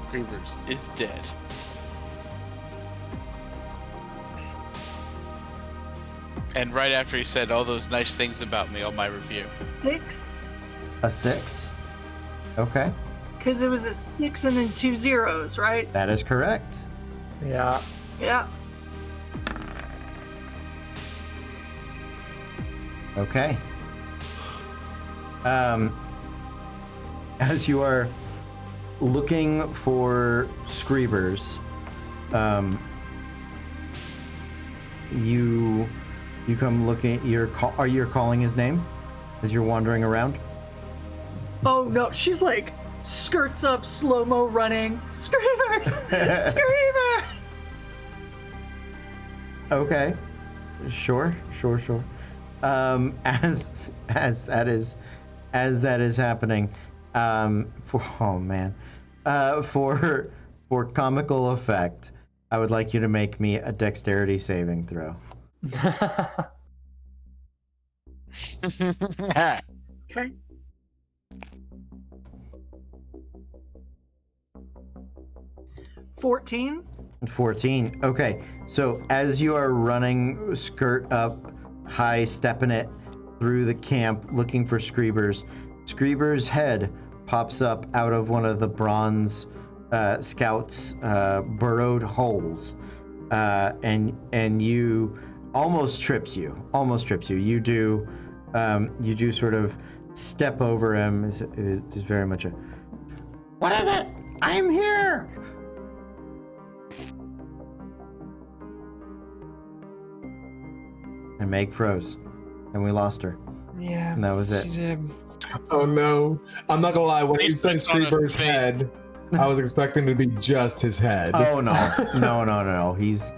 Screamers is dead. And right after he said all those nice things about me on my review. 6? A 6? Okay. Because it was a 6 and then 2 zeros, right? That is correct. Yeah. Yeah. Okay. As you are looking for Screebers, you come looking. Are you calling his name as you're wandering around? Oh no, she's like skirts up, slow-mo running. Screamers! Screamers! Okay. Sure. As that is happening, for comical effect, I would like you to make me a dexterity saving throw. Okay. $14. 14. Okay, so as you are running, skirt up, high stepping it through the camp, looking for Screebers, Screeber's head pops up out of one of the bronze scouts' burrowed holes, and you almost trips you. You do sort of step over him. It's very much a, what is it? I'm here. And Meg froze, and we lost her. Yeah. And that was it. She did. Oh no. I'm not gonna lie, when you He said sits on his Screeber's face. head, I was expecting it to be just his head. Oh no. He's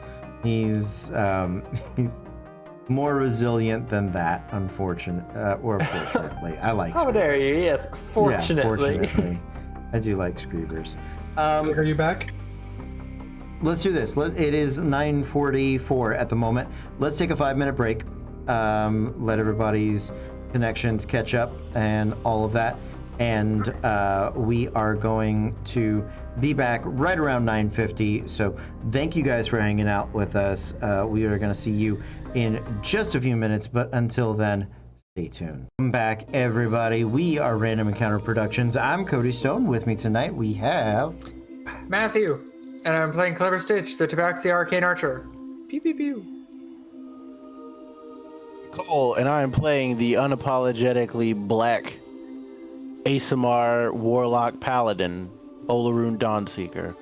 more resilient than that, unfortunately. I like How Screebers. dare you? Yes, fortunately. Yeah, fortunately. I do like Screebers. Are you back? Let's do this. It is 9:44 at the moment. Let's take a 5-minute break. Let everybody's connections catch up and all of that. And we are going to be back right around 9:50. So thank you guys for hanging out with us. We are going to see you in just a few minutes. But until then, stay tuned. Welcome back, everybody. We are Random Encounter Productions. I'm Cody Stone. With me tonight, we have... Matthew, and I'm playing Clever Stitch, the Tabaxi Arcane Archer. Pew pew pew. Cole, and I am playing the unapologetically black ASMR Warlock Paladin, Olaroon Dawnseeker.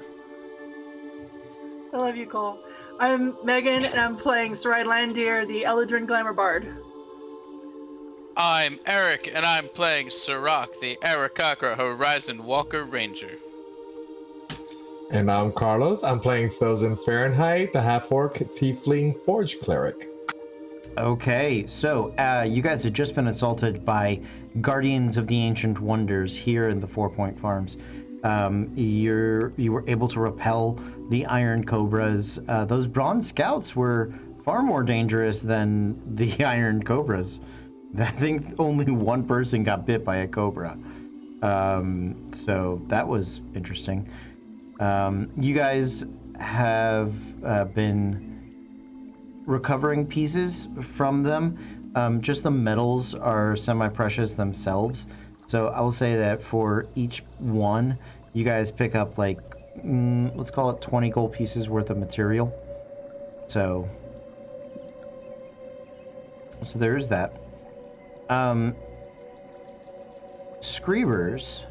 I love you, Cole. I'm Megan, and I'm playing Sarai Landir, the Eladrin Glamour Bard. I'm Eric, and I'm playing Sirach, the Arakakra Horizon Walker Ranger. And I'm Carlos. I'm playing Thousand Fahrenheit, the half-orc tiefling forge cleric. Okay, so you guys had just been assaulted by Guardians of the Ancient Wonders here in the 4 Point Farms. You were able to repel the Iron Cobras. Those Bronze Scouts were far more dangerous than the Iron Cobras. I think only one person got bit by a cobra. So that was interesting. You guys have been recovering pieces from them. Just the metals are semi-precious themselves. So I will say that for each one, you guys pick up like, let's call it 20 gold pieces worth of material. So there's that. Screevers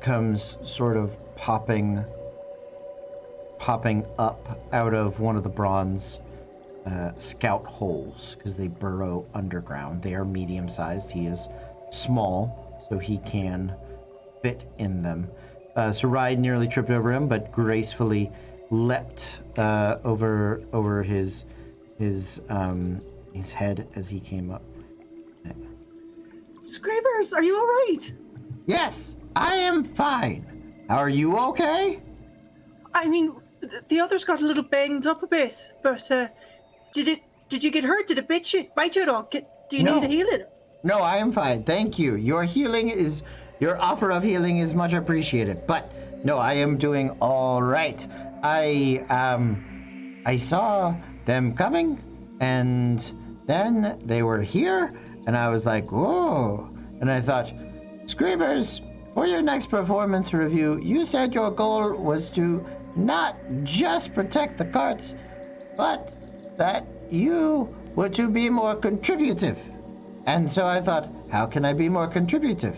comes sort of popping up out of one of the bronze scout holes because they burrow underground. They are medium-sized. He is small, so he can fit in them. Sarai nearly tripped over him, but gracefully leapt over his head as he came up. Screamers, are you all right? Yes, I am fine. Are you okay? I mean, the others got a little banged up a bit, but did you get hurt? Did it bite you at all? Do you need a healing? No, I am fine. Thank you. Your offer of healing is much appreciated. But no, I am doing all right. I saw them coming, and then they were here, and I was like, whoa. And I thought, Screamers, for your next performance review, you said your goal was to not just protect the carts, but that you were to be more contributive. And so I thought, how can I be more contributive?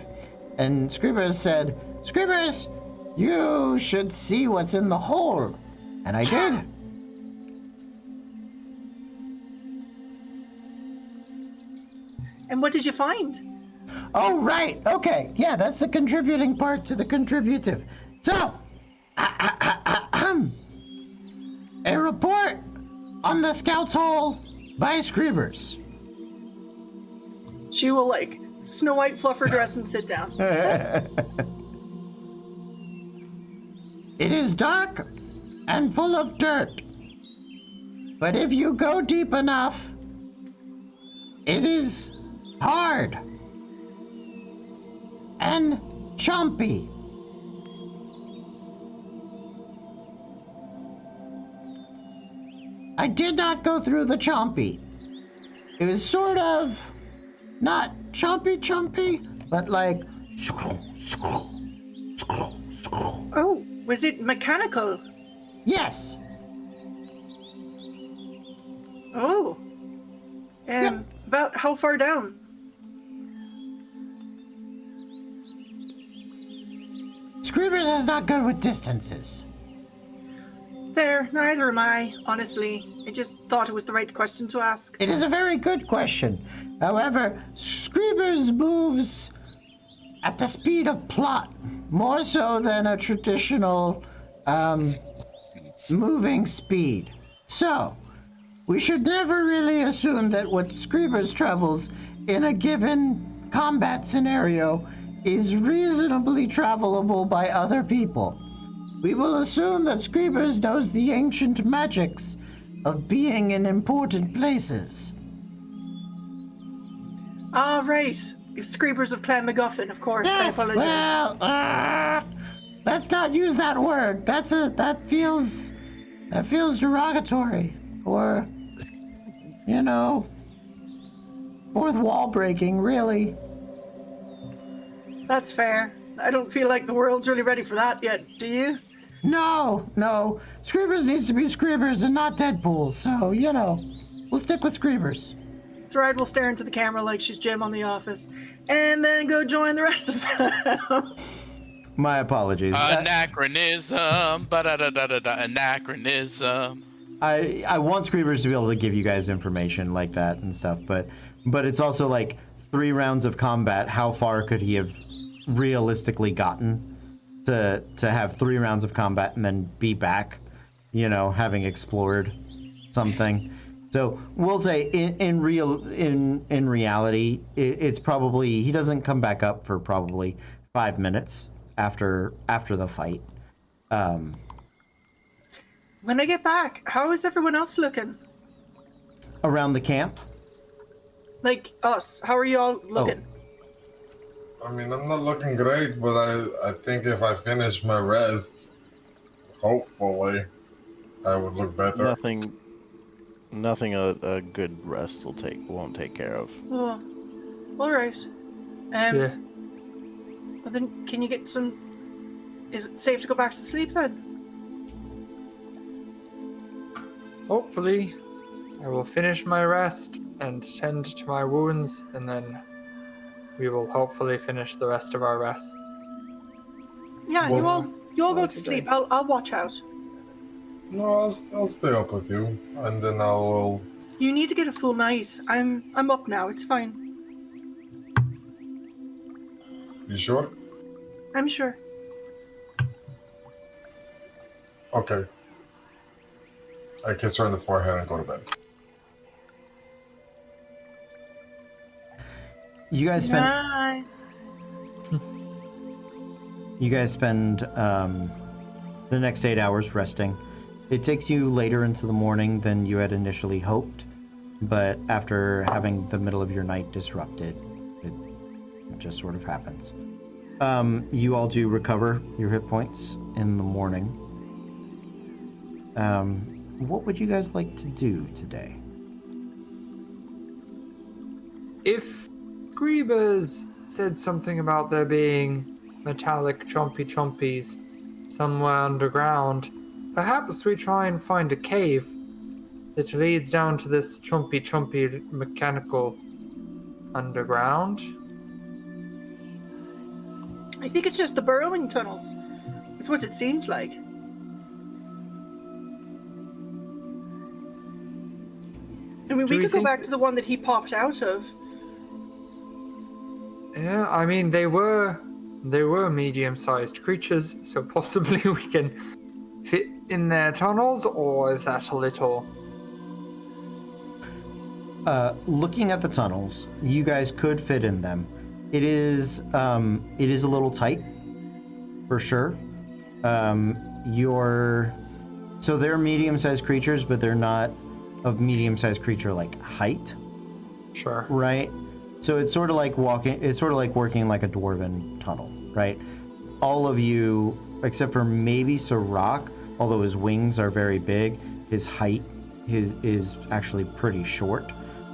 And Screamers said, Screamers, you should see what's in the hole. And I did. And what did you find? Oh, right. Okay. Yeah, that's the contributing part to the contributive. So, a report on the Scouts Hole by Screamers. She will, like, Snow White fluff her dress and sit down. It is dark and full of dirt. But if you go deep enough, it is hard and chompy. I did not go through the chompy. It was sort of not chompy, but like scroll. Oh, was it mechanical? Yes. Oh. Yep. About how far down? Screamers is not good with distances. Fair, neither am I, honestly. I just thought it was the right question to ask. It is a very good question. However, Screamers moves at the speed of plot, more so than a traditional moving speed. So, we should never really assume that what Screamers travels in a given combat scenario is reasonably travelable by other people. We will assume that Screamers knows the ancient magics of being in important places. Ah, right. Screamers of Clan MacGuffin, of course. Yes, I apologize. well, let's not use that word. That feels derogatory, or fourth wall breaking, really. That's fair. I don't feel like the world's really ready for that yet, do you? No. Screamers needs to be Screamers and not Deadpool, so, we'll stick with Screamers. Saride will stare into the camera like she's Jim on The Office, and then go join the rest of them. My apologies. Anachronism. Anachronism. I want Screamers to be able to give you guys information like that and stuff, but it's also like 3 rounds of combat. How far could he have realistically gotten? to have 3 rounds of combat and then be back, you know, having explored something. So we'll say in reality, it's probably he doesn't come back up for probably 5 minutes after the fight. When I get back, how is everyone else looking? Around the camp. Like us, how are you all looking? I mean, I'm not looking great, but I think if I finish my rest, hopefully, I would look better. Nothing a good rest won't take care of. Oh, all right. Yeah. Well then, can you get some? Is it safe to go back to sleep then? Hopefully, I will finish my rest and tend to my wounds, and then we will hopefully finish the rest of our rest. Yeah, Well- you all go to today. sleep. I'll watch out. No, I'll stay up with you, and then I'll. You need to get a full night. I'm up now. It's fine. You sure? I'm sure. Okay. I kiss her on the forehead and go to bed. You guys spend Night. the next 8 hours resting. It takes you later into the morning than you had initially hoped, but after having the middle of your night disrupted, it just sort of happens. You all do recover your hit points in the morning. What would you guys like to do today? If Griebers said something about there being metallic chompy chompies somewhere underground, perhaps we try and find a cave that leads down to this chompy mechanical underground. I think it's just the burrowing tunnels. That's what it seems like. I mean, Do we we could go think back to the one that he popped out of. Yeah, I mean they were medium-sized creatures, so possibly we can fit in their tunnels, or is that a little? Looking at the tunnels, you guys could fit in them. It is a little tight, for sure. So they're medium-sized creatures, but they're not of medium-sized creature like height, Sure. right? So it's sort of like working like a dwarven tunnel, right? All of you, except for maybe Sirach, although his wings are very big, his height is actually pretty short.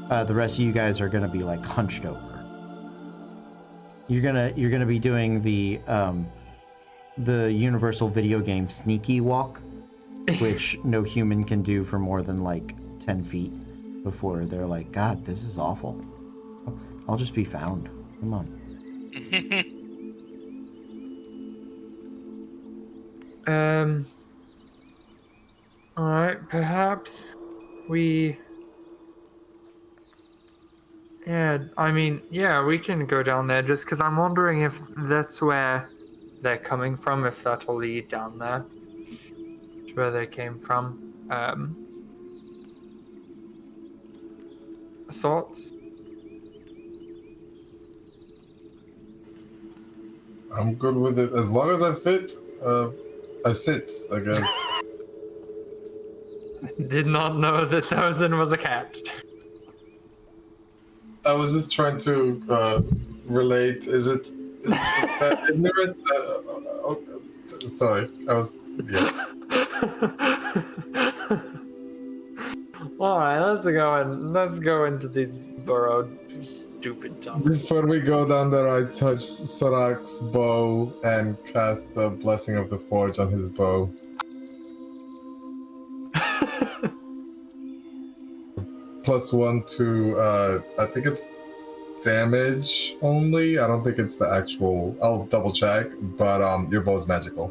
The rest of you guys are gonna be like hunched over. You're gonna be doing the universal video game sneaky walk, which no human can do for more than like 10 feet before they're like, God, this is awful. I'll just be found. Come on. Alright, perhaps we... Yeah, I mean, yeah, we can go down there just because I'm wondering if that's where they're coming from, if that'll lead down there to where they came from. Thoughts? I'm good with it. As long as I fit, I sit, I guess. Did not know that Thousand was a cat. I was just trying to relate. Is that ignorant? Sorry, I was. Yeah. Alright, let's go into these burrowed stupid tunnels. Before we go down there, I touch Sirach's bow and cast the Blessing of the Forge on his bow. +1 to, I think it's damage only. I don't think it's the actual. I'll double check, but your bow's magical.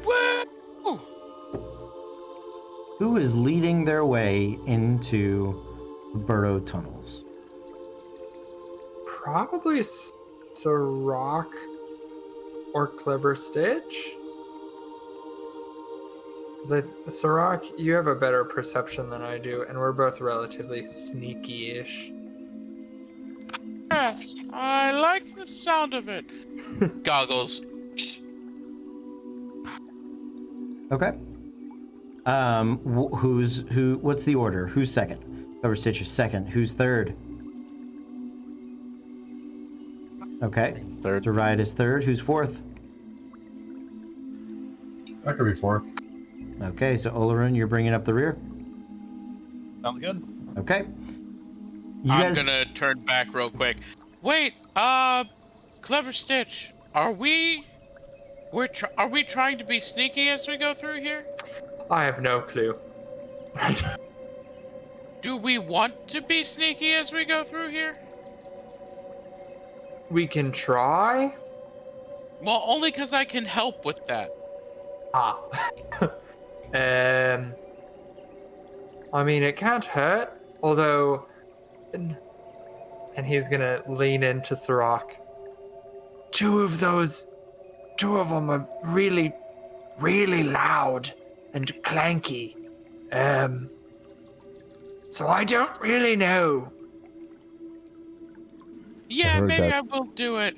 Woo! Who is leading their way into the burrowed tunnels? Probably Sirach. or Clever Stitch? Sirach, you have a better perception than I do, and we're both relatively sneaky-ish. Yes, I like the sound of it. Goggles. Okay. What's the order? Who's second? Clever Stitch is second. Who's third? Okay. Third. Riot is third. Who's fourth? That could be fourth. Okay, so Olarun, you're bringing up the rear. Sounds good. Okay. I'm gonna turn back real quick. Wait, Clever Stitch, are we trying to be sneaky as we go through here? I have no clue. Do we want to be sneaky as we go through here? We can try? Well, only because I can help with that. Ah. I mean, it can't hurt, although... And he's gonna lean into Sirach. Two of them are really, really loud and clanky. So I don't really know. Yeah, maybe that. I will do it.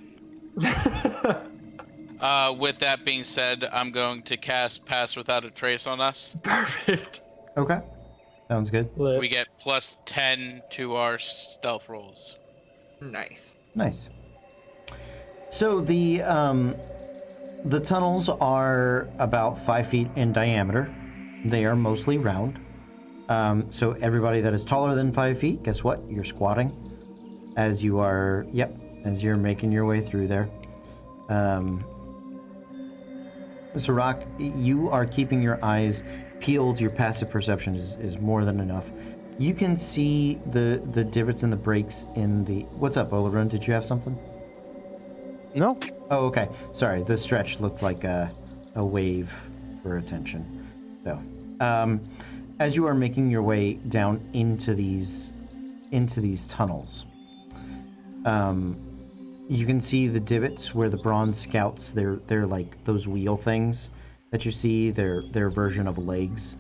With that being said, I'm going to cast Pass Without a Trace on us. Perfect. Okay. Sounds good. We get plus 10 to our stealth rolls. Nice. Nice. So the tunnels are about 5 feet in diameter. They are mostly round. So everybody that is taller than 5 feet, guess what? You're squatting as you're making your way through there. Sirach, you are keeping your eyes peeled. Your passive perception is more than enough. You can see the divots and the breaks in the... What's up, Olarun? Did you have something? No. Oh, okay. Sorry, the stretch looked like a wave for attention. So, as you are making your way down into these tunnels, you can see the divots where the bronze scouts, they're like those wheel things that you see, their version of legs,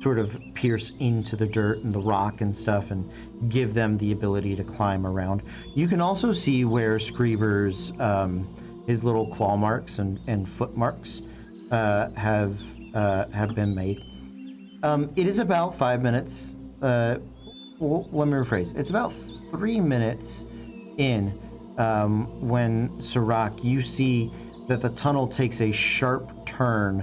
sort of pierce into the dirt and the rock and stuff and give them the ability to climb around. You can also see where Screever's his little claw marks and foot marks have been made. It is about 5 minutes. Let me rephrase. It's about 3 minutes in when Sirach, you see that the tunnel takes a sharp turn.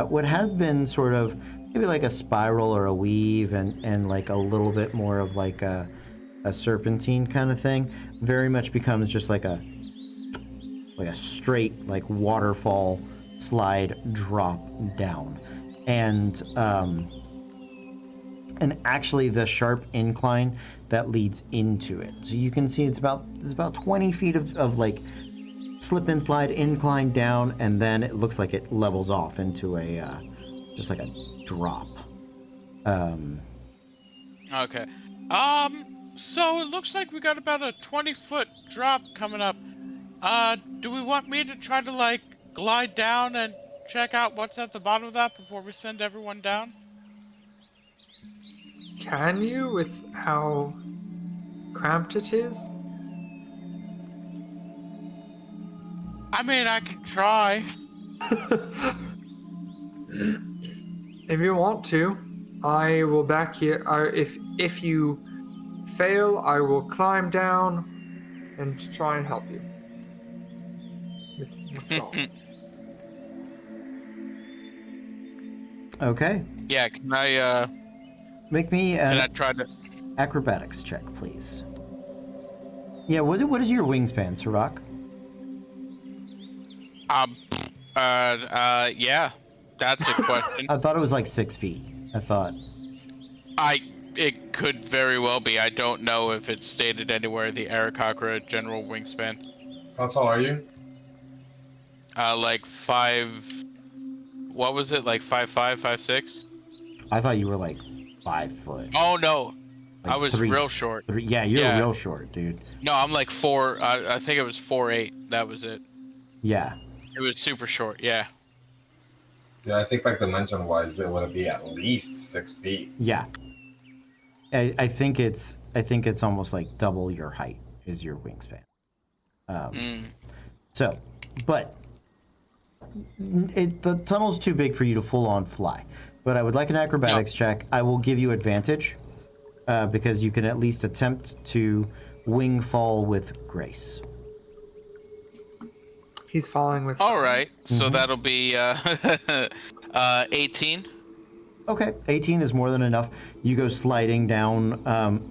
What has been sort of maybe like a spiral or a weave and like a little bit more of like a serpentine kind of thing, very much becomes just like a straight like waterfall slide drop down. And actually the sharp incline that leads into it. So you can see it's about 20 feet of like slip and slide incline down, and then it looks like it levels off into a just like a drop. Okay. So it looks like we got about a 20-foot drop coming up. Do we want me to try to like glide down and check out what's at the bottom of that before we send everyone down? Can you, with how cramped it is? I mean, I could try. If you want to, I will back you. If you fail, I will climb down and try and help you. Okay. Yeah, can I Make me can I an try to acrobatics check, please. Yeah, what is your wingspan, Sirach? yeah, that's a question. I thought it was like 6 feet. I thought. It could very well be. I don't know if it's stated anywhere in the Aarakocra general wingspan. How tall are you? Like 5. What was it? Like 5'5", 5'6"? I thought you were like 5 foot. Oh no, Like I was real short. Yeah, you're Yeah. real short, dude. No, I'm like 4. I think it was 4'8". That was it. Yeah. It was super short. Yeah. Yeah, I think like dimension-wise, it would be at least 6 feet. Yeah. I think it's almost like double your height is your wingspan. So, but the tunnel's too big for you to full on fly. But I would like an acrobatics check. I will give you advantage because you can at least attempt to wing fall with grace. He's falling with. All right. So that'll be 18. Okay, 18 is more than enough. You go sliding down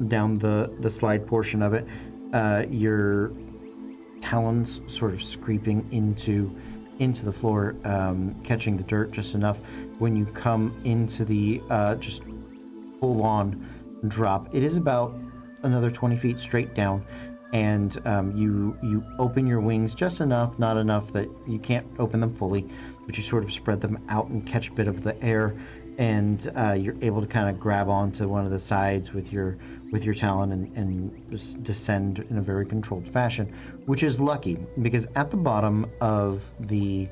down the slide portion of it. Your talons sort of scraping into the floor, catching the dirt just enough. When you come into the just full on drop, it is about another 20 feet straight down, and you open your wings just enough, not enough that you can't open them fully, but you sort of spread them out and catch a bit of the air, and you're able to kind of grab onto one of the sides with your talon and just descend in a very controlled fashion, which is lucky because at the bottom of the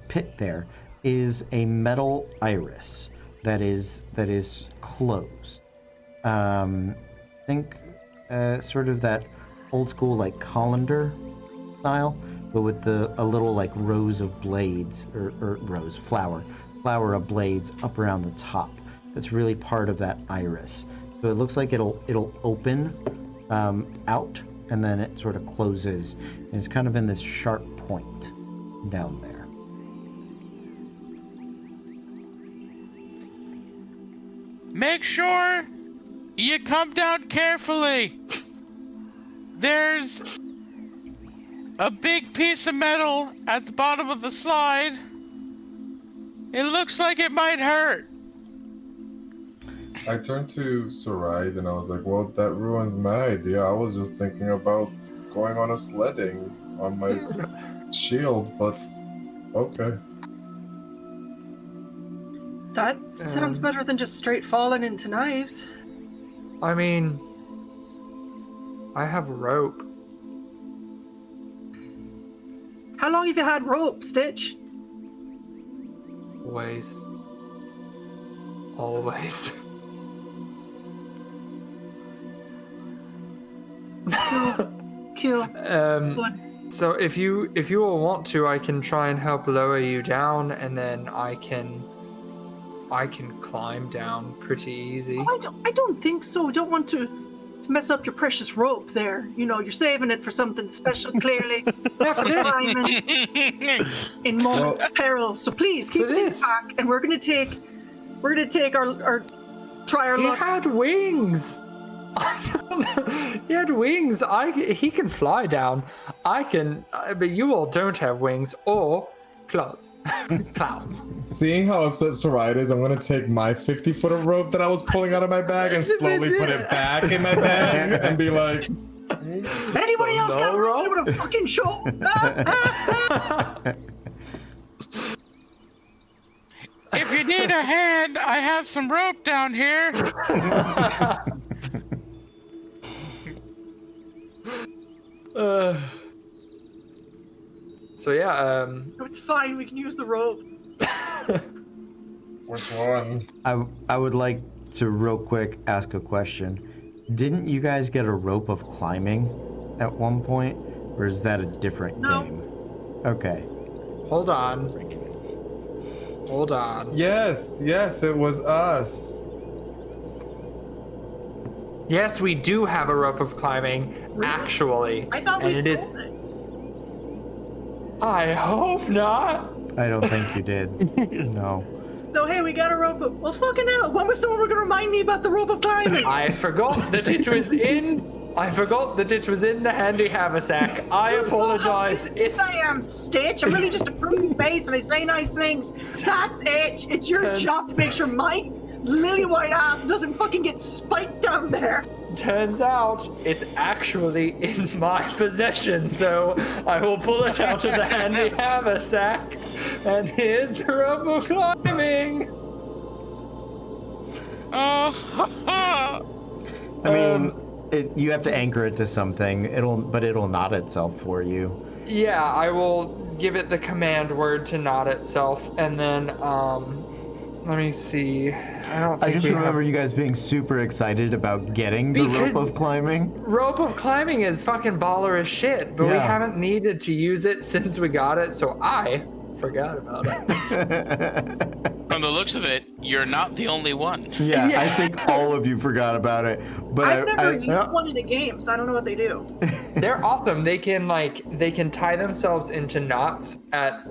pit there is a metal iris that is closed. Think sort of that old school like colander style, but with a little like rows of blades or flower of blades up around the top. That's really part of that iris. So it looks like it'll open out and then it sort of closes, and it's kind of in this sharp point down there. Make sure you come down carefully. There's a big piece of metal at the bottom of the slide. It looks like it might hurt. I turned to Sarai and I was like, well, that ruins my idea. I was just thinking about going on a sledding on my shield, but okay. That sounds better than just straight falling into knives. I mean, I have rope. How long have you had rope, Stitch? Always. Always. Cool. Good. So if you all want to, I can try and help lower you down, and then I can climb down pretty easy. I don't think so. Don't want to mess up your precious rope there. You know, you're saving it for something special, clearly. Not for this. Climbing in moments of peril. So please keep it in pack, and we're gonna take our try our He luck. had wings. He had wings. He can fly down. I can, but you all don't have wings or claws. Claws. Seeing how upset Sarai is, I'm gonna take my 50-foot of rope that I was pulling out of my bag and slowly put it back in my bag and be like, Anybody else got a rope? I'm gonna fucking show. If you need a hand, I have some rope down here. So yeah, It's fine. We can use the rope. which one? I would like to real quick ask a question. Didn't you guys get a rope of climbing at one point, or is that a different game? Okay. hold on. Hold on. Yes, it was us. Yes, we do have a rope of climbing, Really? actually. I thought we and it sold it. I hope not. I don't think you did. No. So hey, we got a rope. Well, fucking hell! When was someone gonna remind me about the rope of climbing? I forgot that it was in. I forgot that it was in the handy haversack. I apologize. Yes, I am, Stitch. I'm really just a pretty face and I say nice things. That's it. It's your job to make sure my lily white ass doesn't fucking get spiked down there. Turns out it's actually in my possession, so I will pull it out of the handy haversack. And here's the rope of climbing. Oh, I mean, you have to anchor it to something. It'll knot itself for you. Yeah, I will give it the command word to knot itself, and then let me see. I don't I think just we remember have... you guys being super excited about getting the rope Because- of climbing. Rope of climbing is fucking baller as shit, but we Yeah. haven't needed to use it since we got it, so I forgot about it. From the looks of it, you're not the only one. Yeah, Yeah. I think all of you forgot about it. But I've never I used one in a game, so I don't know what they do. They're awesome. They can tie themselves into knots at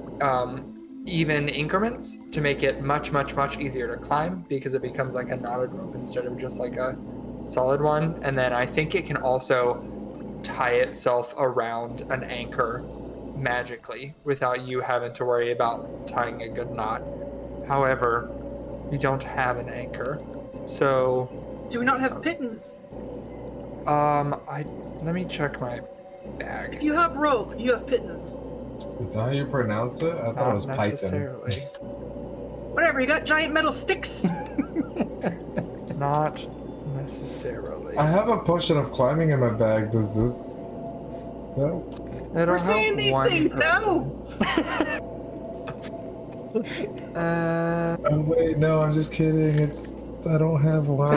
even increments to make it much easier to climb, because it becomes like a knotted rope instead of just like a solid one. And then I think it can also tie itself around an anchor magically without you having to worry about tying a good knot. However, we don't have an anchor, so Do we not have pittons? let me check my If bag. you have rope, you have pittons. Is that how you pronounce it? I thought it Not was Python. necessarily. Whatever, you got giant metal sticks. Not necessarily. I have a potion of climbing in my bag. Does this? No. It'll We're saying help these one things, person. no! Oh wait, no. I'm just kidding. It's. I don't have one.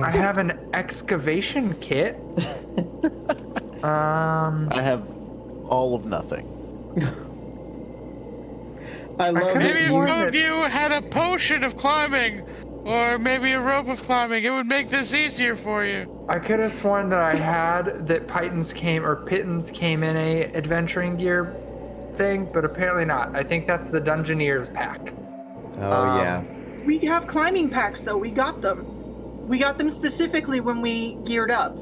I have an excavation kit. I have all of nothing. I love could've that Maybe if sworn you. one of you had a potion of climbing, or maybe a rope of climbing, it would make this easier for you. I could have sworn that I had that pittons came in a adventuring gear thing, but apparently not. I think that's the Dungeoneer's pack. Oh yeah. We have climbing packs, though. We got them. We got them specifically when we geared up.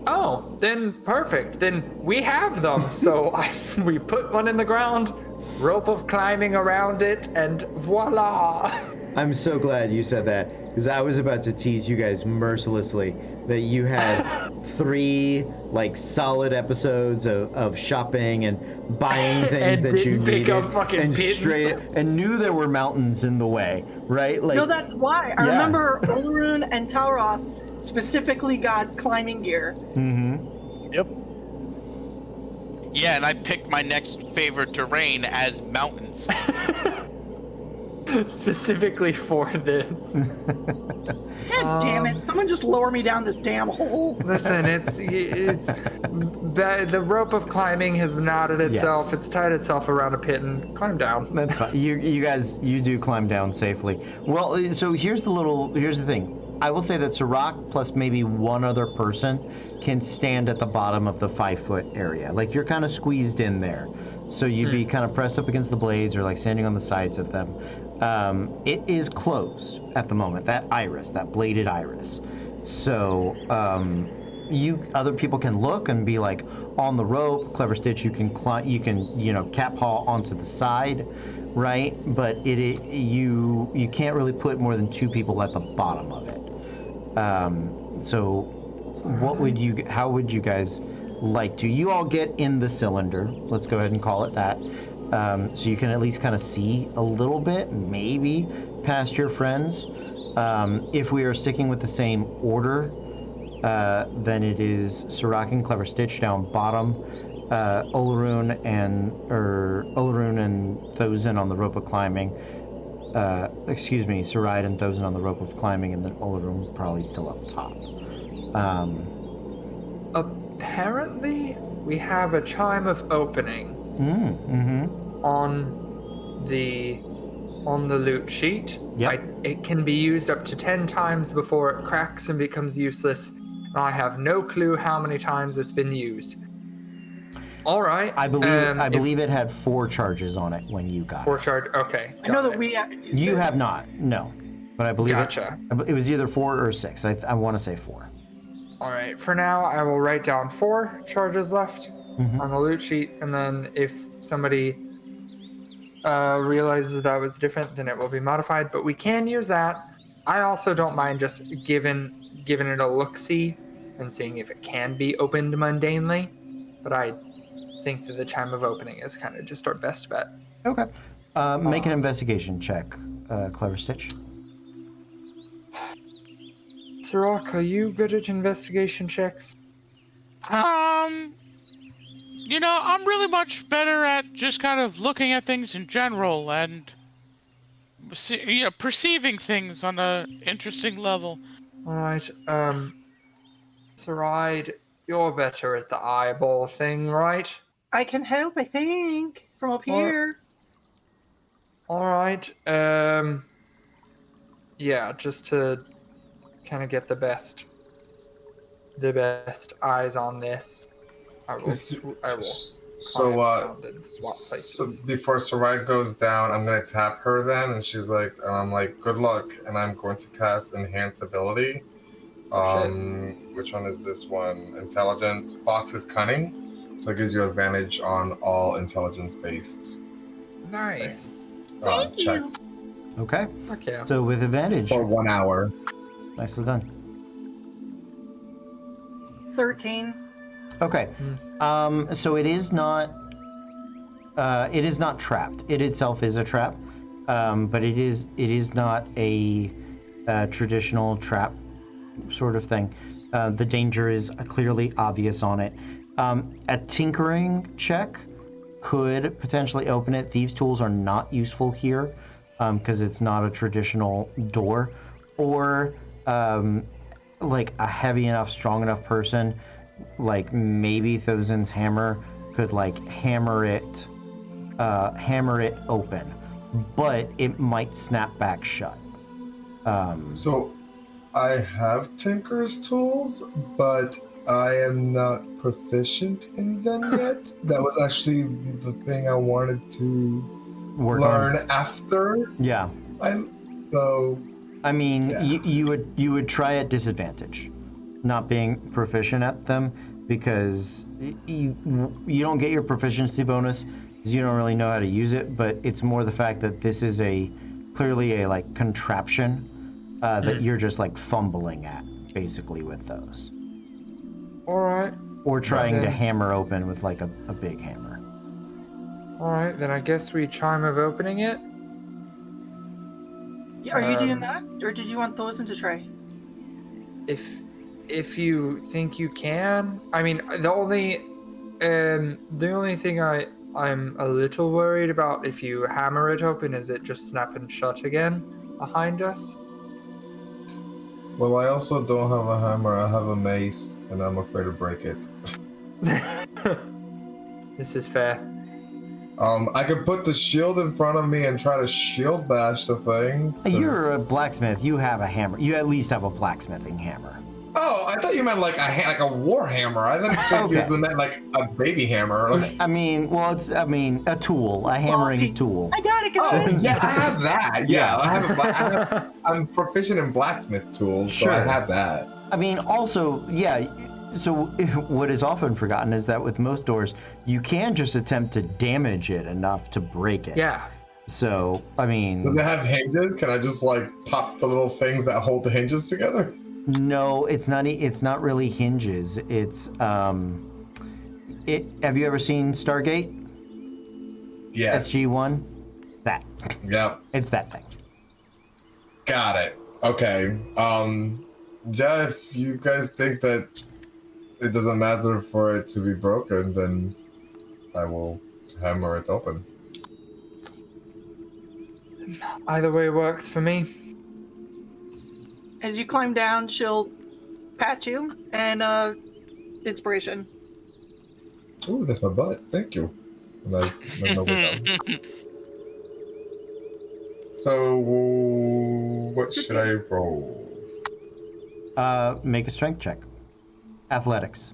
Oh, then perfect. Then we have them. So we put one in the ground, rope of climbing around it, and voila. I'm so glad you said that, because I was about to tease you guys mercilessly that you had 3 like solid episodes of shopping and buying things And that you didn't pick needed up fucking and pittance. and knew there were mountains in the way, right? Like No, that's why. I Yeah. remember Olaroon and Talroth specifically got climbing gear. Yep. Yeah, and I picked my next favorite terrain as mountains. Specifically for this. God damn it. Someone just lower me down this damn hole. Listen, it's the rope of climbing has knotted itself. Yes. It's tied itself around a pit and climb down. That's fine. You guys, you do climb down safely. Well, so here's the thing. I will say that Sirach plus maybe one other person can stand at the bottom of the 5-foot area. Like you're kind of squeezed in there. So you'd be kind of pressed up against the blades or like standing on the sides of them. It is closed at the moment, that iris, that bladed iris. So other people can look and be like on the rope. Clever Stitch, you can cap haul onto the side, right? But you can't really put more than 2 people at the bottom of it. So how would you guys like to? You all get in the cylinder. Let's go ahead and call it that. So you can at least kind of see a little bit, maybe past your friends. If we are sticking with the same order, then it is Sirach and Clever Stitch down bottom, Olaroon and Thozin on the rope of climbing. Saride and Thozin on the rope of climbing, and then Olaroon probably still up top. Apparently, we have a chime of opening on the loot sheet. Yep. It can be used up to 10 times before it cracks and becomes useless. And I have no clue how many times it's been used. All right. I believe it had 4 charges on it when you got 4 it. charge. Okay. I know got that it. we haven't used You it. have not, no. But I believe Gotcha. it was either 4 or 6. I want to say 4. All right. For now, I will write down 4 charges left on the loot sheet, and then if somebody realizes that was different, then it will be modified. But we can use that. I also don't mind just giving it a look-see and seeing if it can be opened mundanely. But I think that the chime of opening is kind of just our best bet. Okay. Make an investigation check, Clever Stitch. Sirach, are you good at investigation checks? you know, I'm really much better at just kind of looking at things in general and, perceiving things on a interesting level. All right. Saride, you're better at the eyeball thing, right? I can help, I think, from up Or- here. All right. Yeah, just to kind of get the best eyes on this. I will. So, climb around and swap so places. before Sarai goes down, I'm gonna tap her then, and she's like, I'm like, good luck, and I'm going to cast Enhance Ability. Which one is this one? Intelligence. Fox is cunning, so it gives you advantage on all intelligence-based Nice. checks Okay. Okay. So with advantage. for 1 hour. Nicely done. 13. Okay. So it is not trapped. It itself is a trap, but it is not a traditional trap sort of thing. The danger is clearly obvious on it. A tinkering check could potentially open it. Thieves' tools are not useful here because it's not a traditional door, or like a heavy enough, strong enough person, like maybe Thozin's hammer could like hammer it open, but it might snap back shut. So, I have Tinker's tools, but I am not proficient in them yet. That was actually the thing I wanted to Work learn on. after. Yeah. I mean, Yeah. you would try at disadvantage, not being proficient at them, because you don't get your proficiency bonus because you don't really know how to use it. But it's more the fact that this is clearly a like contraption that you're just like fumbling at basically with those, All right. or trying to then- hammer open with like a big hammer. All right. Then I guess we try move opening it. Are you doing Um, that? Or did you want Thosin to try? If you think you can. I mean, the only thing I'm a little worried about if you hammer it open is it just snapping shut again behind us. Well, I also don't have a hammer. I have a mace, and I'm afraid to break it. This is fair. I could put the shield in front of me and try to shield bash the thing. 'cause- You're a blacksmith. You have a hammer. You at least have a blacksmithing hammer. Oh, I thought you meant like a war hammer. I didn't think Okay. you meant like a baby hammer. Like, I mean, a tool, a hammering tool. I got it, oh, guys. yeah, I have that. Yeah, I'm proficient in blacksmith tools, so I Sure. have that. I mean, also, yeah. So what is often forgotten is that with most doors, you can just attempt to damage it enough to break it. Yeah. So I mean, Does it have hinges? Can I just like pop the little things that hold the hinges together? no, it's not. It's not really hinges. It's Have you ever seen Stargate? Yes. SG-1. That. Yep. It's that thing. Got it. Okay. Yeah, if you guys think that it doesn't matter for it to be broken, then I will hammer it open. Either way works for me. As you climb down, she'll pat you and inspiration. Ooh, that's my butt. Thank you. And I no, we're done. So, what should I roll? Make a strength check. Athletics.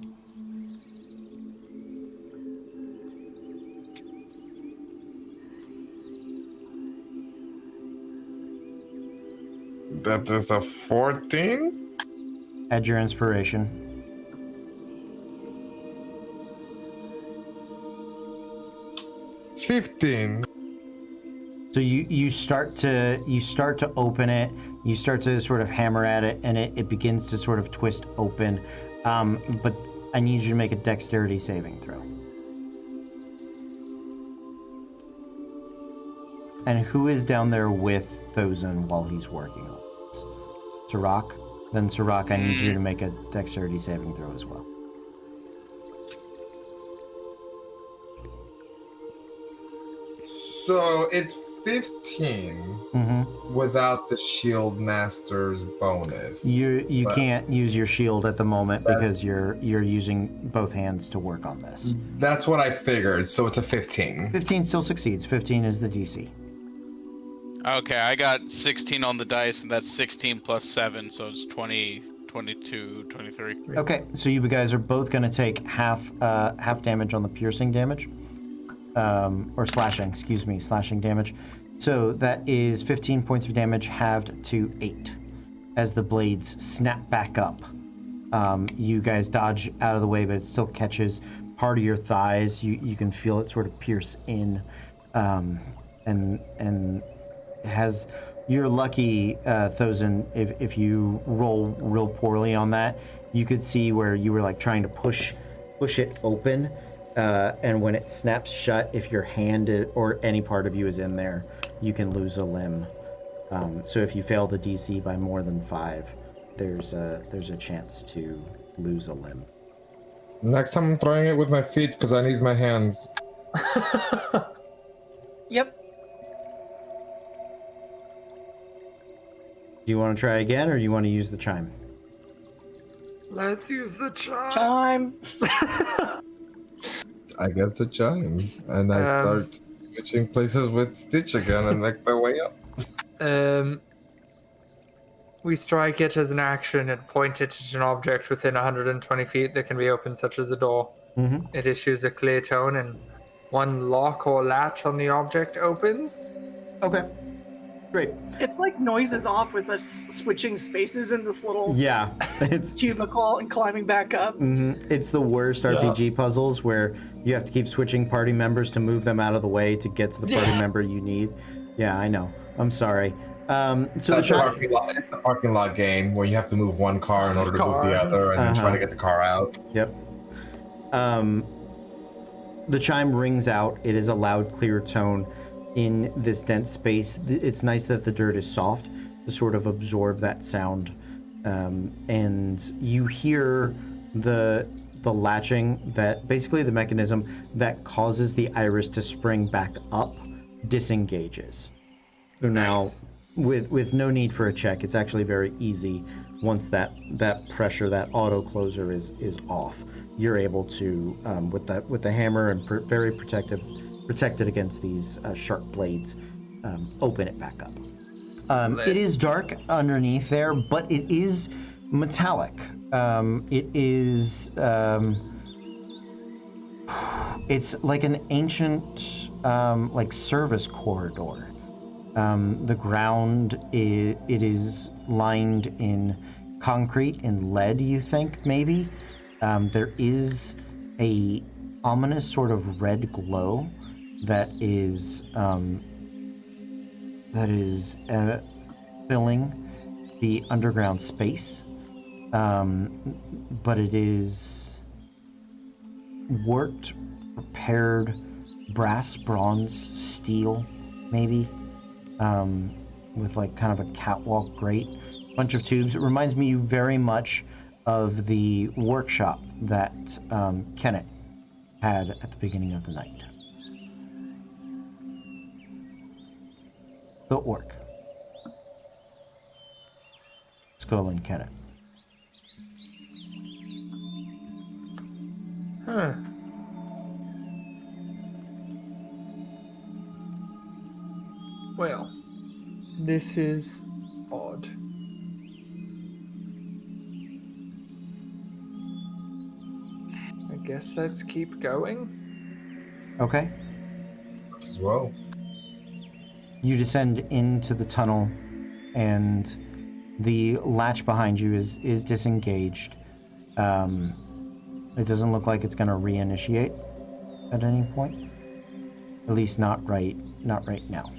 That is a 14? Add your inspiration. $15. So you start to open it. You start to sort of hammer at it, and it begins to sort of twist open. But I need you to make a dexterity saving throw. And who is down there with Thozin while he's working on this? Sirach? Then Sirach, I need you to make a dexterity saving throw as well. So it's 15 Mm-hmm. without the shield master's bonus. You but can't use your shield at the moment because you're using both hands to work on this. That's what I figured. So it's a 15. 15 still succeeds. 15 is the DC. Okay, I got 16 on the dice, and that's 16 plus 7, so it's 20, 22, 23. Okay, so you guys are both going to take half damage on the piercing damage, or slashing. Excuse me, slashing damage. So that is 15 points of damage halved to 8 as the blades snap back up. You guys dodge out of the way, but it still catches part of your thighs. You can feel it sort of pierce in, and it has. You're lucky, Thozen, if you roll real poorly on that, you could see where you were like trying to push it open, and when it snaps shut, if your hand or any part of you is in there, you can lose a limb. So if you fail the DC by more than 5, there's a chance to lose a limb. Next time I'm trying it with my feet because I need my hands. Yep. Do you want to try again, or you want to use the chime? Let's use the chime. Time. I guess the chime. And I start switching places with Stitch again and make my way up. We strike it as an action and point it at an object within 120 feet that can be opened, such as a door. Mm-hmm. It issues a clear tone, and one lock or latch on the object opens. Okay. Great. It's like noises off with us switching spaces in this little Yeah, it's cubicle and climbing back up. it's the worst RPG puzzles where you have to keep switching party members to move them out of the way to get to the party member you need. Yeah, I know. I'm sorry. So It's the parking lot game where you have to move one car in order to move the other and then try to get the car out. Yep. The chime rings out. It is a loud, clear tone in this dense space. It's nice that the dirt is soft to sort of absorb that sound. And you hear the latching, that basically the mechanism that causes the iris to spring back up disengages. So now, with no need for a check, it's actually very easy. Once that pressure, that auto closer is off, you're able to with the hammer and very protected against these sharp blades, open it back up. It is dark underneath there, but it is metallic. It is it's like an ancient like service corridor. The ground it is lined in concrete and lead, you think, maybe. There is a ominous sort of red glow that is filling the underground space, but it is worked, prepared brass, bronze, steel, maybe, with like kind of a catwalk grate, bunch of tubes. It reminds me very much of the workshop that Kenneth had at the beginning of the night. The orc. Skull and Kenneth. Huh. Well, this is odd. I guess let's keep going. Okay. As well. You descend into the tunnel, and the latch behind you is disengaged. It doesn't look like it's going to reinitiate at any point. At least not right now.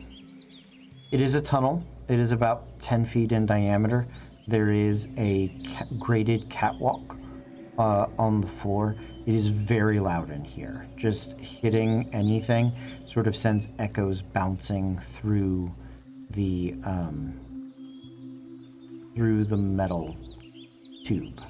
It is a tunnel. It is about 10 feet in diameter. There is a graded catwalk on the floor. It is very loud in here. Just hitting anything sort of sends echoes bouncing through the metal tube.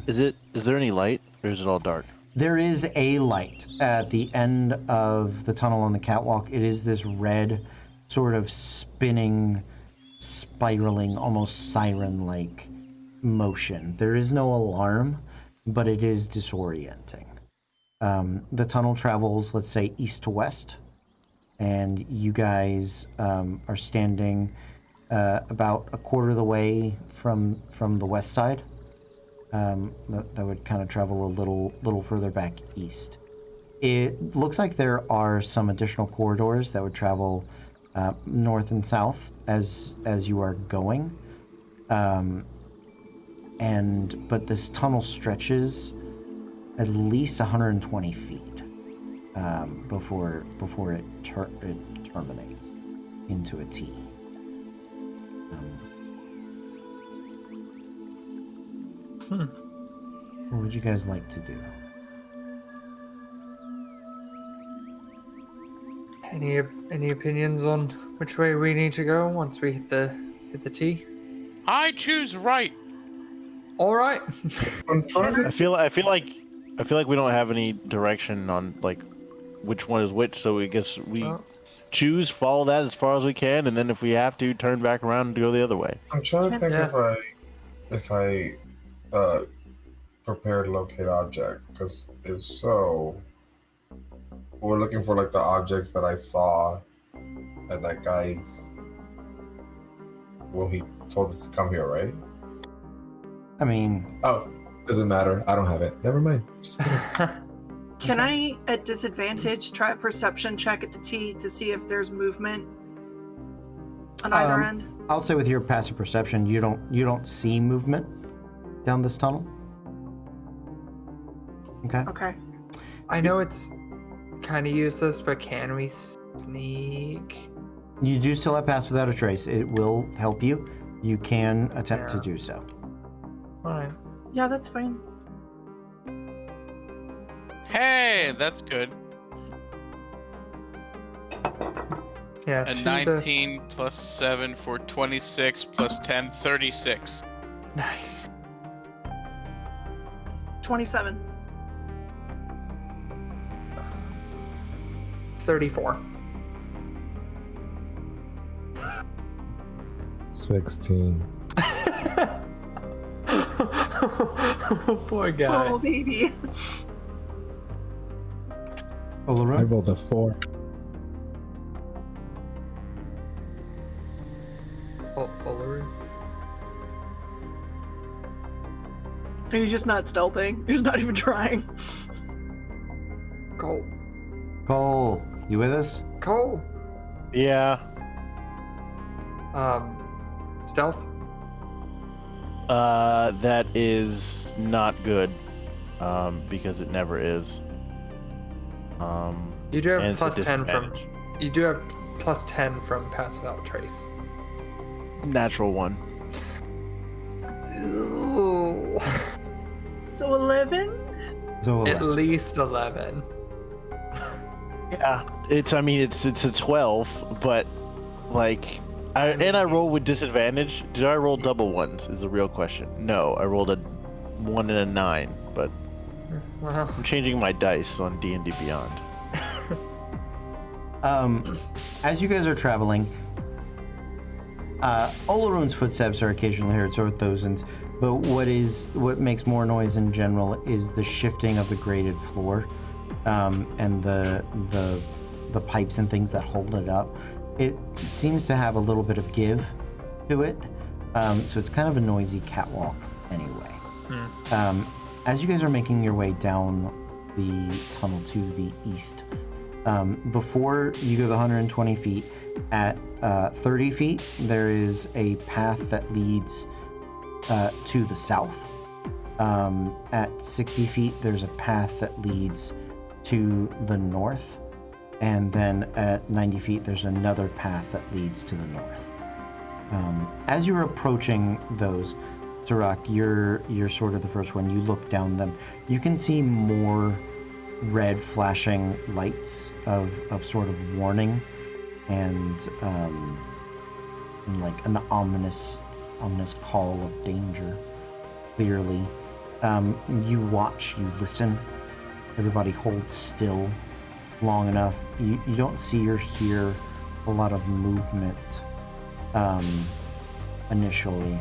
Is there any light, or is it all dark? There is a light at the end of the tunnel on the catwalk. It is this red, sort of spinning, spiraling, almost siren-like motion. There is no alarm, but it is disorienting. The tunnel travels, let's say, east to west, and you guys are standing about a quarter of the way from the west side. That would kind of travel a little further back east. It looks like there are some additional corridors that would travel north and south as you are going, but this tunnel stretches at least 120 feet before it terminates into a T. What would you guys like to do? Any opinions on which way we need to go once we hit the T? I choose right. All right. I'm trying to. I feel like we don't have any direction on like which one is which, so I guess we choose, follow that as far as we can, and then if we have to, turn back around and go the other way. I'm trying to think if I prepared locate object, because if so, we're looking for like the objects that I saw at that guy's when he told us to come here, right? I mean, Oh, doesn't matter. I don't have it. Never mind. Just kidding. Can I, at disadvantage, try a perception check at the T to see if there's movement on either end? I'll say with your passive perception, you don't see movement down this tunnel. Okay. Okay. I know it's kind of useless, but can we sneak? You do still have pass without a trace. It will help you. You can attempt to Yeah. do so. All right. Yeah, that's fine. Hey, that's good. Yeah. A to 19 plus 7 for 26 plus 10, 36. Nice. 27. 34. 16. Poor guy. Oh, baby. I Olaroon? rolled a 4. Olaroon. Are you just not stealthing? You're just not even trying. Cole. Cole, you with us? Cole. Yeah. Stealth. That is not good. Because it never is. You do and have it's a plus 10 from. disadvantage. You do have plus 10 from pass without trace. Natural one. Ooh. So 11? So At least 11. Yeah, it's a 12, but like I roll with disadvantage. Did I roll double ones is the real question. No, I rolled a 1 and a 9, but Well, I'm changing my dice on D&D Beyond. as you guys are traveling, Olaroon's footsteps are occasionally heard, so are Thozin's, but what makes more noise in general is the shifting of the graded floor, and the pipes and things that hold it up. It seems to have a little bit of give to it, so it's kind of a noisy catwalk anyway. As you guys are making your way down the tunnel to the east, before you go the 120 feet, at 30 feet, there is a path that leads to the south. At 60 feet, there's a path that leads to the north. And then at 90 feet, there's another path that leads to the north. As you're approaching those, Tarak, you're sort of the first one. You look down them. You can see more red flashing lights of sort of warning and like an ominous call of danger. Clearly, you watch, you listen everybody holds still long enough. You don't see or hear a lot of movement initially,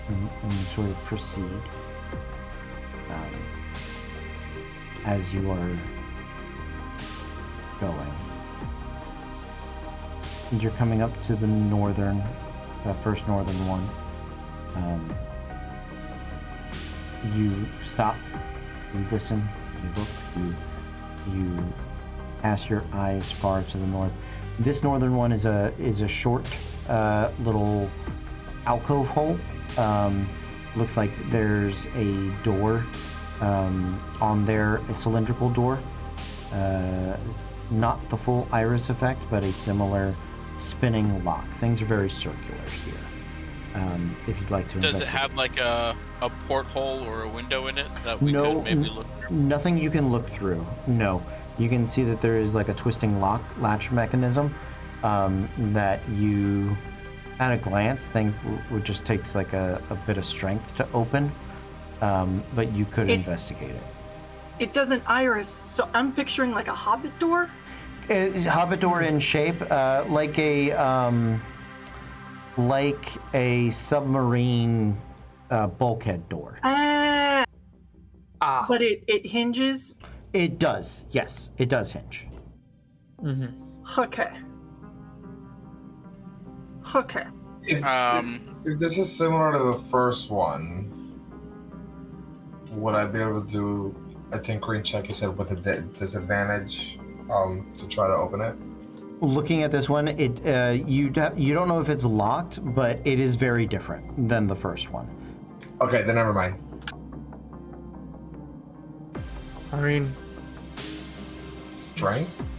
and you sort of proceed as you are going. And you're coming up to the first northern one. You stop, you listen, you look, you cast your eyes far to the north. This northern one is a short little alcove hole. Looks like there's a door on there, a cylindrical door. Not the full iris effect, but a similar spinning lock. Things are very circular here. If you'd like to Does it investigate. have like a porthole or a window in it that we No, could maybe look through? Nothing you can look through. No. You can see that there is like a twisting latch mechanism that you, at a glance, think would just takes like a bit of strength to open, but you could investigate it. It doesn't iris, so I'm picturing like a hobbit door. Hobbit door in shape, like a submarine bulkhead door. Ah. But it hinges. It does, yes, it does hinge. Mm-hmm. Okay. Okay. If this is similar to the first one, would I be able to do a tinkering check, you said, with a disadvantage to try to open it? Looking at this one, you don't know if it's locked, but it is very different than the first one. Okay, then never mind. I mean, Strength?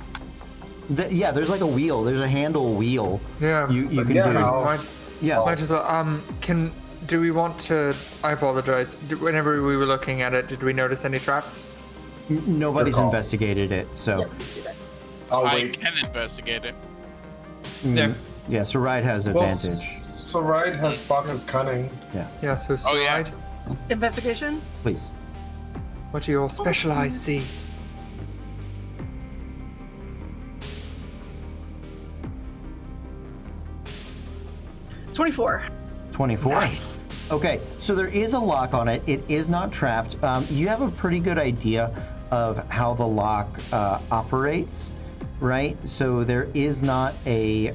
Yeah, there's like a wheel. There's a handle wheel. yeah. You can Yeah, do. Might, Yeah. might as well. Do we want to? I apologize. Whenever we were looking at it, did we notice any traps? Nobody's Good call. investigated it, so Oh, I wait. can investigate it. Yeah. yeah. So Ride has Well, advantage. so Ride has Fox's cunning. Yeah. So Oh, yeah. slide. Investigation. Please. What do your specialized see? – 24. 24. Nice. Okay, so there is a lock on it. It is not trapped. You have a pretty good idea of how the lock operates, right? So there is not a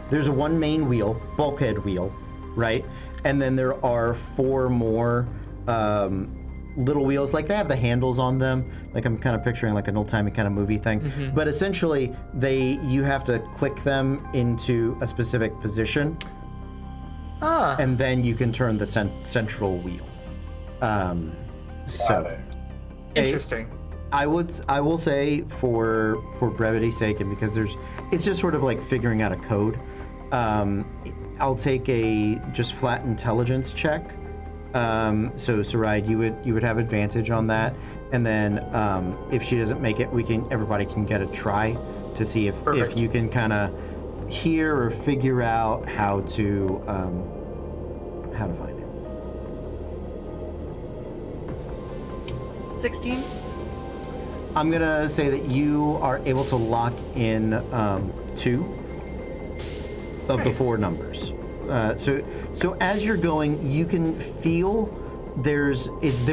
there's one main wheel, bulkhead wheel, right? And then there are 4 more little wheels, like they have the handles on them. Like I'm kind of picturing like an old-timey kind of movie thing. But essentially, you have to click them into a specific position, and then you can turn the central wheel. Got it. Interesting. I will say for brevity's sake, and because it's just sort of like figuring out a code. I'll take a just flat intelligence check. So Saride, you would have advantage on that, and then if she doesn't make it, everybody can get a try to see if you can kind of hear or figure out how to find it. 16. I'm gonna say that you are able to lock in 2 of the Nice. 4 numbers. So as you're going, you can feel they're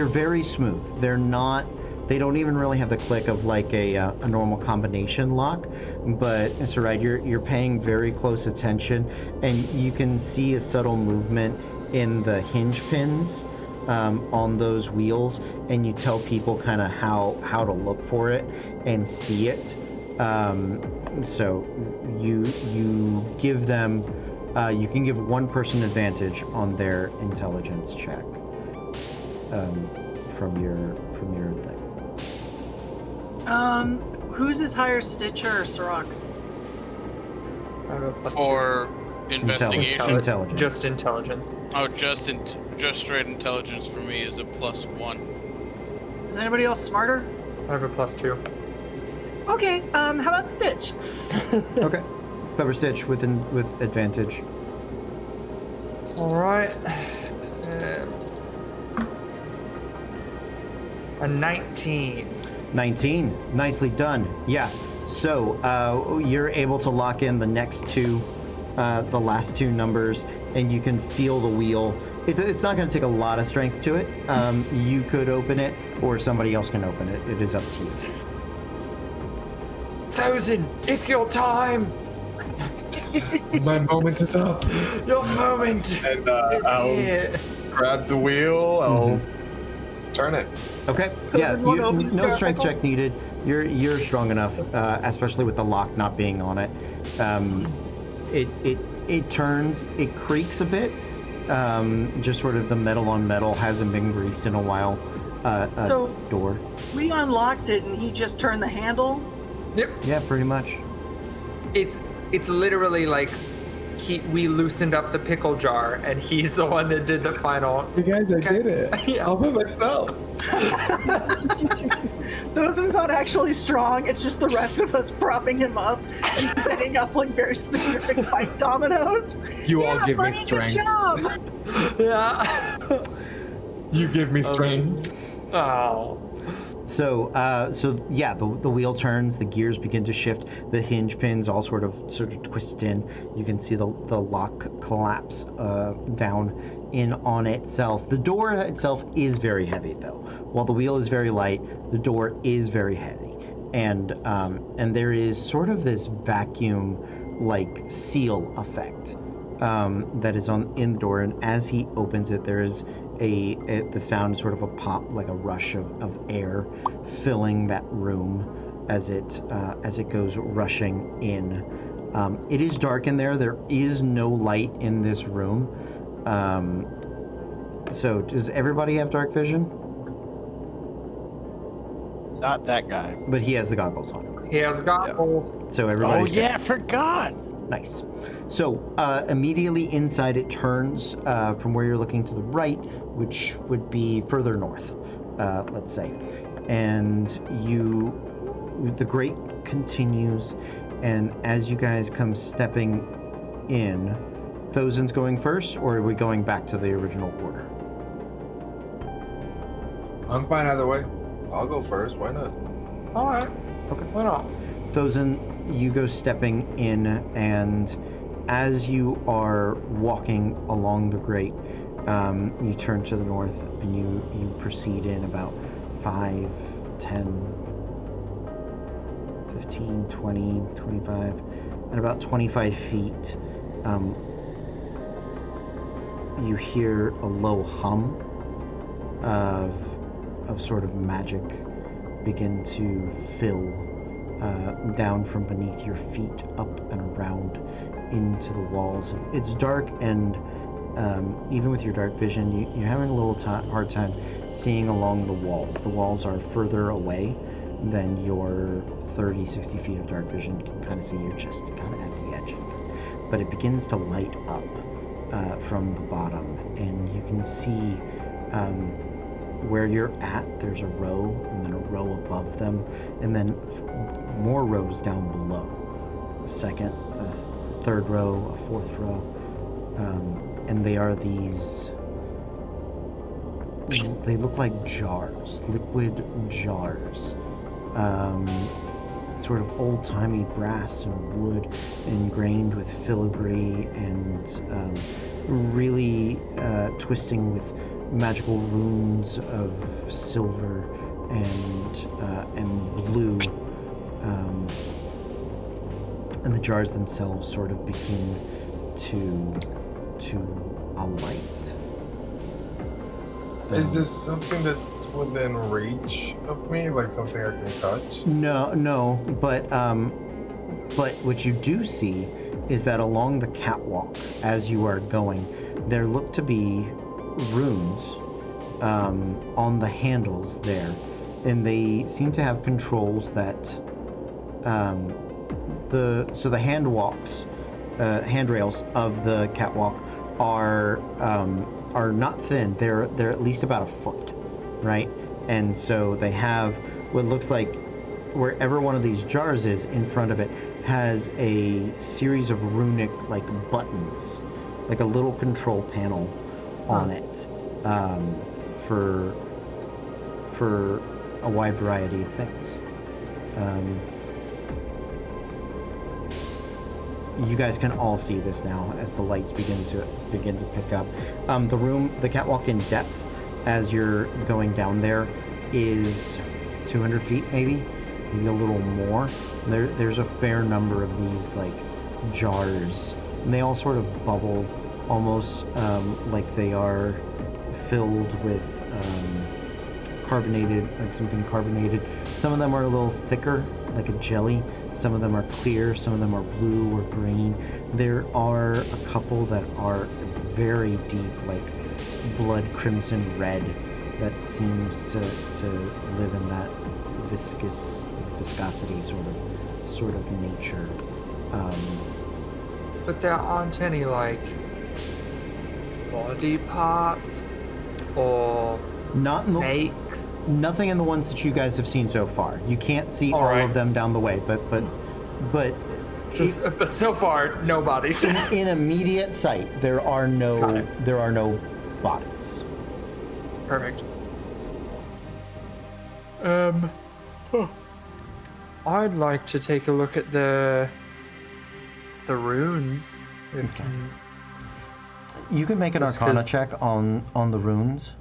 very smooth. They don't even really have the click of like a normal combination lock. But it's right. You're paying very close attention, and you can see a subtle movement in the hinge pins on those wheels, and you tell people kind of how to look for it and see it. So you give them. You can give one person advantage on their intelligence check from your thing. Whose is higher, Stitcher or Sirach? I have a plus Or investigation. Intelligence. Just intelligence. Oh, just straight intelligence for me is a +1. Is anybody else smarter? I have a +2. Okay. How about Stitch? Okay. Clever Stitch with advantage. All right. A 19. 19. Nicely done. Yeah. So you're able to lock in the next two, the last two numbers, and you can feel the wheel. It's not going to take a lot of strength to it. You could open it, or somebody else can open it. It is up to you. 1000, it's your time. My moment is up. Your moment. And It's I'll here. grab the wheel. I'll turn it. Okay. Does Yeah. anyone open No the strength pickles? check needed. You're strong enough, especially with the lock not being on it. It turns. It creaks a bit. Just sort of the metal on metal hasn't been greased in a while. So- door. We unlocked it and he just turned the handle. Yep. Yeah, pretty much. It's literally like we loosened up the pickle jar and he's the one that did the final. You guys, I Okay. did it. Yeah. All by myself. Thousand's not actually strong. It's just the rest of us propping him up and setting up like very specific fight dominoes. You Yeah, all give me buddy, strength. Good job. Yeah. You give me strength. Oh. So yeah, the wheel turns, the gears begin to shift, the hinge pins all sort of twist in. You can see the lock collapse down in on itself. The door itself is very heavy, though. While the wheel is very light, the door is very heavy, and there is sort of this vacuum-like seal effect that is in the door. And as he opens it, there is the sound, sort of a pop, like a rush of air filling that room as it goes rushing in. It is dark in there. There is no light in this room. So does everybody have dark vision? Not that guy. But he has the goggles on. He has goggles. So Oh everybody's good. yeah, I forgot. Nice. So immediately inside it turns from where you're looking to the right, which would be further north, let's say. And the grate continues, and as you guys come stepping in, Thousand's going first, or are we going back to the original order? I'm fine either way. I'll go first. Why not? All right. Okay. Why not? Thousand, you go stepping in, and as you are walking along the grate, you turn to the north and you proceed in about 5, 10, 15, 20, 25, and about 25 feet. You hear a low hum of sort of magic begin to fill down from beneath your feet, up and around into the walls. It's dark, and even with your dark vision, you're having a little hard time seeing along the walls. The walls are further away than your 30, 60 feet of dark vision. You can kind of see you're just kind of at the edge of it. But it begins to light up from the bottom, and you can see where you're at, there's a row, and then a row above them, and then more rows down below. A second, a third row, a fourth row. And they are these... They look like jars, liquid jars. Sort of old-timey brass and wood, ingrained with filigree and really twisting with magical runes of silver and blue, and the jars themselves sort of begin to alight. Is this something that's within reach of me? Like something I can touch? No, but what you do see is that along the catwalk, as you are going, there look to be runes on the handles there, and they seem to have controls that the handrails of the catwalk are not thin. They're at least about a foot, right? And so they have what looks like, wherever one of these jars is, in front of it has a series of runic like buttons, like a little control panel on it, for for a wide variety of things. You guys can all see this now as the lights begin to pick up. The catwalk in depth, as you're going down there, is 200 feet, maybe a little more. There's a fair number of these like jars, and they all sort of bubble, almost like they are filled with carbonated, like something carbonated. Some of them are a little thicker, like a jelly. Some of them are clear, some of them are blue or green. There are a couple that are very deep, like blood crimson red, that seems to live in that viscosity sort of nature. But there aren't any like body parts or snakes. Nothing in the ones that you guys have seen so far. You can't see all of them down the way, but so far no bodies. in immediate sight, there are no bodies. Perfect. I'd like to take a look at the runes. If you can make an Arcana check on the runes.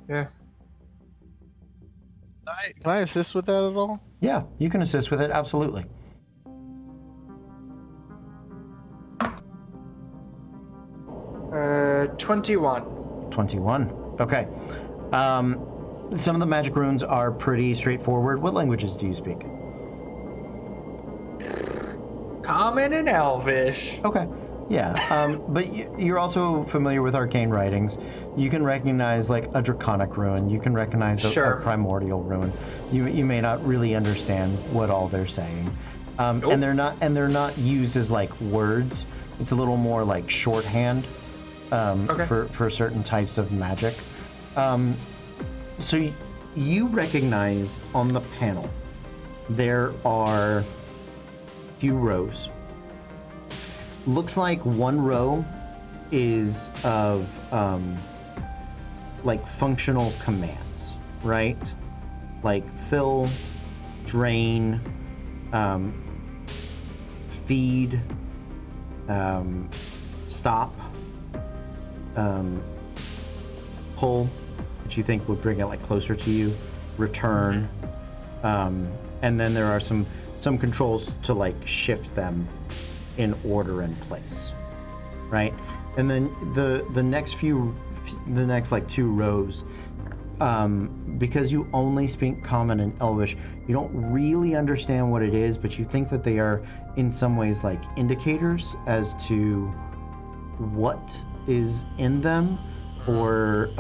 Yeah. Can I assist with that at all? Yeah, you can assist with it, absolutely. Uh, 21. 21. Okay. Some of the magic runes are pretty straightforward. What languages do you speak? Common and Elvish. Okay. Yeah, but you're also familiar with arcane writings. You can recognize like a draconic rune. You can recognize a primordial rune. You may not really understand what all they're saying, and they're not used as like words. It's a little more like shorthand for certain types of magic. So you recognize on the panel there are a few rows. Looks like one row is of like functional commands, right? Like fill, drain, feed, stop, pull, which you think would bring it like closer to you, return, and then there are some controls to like shift them in order and place, right? And then the next like two rows, because you only speak Common and Elvish, you don't really understand what it is, but you think that they are in some ways like indicators as to what is in them, or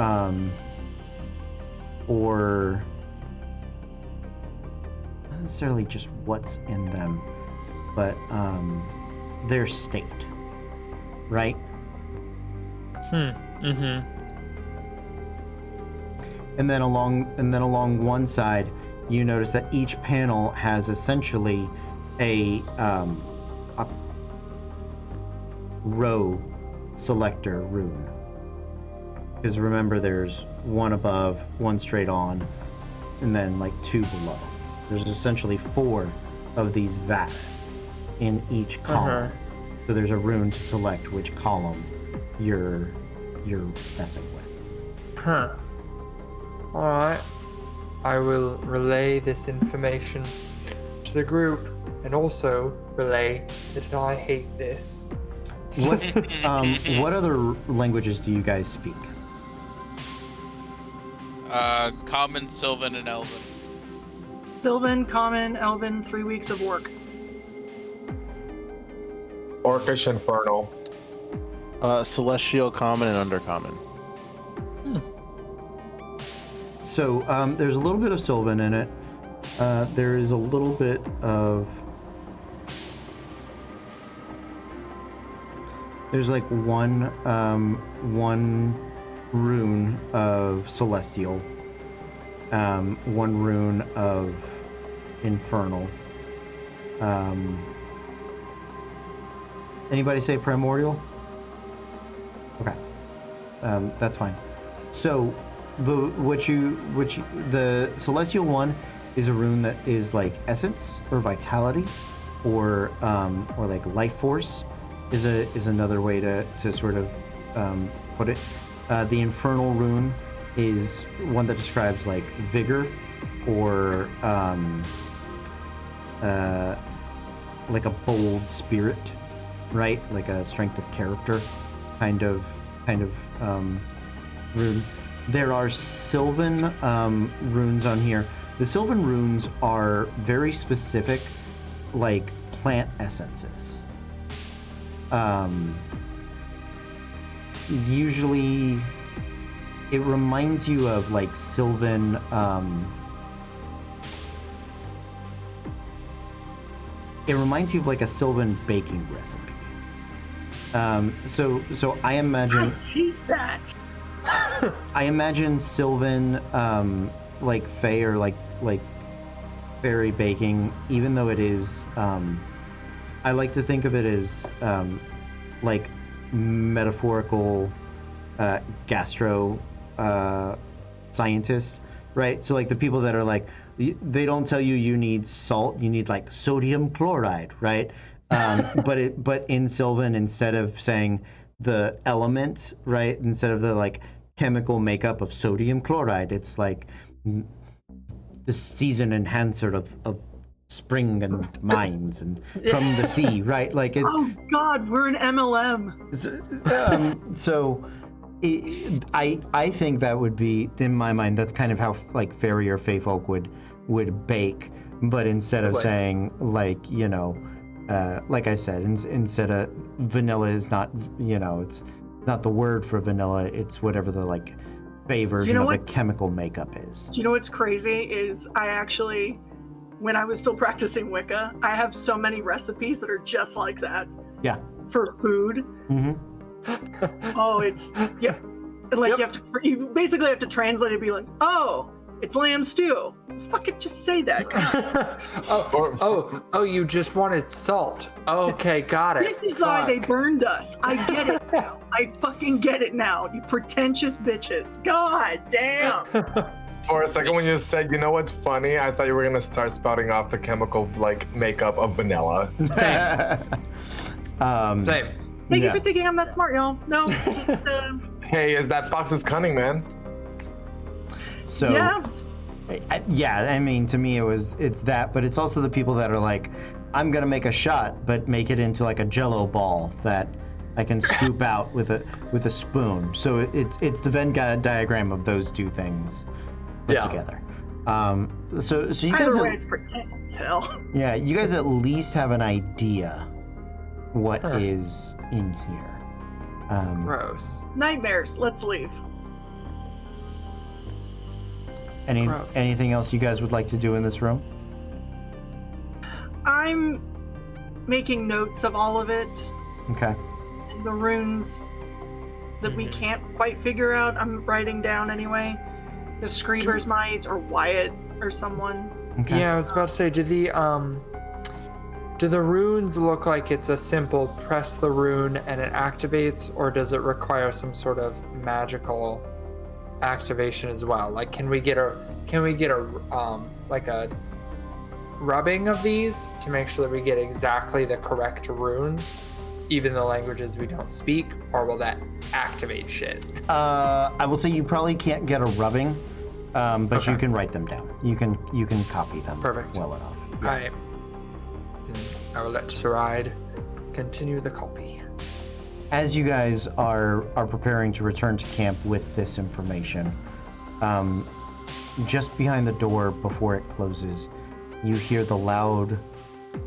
not necessarily just what's in them, but their state, right? And then along one side, you notice that each panel has essentially a row selector rune. Because remember, there's one above, one straight on, and then like two below. There's essentially 4 of these vats in each column. So there's a rune to select which column you're messing with. Alright. I will relay this information to the group and also relay that I hate this. What other languages do you guys speak? Common, Sylvan, and Elven. Sylvan, Common, Elven, 3 weeks of work. Orcish Infernal. Celestial, Common, and Undercommon. So there's a little bit of Sylvan in it. There is a little bit of... There's like one rune of Celestial, one rune of Infernal. Anybody say Primordial? Okay, that's fine. So the celestial one is a rune that is like essence or vitality, or like life force, is another way to sort of put it. The infernal rune is one that describes like vigor, or like a bold spirit, right? Like a strength of character kind of rune. There are Sylvan runes on here. The Sylvan runes are very specific, like plant essences. Usually, it reminds you of like Sylvan. It reminds you of like a Sylvan baking recipe. So I imagine. I hate that. I imagine Sylvan, like Fae or like fairy baking, even though it is. I like to think of it as like metaphorical gastro scientists, right? So like the people that are like, they don't tell you need salt, you need like sodium chloride, right? But in Sylvan, instead of saying the element, right, instead of the like chemical makeup of sodium chloride, it's like the season enhancer of spring and mines and from the sea, right? Like it's. Oh God, we're an MLM. I think that would be, in my mind, that's kind of how like fairy or fae folk would bake, but instead of saying like, you know, like I said, instead of vanilla is not, you know, it's not the word for vanilla, it's whatever the like fae version of the chemical makeup is. Do you know what's crazy is I actually, when I was still practicing Wicca, I have so many recipes that are just like that. Yeah. For food. Mm-hmm. Oh, it's yeah. Like you basically have to translate it and be like, oh, it's lamb stew. Fucking just say that. Oh, you just wanted salt. Okay, got it. This is why they burned us. I get it now. I fucking get it now. You pretentious bitches. God damn. For a second when you said, you know what's funny? I thought you were gonna start spouting off the chemical like makeup of vanilla. Same. Same. Thank you for thinking I'm that smart, y'all. No, just Hey, is that Fox's cunning, man? So yeah, I mean, to me it's that, but it's also the people that are like, I'm gonna make a shot, but make it into like a Jello ball that I can scoop out with a spoon. So it's the Venn diagram of those two things put together. So you guys. Either way, it's pretend as hell. Yeah, you guys at least have an idea what is in here. Gross. Nightmares. Let's leave. Anything else you guys would like to do in this room? I'm making notes of all of it. Okay. The runes that we can't quite figure out, I'm writing down anyway. The Screever's Might or Wyatt or someone. Okay. Yeah, I was about to say, do the runes look like it's a simple press the rune and it activates, or does it require some sort of magical activation as well? Like, can we get a like a rubbing of these to make sure that we get exactly the correct runes, even the languages we don't speak, or will that activate shit? I will say you probably can't get a rubbing, but you can write them down. You can copy them. Perfect. Well enough. Yeah. Alright. Then I will let Saride continue the copy. As you guys are preparing to return to camp with this information, just behind the door before it closes, you hear the loud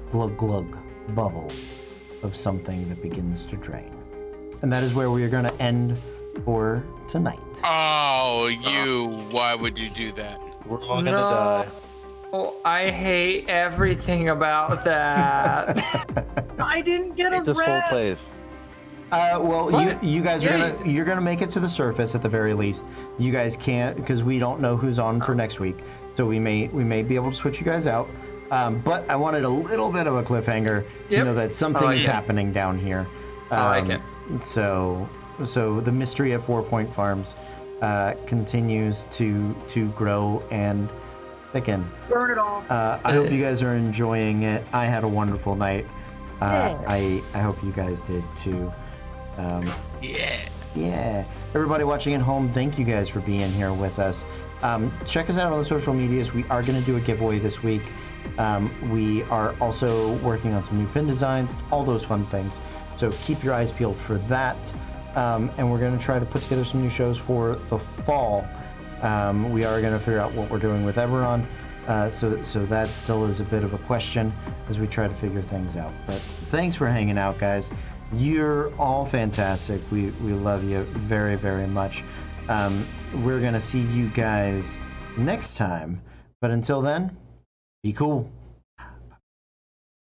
glug glug bubble of something that begins to drain. And that is where we are going to end for tonight. Oh, why would you do that? We're all gonna die. Oh, I hate everything about that. I didn't get a This whole rest. place. Well, What? you guys Yeah, you're gonna make it to the surface at the very least. You guys can't, because we don't know who's on for next week, so we may be able to switch you guys out. But I wanted a little bit of a cliffhanger to know that something is happening down here. I like it. So the mystery at 4 Point Farms continues to grow and thicken. Burn it all. I hope you guys are enjoying it. I had a wonderful night. Yeah. I hope you guys did too. Yeah. Yeah. Everybody watching at home, thank you guys for being here with us. Check us out on the social medias. We are going to do a giveaway this week. We are also working on some new pin designs, all those fun things. So keep your eyes peeled for that. And we're going to try to put together some new shows for the fall. We are going to figure out what we're doing with Eberron. So that still is a bit of a question as we try to figure things out. But thanks for hanging out, guys. You're all fantastic. We love you very, very much. We're going to see you guys next time. But until then, be cool.